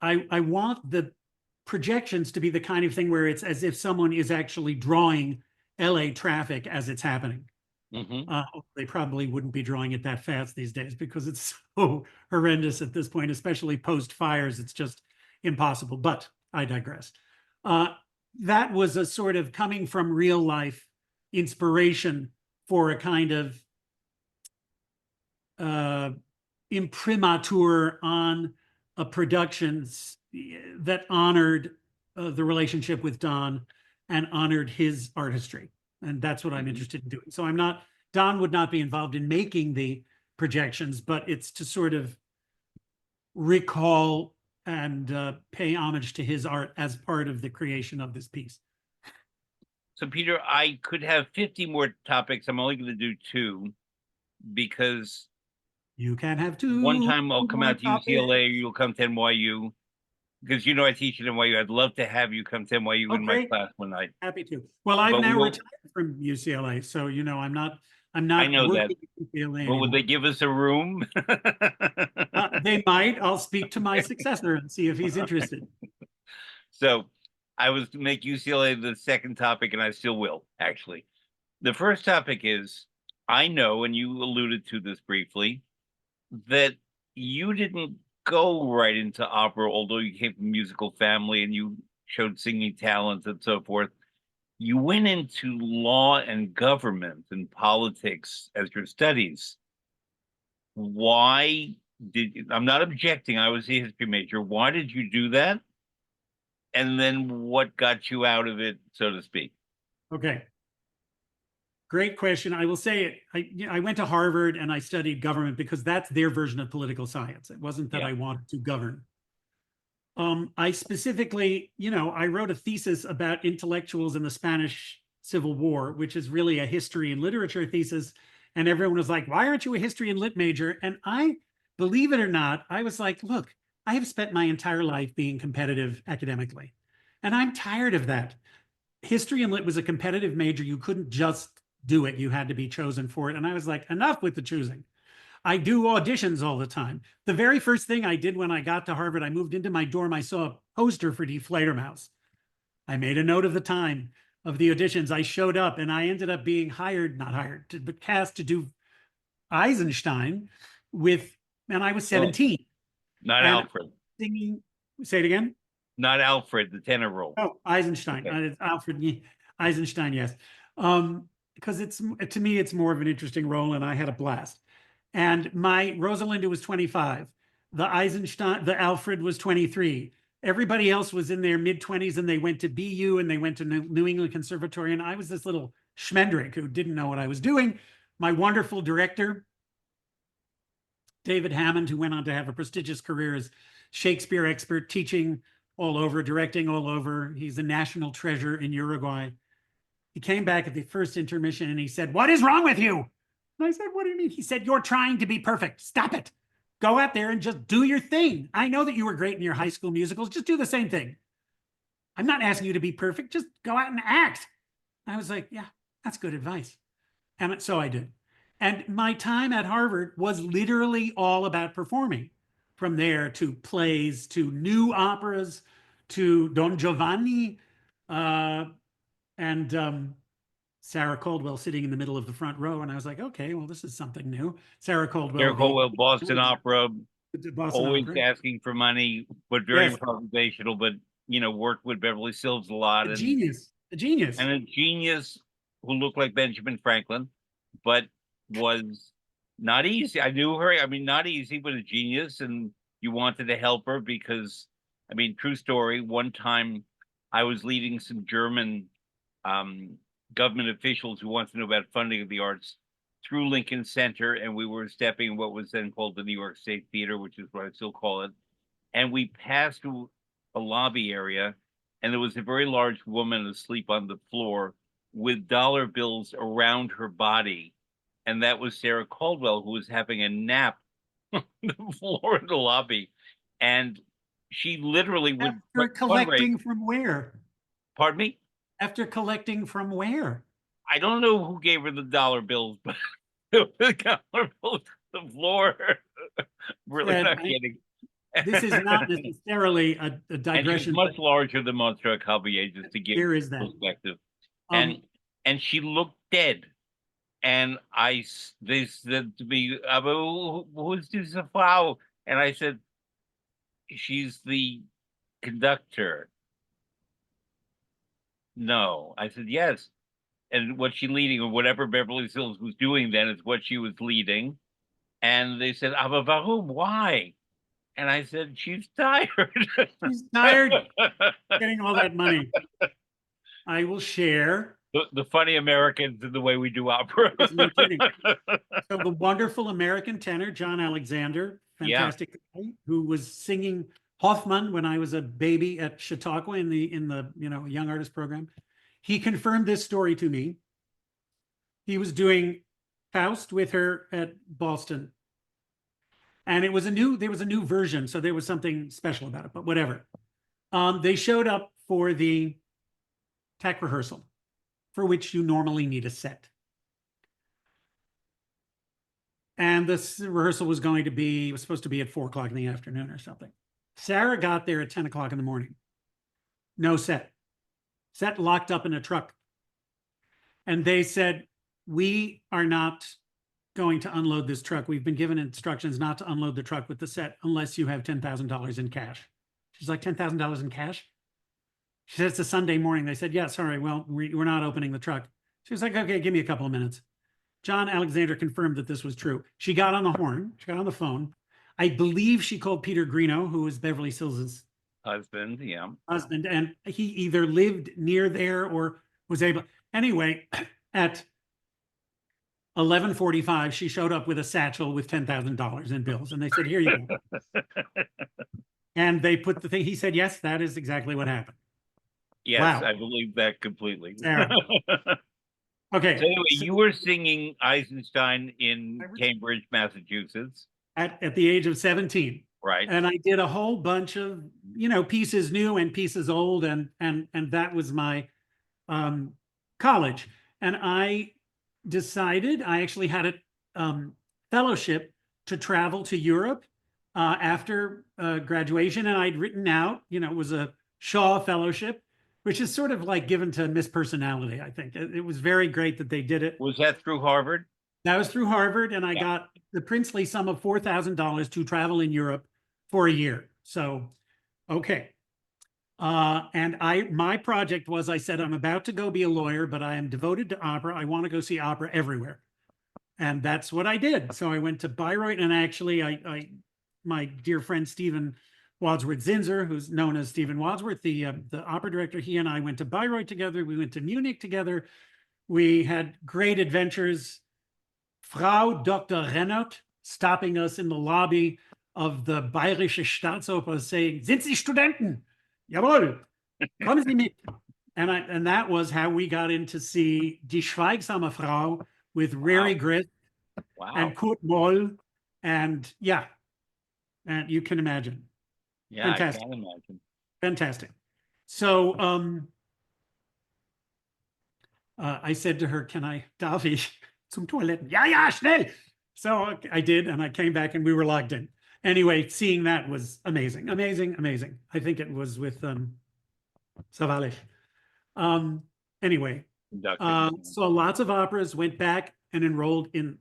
B: want the projections to be the kind of thing where it's as if someone is actually drawing LA traffic as it's happening. They probably wouldn't be drawing it that fast these days because it's so horrendous at this point, especially post fires. It's just impossible, but I digress. That was a sort of coming from real life inspiration for a kind of imprimatur on a production that honored the relationship with Don and honored his artistry. And that's what I'm interested in doing. So Don would not be involved in making the projections, but it's to sort of recall and pay homage to his art as part of the creation of this piece.
A: So, Peter, I could have 50 more topics. I'm only going to do 2 because
B: you can have 2.
A: One time I'll come out to UCLA, you'll come to NYU. Because I teach at NYU. I'd love to have you come to NYU in my class one night.
B: Happy to. Well, I've now retired from UCLA, so I'm not
A: I know that.
B: at UCLA
A: but would they give us a room?
B: They might. I'll speak to my successor and see if he's interested.
A: So I was to make UCLA the second topic, and I still will, actually. The first topic is, I know, and you alluded to this briefly, that you didn't go right into opera, although you came from a musical family and you showed singing talent and so forth. You went into law and government and politics as your studies. Why I'm not objecting, I was a history major. Why did you do that? And then what got you out of it, so to speak?
B: Okay. Great question. I will say I went to Harvard and I studied government because that's their version of political science. It wasn't that I wanted to govern. I specifically, I wrote a thesis about intellectuals in the Spanish Civil War, which is really a history and literature thesis. And everyone was like, why aren't you a history and lit major? And I, believe it or not, I was like, look, I have spent my entire life being competitive academically, and I'm tired of that. History and lit was a competitive major. You couldn't just do it. You had to be chosen for it. And I was like, enough with the choosing. I do auditions all the time. The very first thing I did when I got to Harvard, I moved into my dorm. I saw a poster for Die Fledermaus. I made a note of the time of the auditions. I showed up and I ended up being but cast to do Eisenstein and I was 17.
A: Not Alfred.
B: Singing, say it again?
A: Not Alfred, the tenor role.
B: Oh, Eisenstein. Okay. Alfred Eisenstein, yes. Because to me, it's more of an interesting role, and I had a blast. And my Rosalinda was 25. The Alfred was 23. Everybody else was in their mid-20s, and they went to BU, and they went to New England Conservatory, and I was this little schmendrick who didn't know what I was doing. My wonderful director, David Hammond, who went on to have a prestigious career as Shakespeare expert, teaching all over, directing all over. He's a national treasure in Uruguay. He came back at the first intermission and he said, "What is wrong with you?" And I said, what do you mean? He said, you're trying to be perfect. Stop it. Go out there and just do your thing. I know that you were great in your high school musicals. Just do the same thing. I'm not asking you to be perfect. Just go out and act. I was like, yeah, that's good advice. And so I did. And my time at Harvard was literally all about performing. From there to plays, to new operas, to Don Giovanni, and Sarah Caldwell sitting in the middle of the front row. And I was like, okay, well, this is something new. Sarah Caldwell,
A: Eric Colwell, Boston Opera,
B: the Boston
A: always
B: Opera.
A: asking for money, but very
B: Yes.
A: improvisational, but worked with Beverly Sills a lot.
B: A genius. A genius.
A: And a genius who looked like Benjamin Franklin, but was not easy. I knew her. I mean, not easy, but a genius. And you wanted to help her because, I mean, true story. One time I was leading some German government officials who wanted to know about funding of the arts through Lincoln Center. And we were stepping what was then called the New York State Theater, which is what I still call it. And we passed through a lobby area, and there was a very large woman asleep on the floor with dollar bills around her body. And that was Sarah Caldwell, who was having a nap on the floor in the lobby. And she literally would
B: After collecting from where?
A: Pardon me?
B: After collecting from where?
A: I don't know who gave her the dollar bills, but the dollar bills on the floor. Really
B: Fred,
A: not kidding.
B: This is not necessarily a
A: And
B: digression.
A: she's much larger than Monsieur Caballé, just to give
B: Here is that.
A: perspective. And she looked dead. And they said to me, "Aber who's this Frau?" And I said, "She's the conductor." No, I said, "Yes." And what she leading, or whatever Beverly Hills was doing then, is what she was leading. And they said, "Aber warum? Why?" And I said, "She's tired."
B: She's tired getting all that money. I will share.
A: The funny Americans and the way we do opera.
B: No kidding. So the wonderful American tenor, John Alexander, fantastic guy, who was singing Hoffman when I was a baby at Chautauqua in the young artist program. He confirmed this story to me. He was doing Faust with her at Boston. And there was a new version, so there was something special about it, but whatever. They showed up for the tech rehearsal, for which you normally need a set. And this rehearsal was supposed to be at 4 o'clock in the afternoon or something. Sarah got there at 10 o'clock in the morning. No set. Set locked up in a truck. And they said, we are not going to unload this truck. We've been given instructions not to unload the truck with the set unless you have $10,000 in cash. She's like, $10,000 in cash? She said, it's a Sunday morning. They said, yeah, sorry, well, we're not opening the truck. She was like, okay, give me a couple of minutes. John Alexander confirmed that this was true. She got on the horn. She got on the phone. I believe she called Peter Greeno, who was Beverly Sills'
A: husband, yeah.
B: Husband, and he either lived near there or was able. Anyway, at 11:45, she showed up with a satchel with $10,000 in bills, and they said, "Here you go." And they put the thing. He said, "Yes, that is exactly what happened."
A: Yes,
B: wow.
A: I believe that completely.
B: Okay.
A: So anyway, you were singing Eisenstein in Cambridge, Massachusetts.
B: At the age of 17.
A: Right.
B: And I did a whole bunch of, pieces new and pieces old. And that was my college. And I decided, I actually had a fellowship to travel to Europe after graduation. And I'd written out, it was a Shaw Fellowship, which is sort of like given to Miss Personality, I think. It was very great that they did it.
A: Was that through Harvard?
B: That was through Harvard, and I got the princely sum of $4,000 to travel in Europe for a year. So, okay. And my project was, I said, I'm about to go be a lawyer, but I am devoted to opera. I want to go see opera everywhere. And that's what I did. So I went to Bayreuth, and actually my dear friend, Stephen Wadsworth Zinser, who's known as Stephen Wadsworth, the opera director, he and I went to Bayreuth together. We went to Munich together. We had great adventures. Frau Dr. Rennert stopping us in the lobby of the Bayerische Staatsoper saying, "Sind Sie Studenten? Jawohl, kommen Sie mit." And that was how we got in to see Die Schweigsame Frau with Rary Grist
A: Wow.
B: and Kurt Moll, and yeah, and you can imagine.
A: Yeah,
B: Fantastic.
A: I can imagine.
B: Fantastic. So I said to her, can I, darf ich zum Toiletten? Ja, ja, schnell. So I did, and I came back and we were logged in. Anyway, seeing that was amazing, amazing, amazing. I think it was with Savalish. Anyway,
A: Conducting.
B: so lots of operas, went back and enrolled in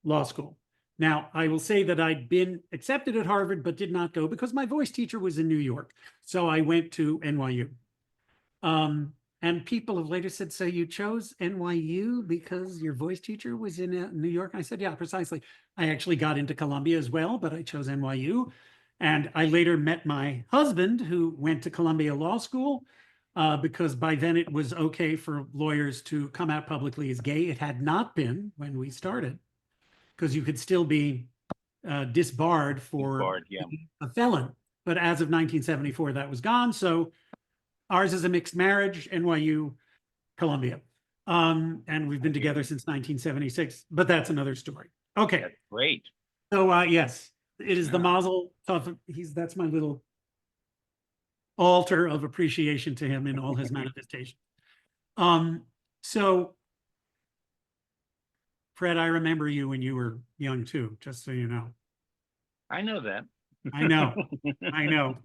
B: law school. Now, I will say that I'd been accepted at Harvard, but did not go because my voice teacher was in New York. So I went to NYU. And people have later said, so you chose NYU because your voice teacher was in New York? And I said, yeah, precisely. I actually got into Columbia as well, but I chose NYU. And I later met my husband who went to Columbia Law School because by then it was okay for lawyers to come out publicly as gay. It had not been when we started because you could still be disbarred for
A: Yeah.
B: a felon. But as of 1974, that was gone. So ours is a mixed marriage, NYU, Columbia. And we've been together since 1976, but that's another story. Okay.
A: That's great.
B: So yes, it is the Mazel Tov. That's my little altar of appreciation to him in all his manifestations. So Fred, I remember you when you were young too, just so you know.
A: I know that.
B: I know. I know.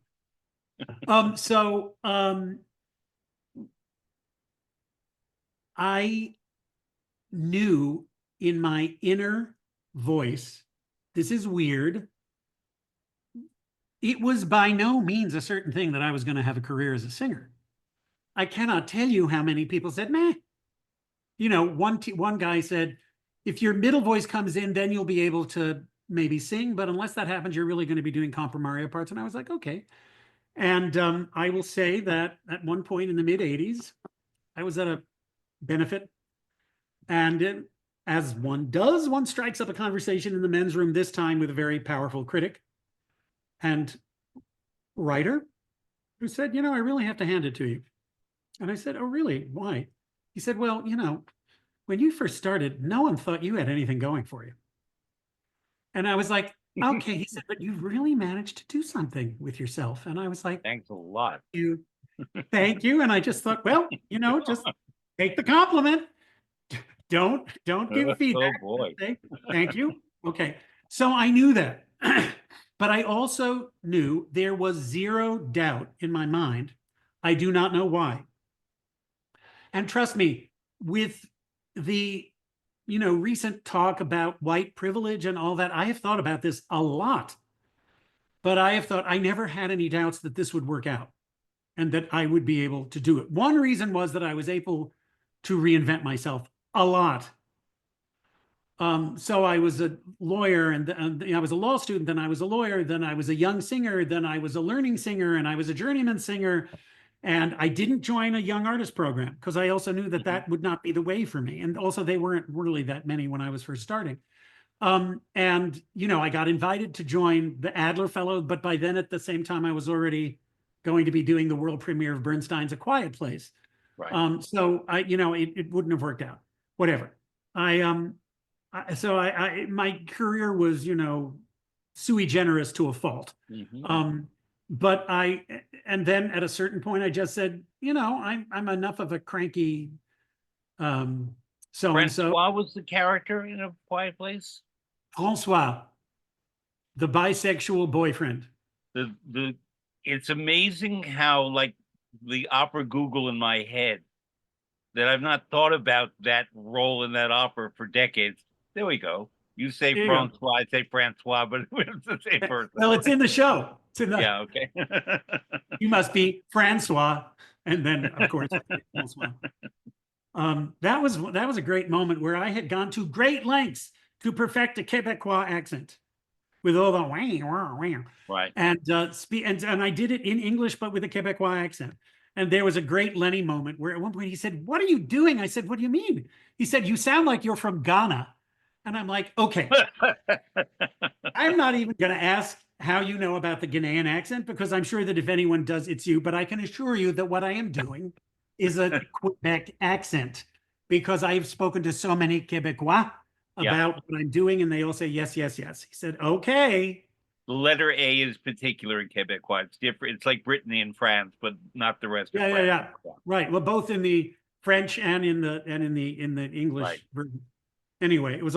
B: I knew in my inner voice, this is weird. It was by no means a certain thing that I was going to have a career as a singer. I cannot tell you how many people said, meh. You know, one guy said, if your middle voice comes in, then you'll be able to maybe sing. But unless that happens, you're really going to be doing comprimario parts. And I was like, okay. And I will say that at one point in the mid 80s, I was at a benefit. And as one does, one strikes up a conversation in the men's room, this time with a very powerful critic and writer who said, you know, I really have to hand it to you. And I said, oh, really? Why? He said, well, you know, when you first started, no one thought you had anything going for you. And I was like, okay. He said, but you've really managed to do something with yourself. And I was like,
A: thanks a lot.
B: Thank you. And I just thought, well, you know, just take the compliment. Don't give feedback.
A: Oh boy.
B: Thank you. Okay. So I knew that. But I also knew there was zero doubt in my mind. I do not know why. And trust me, with the recent talk about white privilege and all that, I have thought about this a lot. But I have thought I never had any doubts that this would work out and that I would be able to do it. One reason was that I was able to reinvent myself a lot. So I was a lawyer and I was a law student, then I was a lawyer, then I was a young singer, then I was a learning singer, and I was a journeyman singer. And I didn't join a young artist program because I also knew that that would not be the way for me. And also they weren't really that many when I was first starting. And, you know, I got invited to join the Adler Fellow, but by then at the same time, I was already going to be doing the world premiere of Bernstein's A Quiet Place.
A: Right.
B: So it wouldn't have worked out. Whatever. My career was, you know, sui generis to a fault. But and then at a certain point, I just said, you know, I'm enough of a cranky so-and-so.
A: Francois was the character in A Quiet Place?
B: Francois, the bisexual boyfriend.
A: It's amazing how, like, the opera Google in my head, that I've not thought about that role in that opera for decades. There we go. You say Francois, I say Francois, but it's the same person.
B: Well, it's in the show.
A: Yeah, okay.
B: You must be Francois, and then of course Francois. That was a great moment where I had gone to great lengths to perfect a Quebecois accent with all the wang.
A: Right.
B: And I did it in English, but with a Quebecois accent. And there was a great Lenny moment where at one point he said, "What are you doing?" I said, "What do you mean?" He said, "You sound like you're from Ghana." And I'm like, okay, I'm not even going to ask how you know about the Ghanaian accent, because I'm sure that if anyone does, it's you. But I can assure you that what I am doing is a Quebec accent, because I've spoken to so many Quebecois about what I'm doing, and they all say yes, yes, yes. He said, okay.
A: The letter A is particular in Quebecois. It's different. It's like Brittany in France, but not the rest of France.
B: Yeah. Right. Well, both in the French and in the English version. Anyway, it was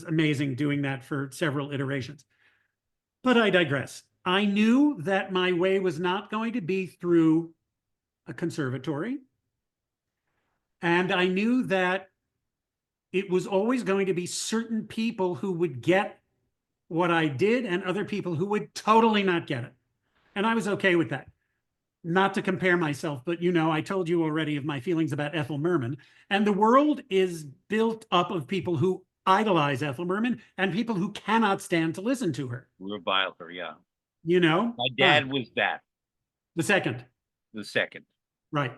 B: amazing doing that for several iterations. But I digress. I knew that my way was not going to be through a conservatory. And I knew that it was always going to be certain people who would get what I did and other people who would totally not get it. And I was okay with that. Not to compare myself, but I told you already of my feelings about Ethel Merman. And the world is built up of people who idolize Ethel Merman and people who cannot stand to listen to her.
A: Revile her, yeah.
B: My
A: dad was that.
B: The second. Right.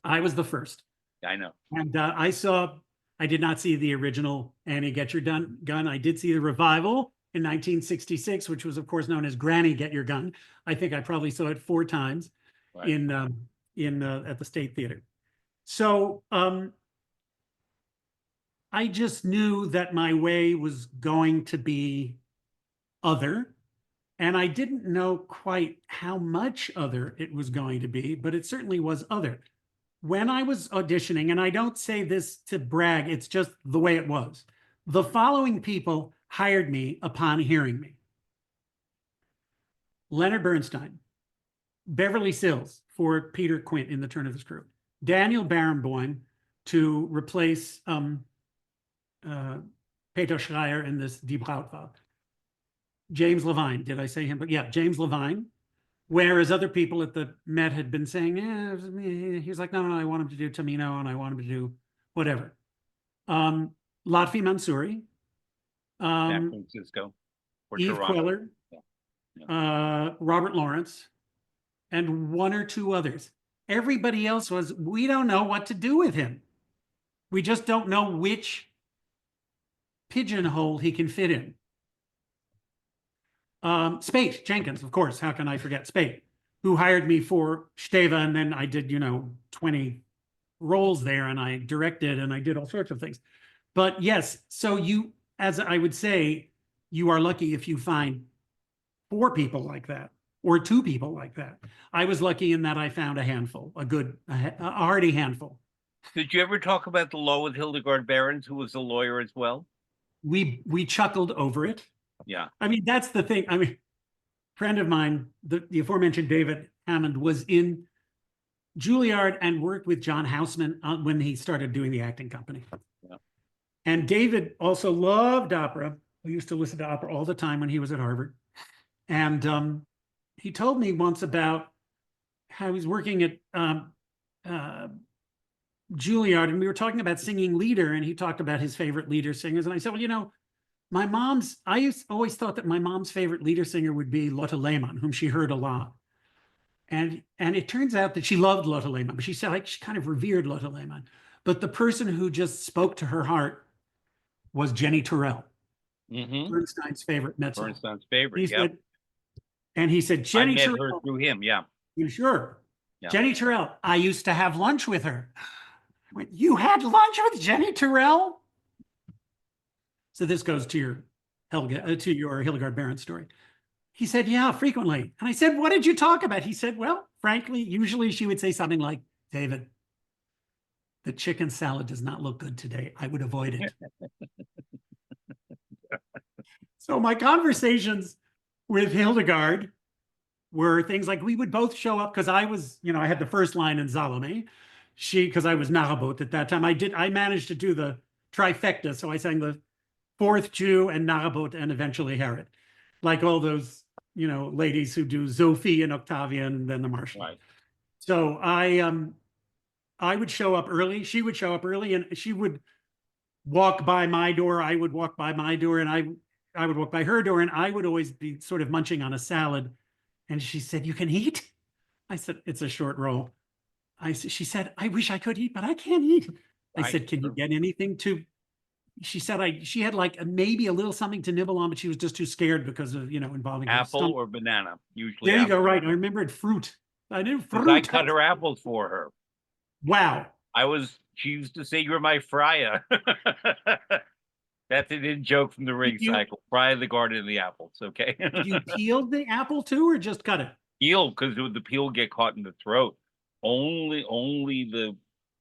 B: I was the first.
A: I know.
B: And I did not see the original Annie Get Your Gun. I did see the revival in 1966, which was, of course, known as Granny Get Your Gun. I think I probably saw it 4 times at the State Theater. So I just knew that my way was going to be other. And I didn't know quite how much other it was going to be, but it certainly was other. When I was auditioning, and I don't say this to brag, it's just the way it was. The following people hired me upon hearing me: Leonard Bernstein, Beverly Sills for Peter Quint in The Turn of the Screw, Daniel Barenboim to replace Peter Schreier in this Die Brautwahl. James Levine, did I say him? But yeah, James Levine. Whereas other people at the Met had been saying, he was like, no, I want him to do Tamino and I want him to do whatever. Lotfi Mansouri.
A: San Francisco.
B: Eve Queller. Robert Lawrence. And 1 or 2 others. Everybody else was, we don't know what to do with him. We just don't know which pigeonhole he can fit in. Spate Jenkins, of course, how can I forget Spate, who hired me for Steva, and then I did, 20 roles there, and I directed, and I did all sorts of things. But yes, so as I would say, you are lucky if you find 4 people like that, or 2 people like that. I was lucky in that I found a handful, a hearty handful.
A: Did you ever talk about the law with Hildegard Behrens, who was a lawyer as well?
B: We chuckled over it.
A: Yeah.
B: I mean, that's the thing. I mean, friend of mine, the aforementioned David Hammond, was in Juilliard and worked with John Houseman when he started doing the acting company.
A: Yeah.
B: And David also loved opera. We used to listen to opera all the time when he was at Harvard. And he told me once about how he was working at Juilliard, and we were talking about singing Lieder, and he talked about his favorite Lieder singers. And I said, well, I always thought that my mom's favorite Lieder singer would be Lotte Lehmann, whom she heard a lot. And it turns out that she loved Lotte Lehmann, but she said she kind of revered Lotte Lehmann. But the person who just spoke to her heart was Jenny Turrell, Bernstein's favorite mezzo.
A: Bernstein's favorite,
B: he said, Jenny
A: I met
B: Turrell.
A: her through him, yeah.
B: You sure?
A: Yeah.
B: Jenny Turrell. I used to have lunch with her. I went, you had lunch with Jenny Turrell? So this goes to your Hildegard Behrens story. He said, yeah, frequently. And I said, what did you talk about? He said, well, frankly, usually she would say something like, David, the chicken salad does not look good today. I would avoid it. So my conversations with Hildegard were things like, we would both show up because I was, I had the first line in Salome. Because I was Narabot at that time. I managed to do the trifecta. So I sang the 4th Jew and Narabot and eventually Herod. Like all those, ladies who do Sophie and Octavian and then the Marshal.
A: Right.
B: So I would show up early. She would show up early, and she would walk by my door. I would walk by my door, and I would walk by her door, and I would always be sort of munching on a salad. And she said, you can eat? I said, it's a short roll. She said, I wish I could eat, but I can't eat. I said, can you get anything to? She said she had like maybe a little something to nibble on, but she was just too scared because of, involving
A: apple or banana, usually.
B: There you go, right. I remembered fruit. I did fruit.
A: I cut her apples for her.
B: Wow.
A: I was She used to say, "You're my Freya." That's an in joke from the ring
B: Did you
A: cycle. Freya, the Garden of the Apples. Okay.
B: did you peel the apple too, or just cut it?
A: Peel, because the peel get caught in the throat. Only the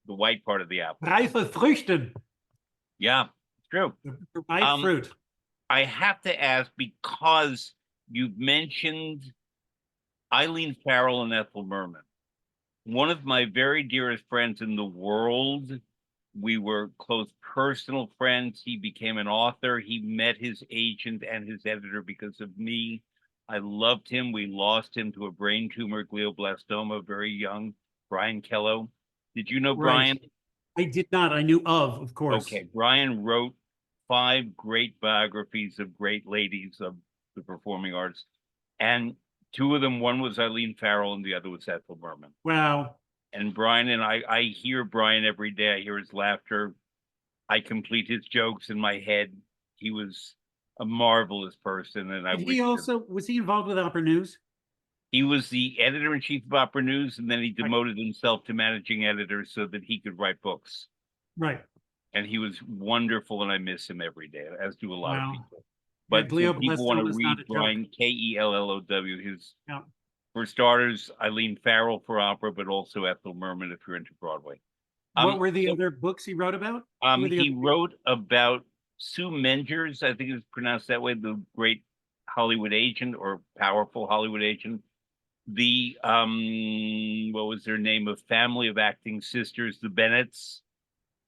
A: white part of the apple.
B: Reife Früchte.
A: Yeah, it's true.
B: The ripe
A: Um,
B: fruit.
A: I have to ask because you've mentioned Eileen Farrell and Ethel Merman. One of my very dearest friends in the world. We were close personal friends. He became an author. He met his agent and his editor because of me. I loved him. We lost him to a brain tumor, glioblastoma, very young. Brian Kello. Did you know
B: Right.
A: Brian?
B: I did not. I knew of course.
A: Okay. Brian wrote 5 great biographies of great ladies of the performing arts. And 2 of them, one was Eileen Farrell and the other was Ethel Merman.
B: Wow.
A: And Brian and I hear Brian every day. I hear his laughter. I complete his jokes in my head. He was a marvelous person, and I
B: Did
A: wish
B: he
A: him.
B: also was he involved with Opera News?
A: He was the editor-in-chief of Opera News, and then he
B: Right.
A: demoted himself to managing editor so that he could write books.
B: Right.
A: And he was wonderful, and I miss him every day, as do a lot of
B: Wow.
A: people.
B: Yeah,
A: But if people want to
B: glioblastoma is not
A: read
B: a joke.
A: Brian, Kellow,
B: Yeah.
A: for starters, Eileen Farrell for opera, but also Ethel Merman if you're into Broadway.
B: What were the
A: So,
B: other books he wrote about? Who were the
A: he
B: other-
A: wrote about Sue Mengers, I think it's pronounced that way, the great Hollywood agent or powerful Hollywood agent. The what was their name? A family of acting sisters, the Bennetts.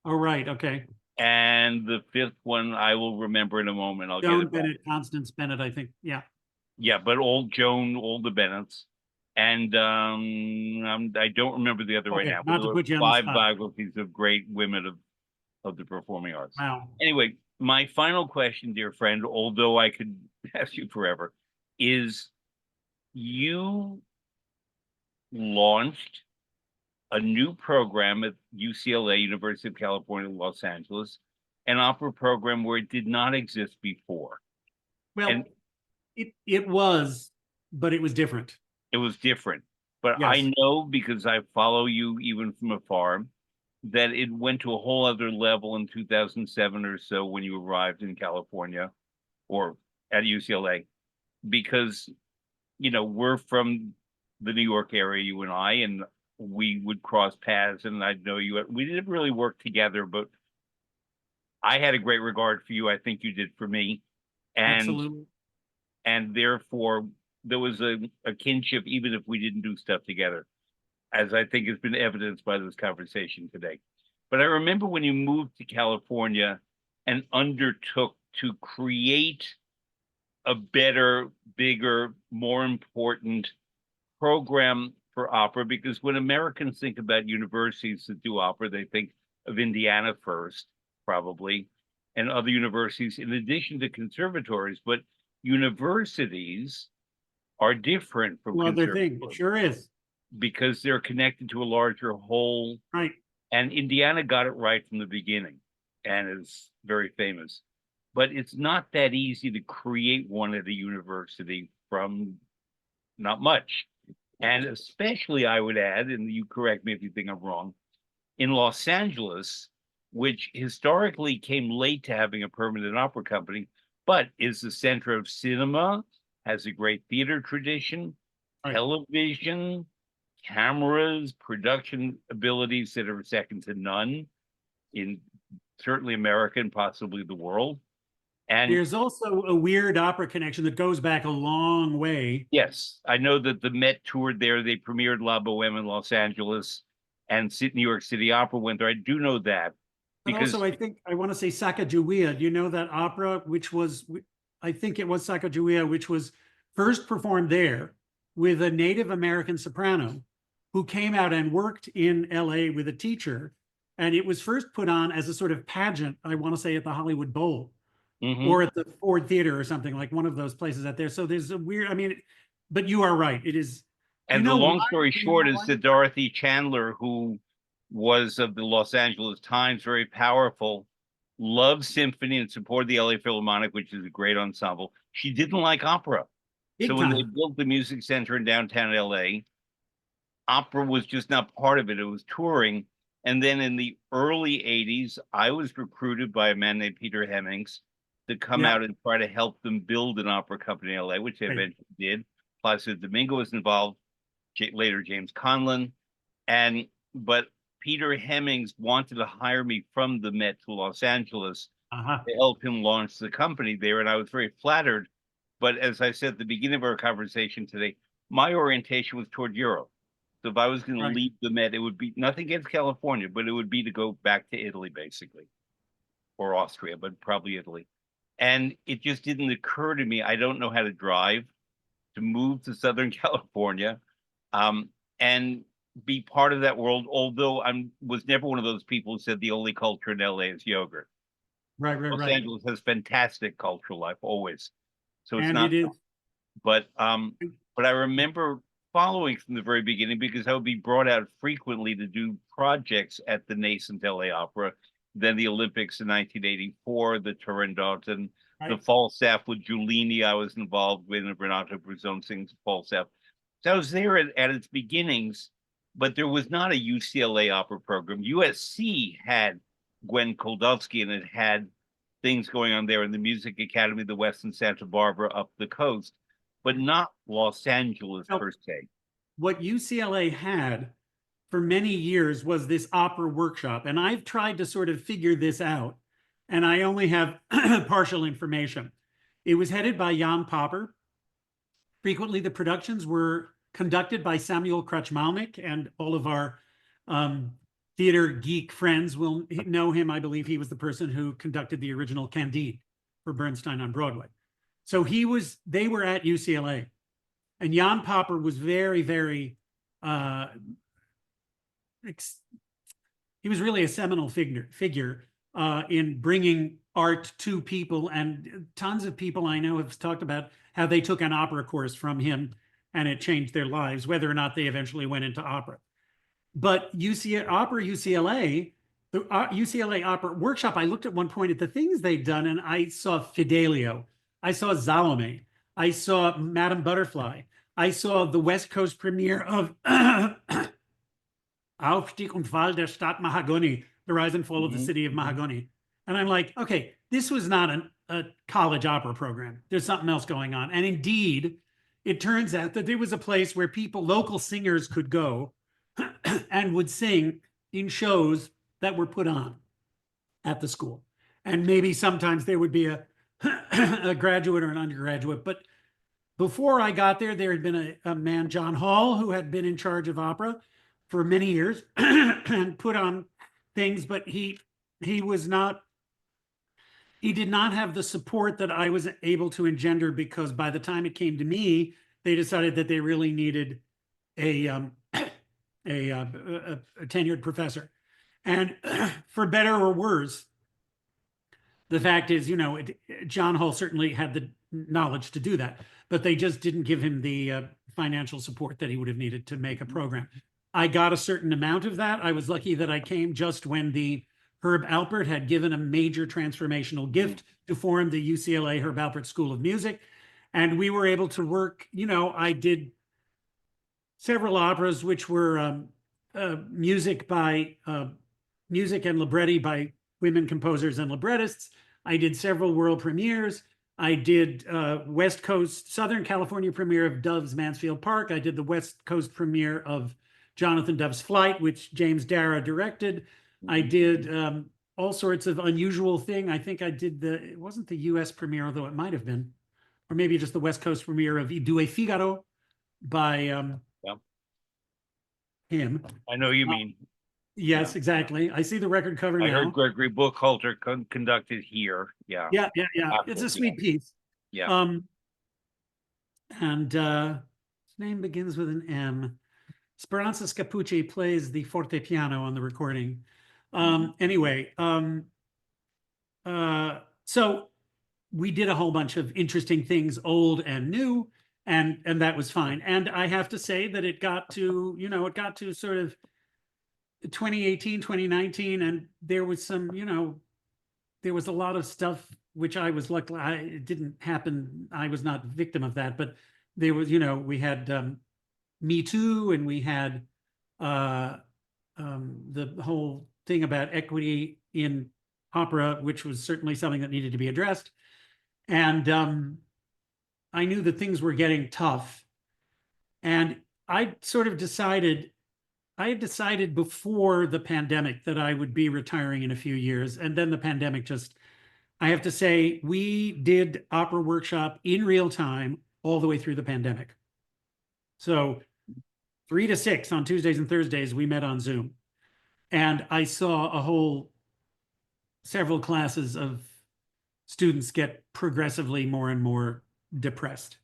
B: Oh, right. Okay.
A: And the 5th one I will remember in a moment. I'll get
B: Joan
A: it back.
B: Bennett, Constance Bennett, I think. Yeah.
A: Yeah, but old Joan, all the Bennetts. And I don't remember the other right
B: Okay,
A: now. But
B: not
A: there
B: to
A: were
B: put you on the
A: 5
B: spot.
A: biographies of great women of the performing arts.
B: Wow.
A: Anyway, my final question, dear friend, although I could ask you forever, is you launched a new program at UCLA, University of California, Los Angeles, an opera program where it did not exist before.
B: Well,
A: And
B: it was, but it was different.
A: it was different. But
B: Yes.
A: I know because I follow you even from afar that it went to a whole other level in 2007 or so when you arrived in California or at UCLA, because, we're from the New York area, you and I, and we would cross paths and I'd know you. We didn't really work together, but I had a great regard for you. I think you did for me.
B: Absolutely.
A: And therefore there was a kinship, even if we didn't do stuff together, as I think has been evidenced by this conversation today. But I remember when you moved to California and undertook to create a better, bigger, more important program for opera, because when Americans think about universities that do opera, they think of Indiana first, probably, and other universities in addition to conservatories. But universities are different from
B: Well, other thing, it
A: conservatories
B: sure is.
A: because they're connected to a larger whole.
B: Right.
A: And Indiana got it right from the beginning and is very famous. But it's not that easy to create one at a university from not much. And especially, I would add, and you correct me if you think I'm wrong, in Los Angeles, which historically came late to having a permanent opera company, but is the center of cinema, has a great theater tradition,
B: Right.
A: television, cameras, production abilities that are second to none in certainly America and possibly the world. And
B: There's also a weird opera connection that goes back a long way.
A: yes, I know that the Met toured there. They premiered La Boheme in Los Angeles, and New York City Opera went there. I do know that
B: But
A: because
B: also, I think I want to say Sacagawea. Do you know that opera, which was, I think it was Sacagawea, which was first performed there with a Native American soprano who came out and worked in LA with a teacher. And it was first put on as a sort of pageant, I want to say at the Hollywood Bowl or at the Ford Theater or something, like one of those places out there. So there's a weird, I mean, but you are right. It is.
A: And
B: you
A: the
B: know
A: long
B: why?
A: story
B: You
A: short
B: know
A: is
B: why?
A: that Dorothy Chandler, who was of the Los Angeles Times, very powerful, loved symphony and supported the LA Philharmonic, which is a great ensemble. She didn't like opera.
B: Big
A: So when they
B: time.
A: built the music center in downtown LA, opera was just not part of it. It was touring. And then in the early 80s, I was recruited by a man named Peter Hemmings to come
B: Yeah.
A: out and try to help them build an opera company in LA, which they
B: Right.
A: eventually did. Placido Domingo was involved, later James Conlon. But Peter Hemmings wanted to hire me from the Met to Los Angeles
B: Uh-huh.
A: to help him launch the company there. And I was very flattered. But as I said at the beginning of our conversation today, my orientation was toward Europe. So if I was going to
B: Right.
A: leave the Met, it would be nothing against California, but it would be to go back to Italy, basically, or Austria, but probably Italy. And it just didn't occur to me. I don't know how to drive to move to Southern California, and be part of that world. Although I was never one of those people who said the only culture in LA is yogurt.
B: Right. Right.
A: Los
B: Right.
A: Angeles has fantastic cultural life always, so it's
B: And
A: not.
B: it is.
A: But I remember following from the very beginning because I would be brought out frequently to do projects at the nascent LA Opera, then the Olympics in 1984, the Turandot, and the
B: Right.
A: Falstaff with Giulini. I was involved with, and Renato Bruzone sings Falstaff. So I was there at its beginnings, but there was not a UCLA opera program. USC had Gwen Koldovsky, and it had things going on there in the Music Academy, the West and Santa Barbara up the coast, but not Los Angeles
B: So
A: per se.
B: what UCLA had for many years was this opera workshop. And I've tried to sort of figure this out, and I only have partial information. It was headed by Jan Popper. Frequently, the productions were conducted by Samuel Kruczmalnik, and all of our theater geek friends will know him. I believe he was the person who conducted the original Candide for Bernstein on Broadway. So they were at UCLA, and Jan Popper was very, very, he was really a seminal figure in bringing art to people. And tons of people I know have talked about how they took an opera course from him and it changed their lives, whether or not they eventually went into opera. But UCLA, the UCLA Opera Workshop, I looked at one point at the things they'd done, and I saw Fidelio, I saw Salome, I saw Madame Butterfly, I saw the West Coast premiere of Aufstieg und Fall der Stadt Mahagoni, The Rise and Fall of the City of Mahagoni. And I'm like, okay, this was not a college opera program. There's something else going on. And indeed, it turns out that there was a place where local singers could go and would sing in shows that were put on at the school. And maybe sometimes there would be a graduate or an undergraduate. But before I got there, there had been a man, John Hall, who had been in charge of opera for many years and put on things, but he did not have the support that I was able to engender, because by the time it came to me, they decided that they really needed a tenured professor. And for better or worse, the fact is, John Hall certainly had the knowledge to do that, but they just didn't give him the financial support that he would have needed to make a program. I got a certain amount of that. I was lucky that I came just when the Herb Alpert had given a major transformational gift to form the UCLA Herb Alpert School of Music. And we were able to work, I did several operas, which were music and libretti by women composers and librettists. I did several world premieres. I did Southern California premiere of Dove's Mansfield Park. I did the West Coast premiere of Jonathan Dove's Flight, which James Dara directed. I did all sorts of unusual thing. I think I did it wasn't the US premiere, although it might have been, or maybe just the West Coast premiere of I Due Figaro by him.
A: I know you mean.
B: Yes, exactly. I see the record cover
A: I
B: now.
A: heard Gregory Buchholter conducted here. Yeah.
B: Yeah. It's a sweet piece.
A: Yeah.
B: And his name begins with an M. Speranza Scapucci plays the forte piano on the recording. Anyway, so we did a whole bunch of interesting things, old and new, and that was fine. And I have to say that it got to sort of 2018, 2019, and there was some, there was a lot of stuff which I was lucky. It didn't happen. I was not victim of that, but there was, we had Me Too, and we had the whole thing about equity in opera, which was certainly something that needed to be addressed. And I knew that things were getting tough. And I sort of decided, I had decided before the pandemic that I would be retiring in a few years. And then the pandemic just, I have to say, we did opera workshop in real time all the way through the pandemic. So 3 to 6 on Tuesdays and Thursdays, we met on Zoom. And I saw several classes of students get progressively more and more depressed.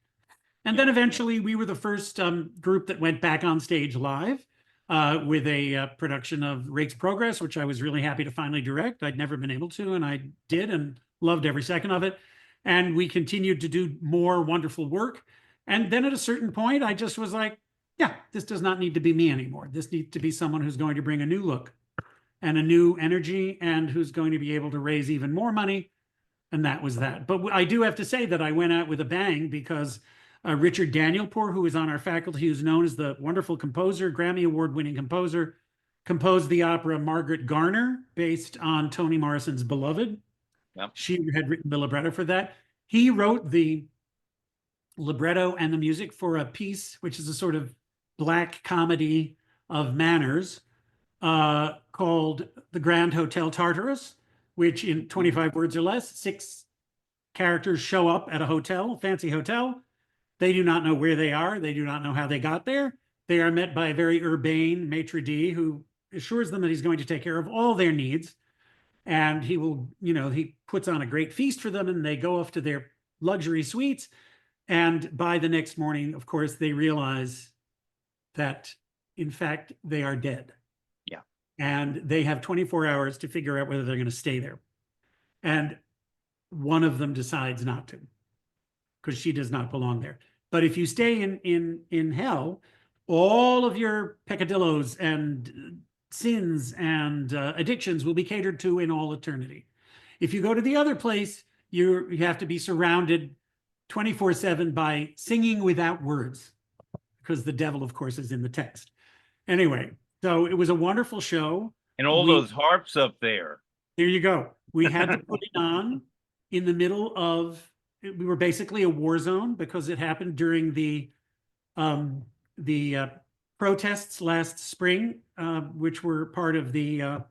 B: And then eventually we were the first group that went back on stage live with a production of Rake's Progress, which I was really happy to finally direct. I'd never been able to, and I did and loved every second of it. And we continued to do more wonderful work. And then at a certain point, I just was like, yeah, this does not need to be me anymore. This needs to be someone who's going to bring a new look and a new energy and who's going to be able to raise even more money. And that was that. But I do have to say that I went out with a bang because Richard Danielpour, who is on our faculty, who's known as the wonderful composer, Grammy Award-winning composer, composed the opera Margaret Garner, based on Toni Morrison's Beloved.
A: Yep.
B: She had written the libretto for that. He wrote the libretto and the music for a piece, which is a sort of black comedy of manners, called The Grand Hotel Tartarus, which in 25 words or less, 6 characters show up at a hotel, fancy hotel. They do not know where they are. They do not know how they got there. They are met by a very urbane maitre d' who assures them that he's going to take care of all their needs. And he will, he puts on a great feast for them and they go off to their luxury suites. And by the next morning, of course, they realize that, in fact, they are dead.
A: Yeah.
B: And they have 24 hours to figure out whether they're going to stay there. And one of them decides not to, because she does not belong there. But if you stay in hell, all of your peccadillos and sins and addictions will be catered to in all eternity. If you go to the other place, you have to be surrounded 24/7 by singing without words, because the devil, of course, is in the text. Anyway, so it was a wonderful show.
A: And all those harps up there.
B: There you go. We had to put it on in the middle of, we were basically a war zone because it happened during the protests last spring, which were part of the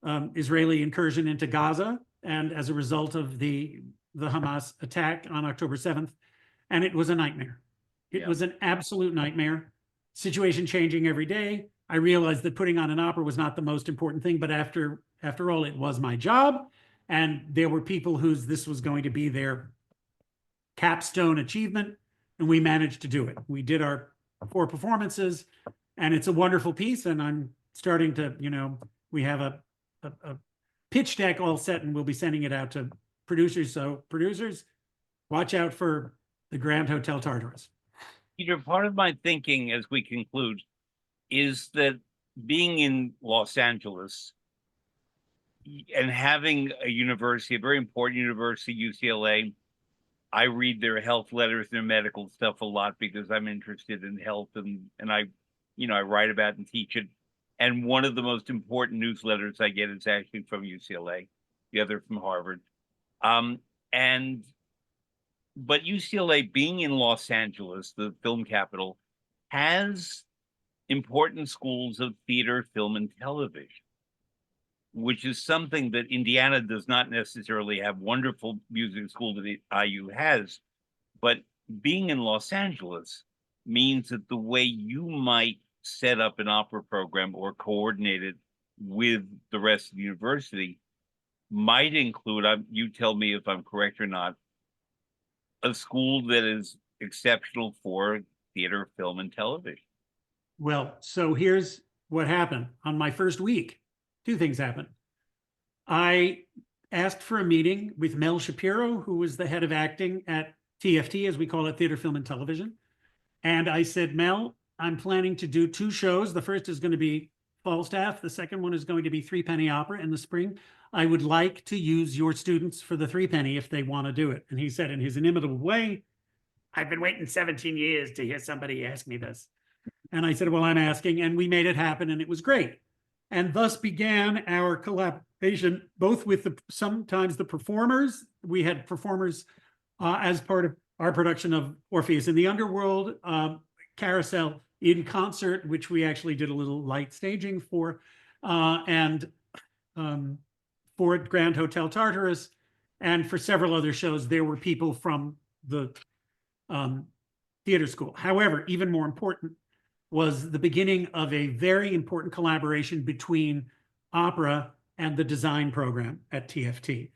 B: Israeli incursion into Gaza, and as a result of the Hamas attack on October 7th. And it was a nightmare. It was an absolute nightmare. Situation changing every day. I realized that putting on an opera was not the most important thing, but after all, it was my job. And there were people whose this was going to be their capstone achievement, and we managed to do it. We did our 4 performances, and it's a wonderful piece. And I'm starting to, we have a pitch deck all set, and we'll be sending it out to producers. So producers, watch out for the Grand Hotel Tartarus.
A: Peter, part of my thinking as we conclude is that being in Los Angeles and having a university, a very important university, UCLA, I read their health letters, their medical stuff a lot because I'm interested in health and I write about and teach it. And one of the most important newsletters I get is actually from UCLA, the other from Harvard. But UCLA, being in Los Angeles, the film capital, has important schools of theater, film, and television, which is something that Indiana does not necessarily have. Wonderful music school that the IU has, but being in Los Angeles means that the way you might set up an opera program or coordinate it with the rest of the university might include, you tell me if I'm correct or not, a school that is exceptional for theater, film, and television.
B: Well, so here's what happened. On my first week, 2 things happened. I asked for a meeting with Mel Shapiro, who was the head of acting at TFT, as we call it, Theater, Film, and Television. And I said, Mel, I'm planning to do 2 shows. The first is going to be Falstaff. The second one is going to be Threepenny Opera in the spring. I would like to use your students for the Threepenny if they want to do it. And he said in his inimitable way, I've been waiting 17 years to hear somebody ask me this. And I said, well, I'm asking. And we made it happen, and it was great. And thus began our collaboration, both with sometimes the performers. We had performers as part of our production of Orpheus in the Underworld, Carousel in Concert, which we actually did a little light staging for, and for Grand Hotel Tartarus, and for several other shows, there were people from the theater school. However, even more important was the beginning of a very important collaboration between opera and the design program at TFT.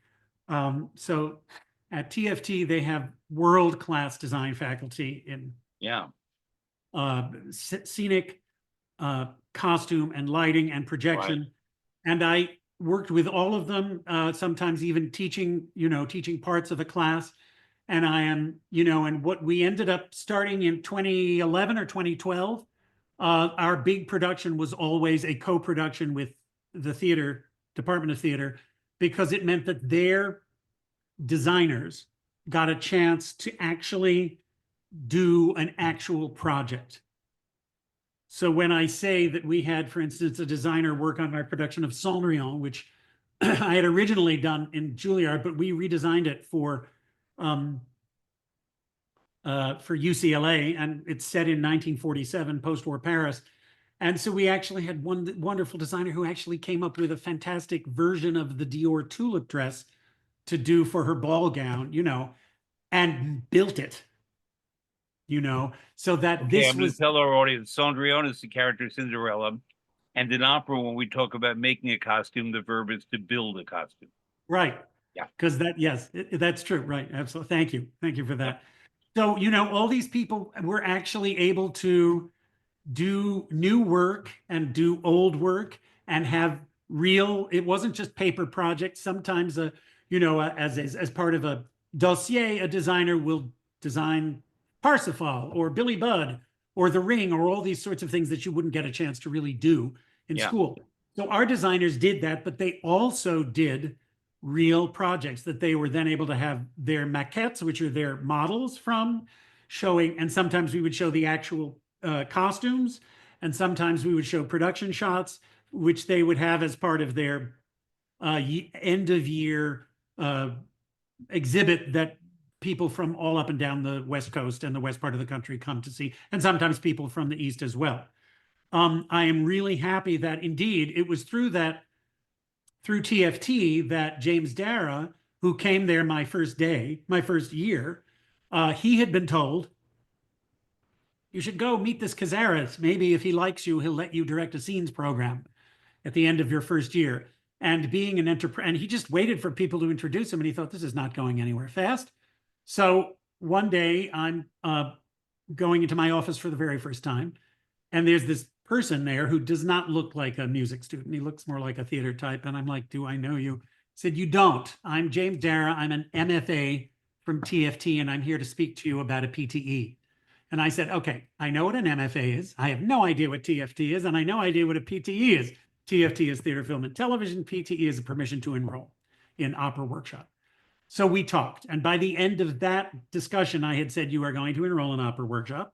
B: So at TFT, they have world-class design faculty in scenic, costume and lighting and projection.
A: Right.
B: And I worked with all of them, sometimes even teaching parts of a class. And I am, and what we ended up starting in 2011 or 2012, our big production was always a co-production with the theater, Department of Theater, because it meant that their designers got a chance to actually do an actual project. So when I say that we had, for instance, a designer work on our production of Cendrillon, which I had originally done in Juilliard, but we redesigned it for UCLA, and it's set in 1947, post-war Paris. And so we actually had one wonderful designer who actually came up with a fantastic version of the Dior tulip dress to do for her ball gown, and built it. So that
A: Okay,
B: this
A: I'm going
B: was
A: to tell our audience, Cendrillon is the character Cinderella. And in opera, when we talk about making a costume, the verb is to build a costume.
B: right.
A: Yeah.
B: Because that's true. Right. Absolutely. Thank you. Thank you for that.
A: Yeah.
B: So, all these people were actually able to do new work and do old work and have it wasn't just paper projects. Sometimes, as part of a dossier, a designer will design Parsifal or Billy Budd or The Ring or all these sorts of things that you wouldn't get a chance to really do in school. So our designers did that, but they also did real projects that they were then able to have their maquettes, which are their models from, showing. And sometimes we would show the actual costumes, and sometimes we would show production shots, which they would have as part of their end of year exhibit that people from all up and down the West Coast and the west part of the country come to see, and sometimes people from the East as well. I am really happy that indeed it was through TFT that James Dara, who came there my first year, he had been told, you should go meet this Kazaras. Maybe if he likes you, he'll let you direct a scenes program at the end of your first year. And being an entrepreneur, and he just waited for people to introduce him, and he thought, this is not going anywhere fast. So one day I'm going into my office for the very first time, and there's this person there who does not look like a music student. He looks more like a theater type. And I'm like, do I know you? He said, you don't. I'm James Dara. I'm an MFA from TFT, and I'm here to speak to you about a PTE. And I said, okay, I know what an MFA is. I have no idea what TFT is, and I have no idea what a PTE is. TFT is theater, film, and television. PTE is a permission to enroll in opera workshop. So we talked. And by the end of that discussion, I had said, you are going to enroll in opera workshop.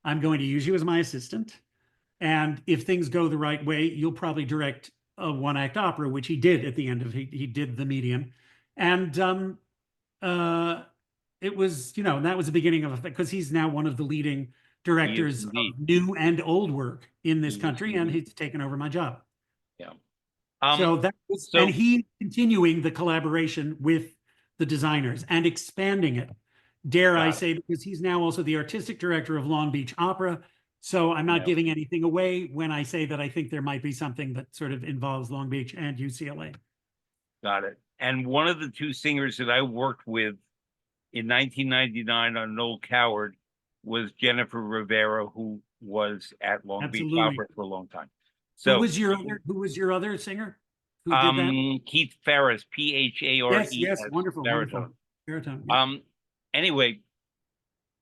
B: I'm going to use you as my assistant. And if things go the right way, you'll probably direct a one-act opera, which he did at the end of he did The Medium. And it was, that was the beginning of it, because he's now one of the leading directors of new and old work in this country, and he's taken over my job.
A: Yeah.
B: So that was, and he continuing the collaboration with the designers and expanding it, dare I say, because he's now also the artistic director of Long Beach Opera. So I'm not giving anything away when I say that I think there might be something that sort of involves Long Beach and UCLA.
A: Got it. And one of the two singers that I worked with in 1999 on Noel Coward was Jennifer Rivera, who was at Long Beach Opera for a long time. So
B: who was your other singer? Who did that?
A: Keith Ferris, Phare.
B: Yes, wonderful,
A: baritone.
B: Baritone. Yeah.
A: Anyway,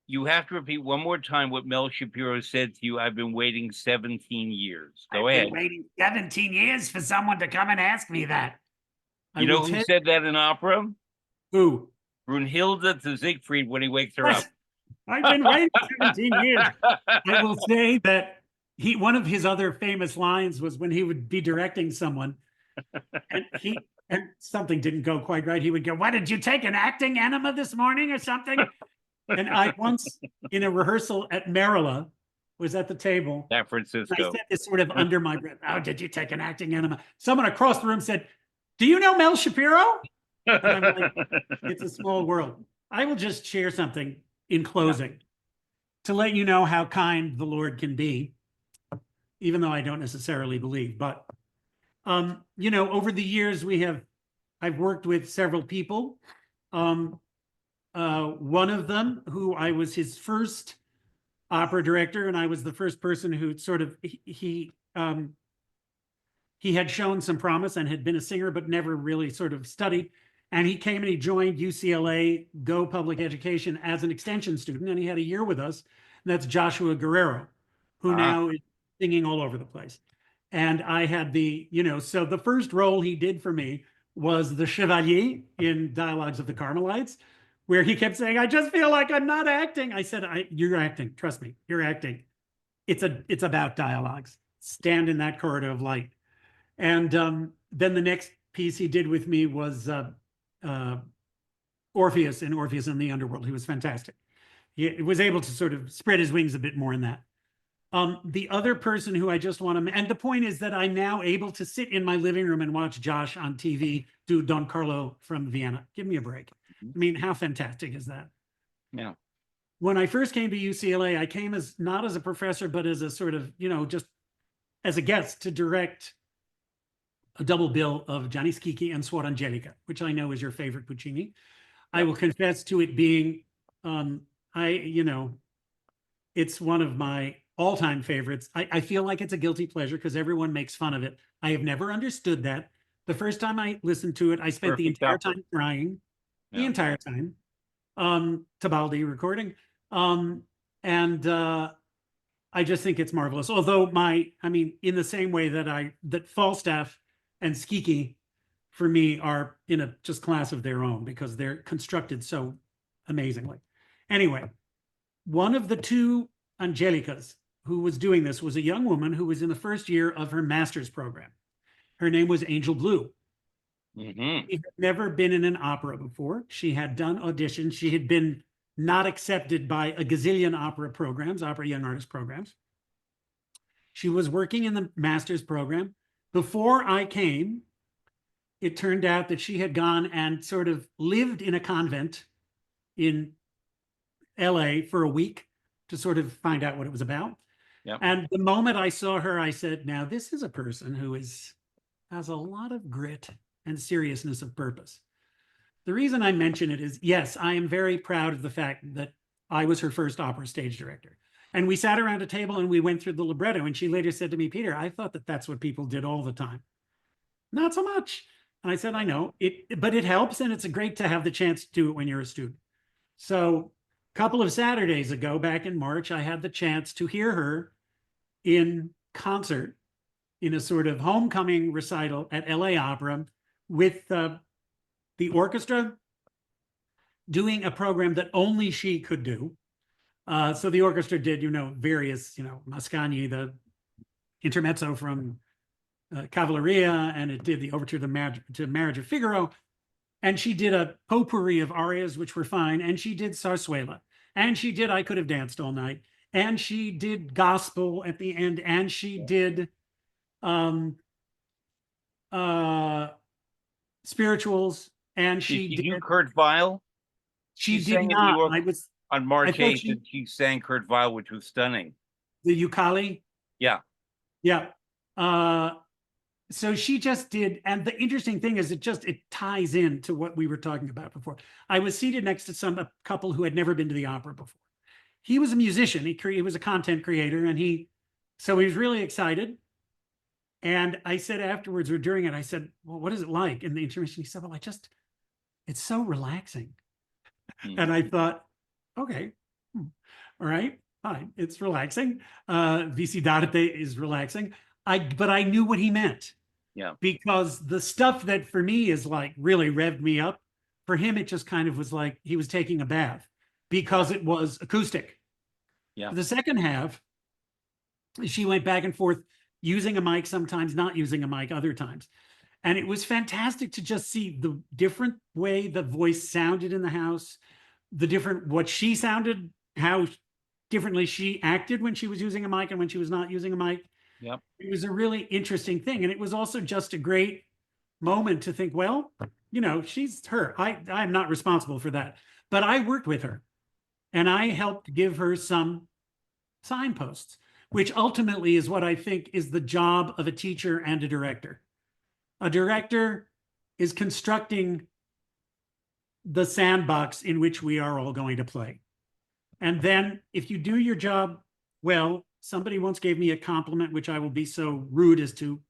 A: you have to repeat one more time what Mel Shapiro said to you. I've been waiting 17 years. Go ahead.
B: I've been waiting 17 years for someone to come and ask me that.
A: You know who said that in opera?
B: Who?
A: Brunhilde to Siegfried when he wakes her up.
B: I've been waiting 17 years. I will say that, one of his other famous lines was when he would be directing someone and something didn't go quite right. He would go, "What, did you take an acting enema this morning or something?" And I once, in a rehearsal at Marilla, was at the table.
A: San
B: I
A: Francisco.
B: said this sort of under my breath, "Oh, did you take an acting enema?" Someone across the room said, "Do you know Mel Shapiro?" And I'm like, it's a small world. I will just share something in closing to let you know how kind the Lord can be, even though I don't necessarily believe. But, over the years, I've worked with several people. One of them, who I was his first opera director, and I was the first person who sort of, he had shown some promise and had been a singer, but never really sort of studied. And he came and he joined UCLA Go Public Education as an extension student, and he had a year with us. And that's Joshua Guerrero, who now is singing all over the place. And I had so the first role he did for me was the Chevalier in Dialogues of the Carmelites, where he kept saying, "I just feel like I'm not acting." I said, "You're acting. Trust me, you're acting. It's about dialogues. Stand in that corridor of light." And then the next piece he did with me was Orpheus in Orpheus in the Underworld. He was fantastic. He was able to sort of spread his wings a bit more in that. The other person who I just want to, and the point is that I'm now able to sit in my living room and watch Josh on TV do Don Carlo from Vienna. Give me a break. I mean, how fantastic is that?
A: Yeah.
B: When I first came to UCLA, I came as not as a professor, but as a sort of, just as a guest to direct a double bill of Gianni Schicchi and Suor Angelica, which I know is your favorite Puccini. Yep. I will confess to it being, it's one of my all-time favorites. I feel like it's a guilty pleasure because everyone makes fun of it. I have never understood that. The first time I listened to it, I spent the entire time crying, the entire time. Tebaldi recording. I just think it's marvelous. Although in the same way that Falstaff and Schicchi for me are in a just class of their own because they're constructed so amazingly. Anyway, one of the two Angelicas who was doing this was a young woman who was in the first year of her master's program. Her name was Angel Blue.
A: Mm-hmm.
B: She had never been in an opera before. She had done auditions. She had been not accepted by a gazillion opera programs, opera young artist programs. She was working in the master's program. Before I came, it turned out that she had gone and sort of lived in a convent in LA for a week to sort of find out what it was about.
A: Yep.
B: And the moment I saw her, I said, now this is a person who has a lot of grit and seriousness of purpose. The reason I mention it is, yes, I am very proud of the fact that I was her first opera stage director. And we sat around a table and we went through the libretto. And she later said to me, "Peter, I thought that that's what people did all the time." Not so much. And I said, "I know it, but it helps. And it's great to have the chance to do it when you're a student." So a couple of Saturdays ago, back in March, I had the chance to hear her in concert in a sort of homecoming recital at LA Opera with the orchestra doing a program that only she could do. So the orchestra did, various, Mascagni, the intermezzo from Cavalleria, and it did the overture to Marriage of Figaro. And she did a potpourri of arias, which were fine. And she did Sarsuela. And she did I Could Have Danced All Night. And she did gospel at the end. And she did spirituals. And she
A: did you Kurt Weill?
B: She did not.
A: On March 8th, and she sang Kurt Weill, which was stunning.
B: The Ucali?
A: Yeah.
B: Yeah. So she just did, and the interesting thing is it ties into what we were talking about before. I was seated next to a couple who had never been to the opera before. He was a musician. He was a content creator, and so he was really excited. And I said afterwards or during it, I said, "Well, what is it like?" In the intermission, he said, "Well, it's so relaxing." And I thought, okay, all right, fine, it's relaxing. Visi d'arte is relaxing. But I knew what he meant.
A: Yeah.
B: Because the stuff that for me is like really revved me up, for him, it just kind of was like he was taking a bath because it was acoustic.
A: Yeah.
B: The second half, She went back and forth using a mic, sometimes not using a mic, other times. And it was fantastic to just see the different way the voice sounded in the house, the different, what she sounded, how differently she acted when she was using a mic and when she was not using a mic.
A: Yep.
B: It was a really interesting thing. And it was also just a great moment to think, well, you know, she's her. I'm not responsible for that. But I worked with her and I helped give her some signposts, which ultimately is what I think is the job of a teacher and a director. A director is constructing the sandbox in which we are all going to play. And then if you do your job well, somebody once gave me a compliment, which I will be so rude as to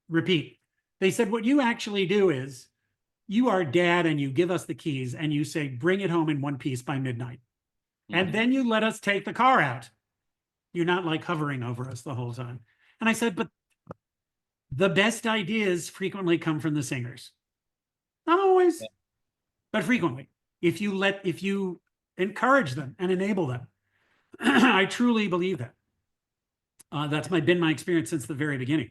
B: repeat. They said, what you actually do is you are dad and you give us the keys and you say, bring it home in one piece by midnight. And then you let us take the car out. You're not like hovering over us the whole time. And I said, but the best ideas frequently come from the singers. Not always, but frequently. If you encourage them and enable them. I truly believe that. That's been my experience since the very beginning.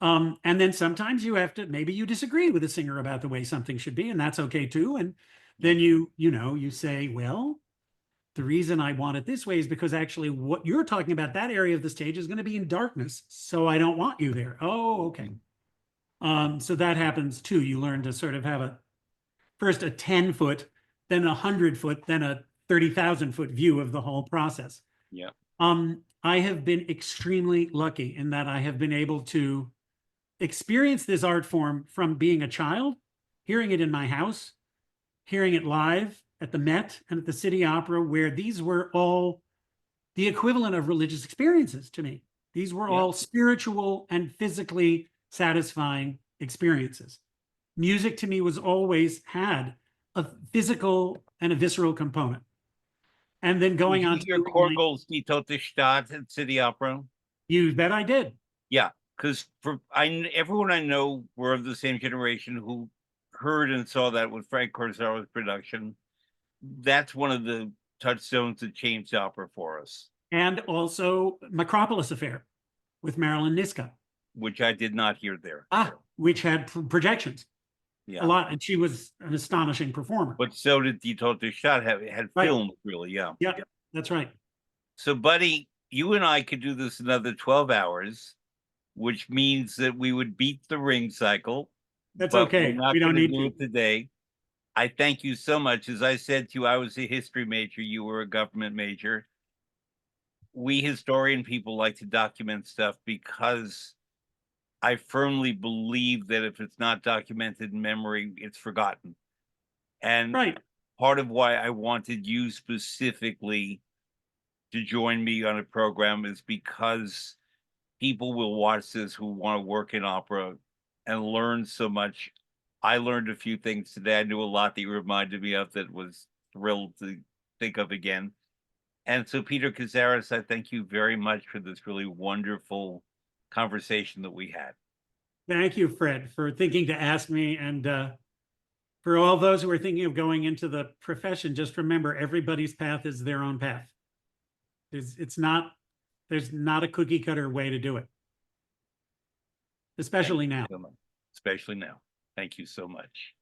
B: And then sometimes you have to, maybe you disagree with a singer about the way something should be, and that's okay too. And then you say, well, the reason I want it this way is because actually what you're talking about, that area of the stage is going to be in darkness. So I don't want you there. Oh, okay. So that happens too. You learn to sort of have first a 10-foot, then a 100-foot, then a 30,000-foot view of the whole process.
A: Yeah.
B: I have been extremely lucky in that I have been able to experience this art form from being a child, hearing it in my house, hearing it live at the Met and at the City Opera, where these were all the equivalent of religious experiences to me. These were all spiritual and physically satisfying experiences. Music to me was always had a physical and a visceral component. And then going on
A: to your Korgol's Die Tote Stadt at City Opera.
B: You bet I did.
A: Yeah, because everyone I know were of the same generation who heard and saw that with Frank Kazaras' production. That's one of the touchstones that changed opera for us.
B: And also Macropolis Affair with Marilyn Niska,
A: which I did not hear there.
B: Which had projections.
A: Yeah.
B: A lot, and she was an astonishing performer.
A: But so did Die Tote Stadt had
B: Right.
A: filmed, really, yeah.
B: Yeah, that's right.
A: So, buddy, you and I could do this another 12 hours, which means that we would beat the ring cycle.
B: That's okay. We don't need to
A: do it today. I thank you so much. As I said to you, I was a history major. You were a government major. We historian people like to document stuff because I firmly believe that if it's not documented in memory, it's forgotten. And part of why I wanted you specifically to join me on a program is because people will watch this who want to work in opera and learn so much. I learned a few things today. I knew a lot that you reminded me of that was thrilled to think of again. And so, Peter Kazaras, I thank you very much for this really wonderful conversation that we had.
B: Thank you, Fred, for thinking to ask me. And for all those who are thinking of going into the profession, just remember everybody's path is their own path. There's not a cookie cutter way to do it. Especially now.
A: Especially now. Thank you so much.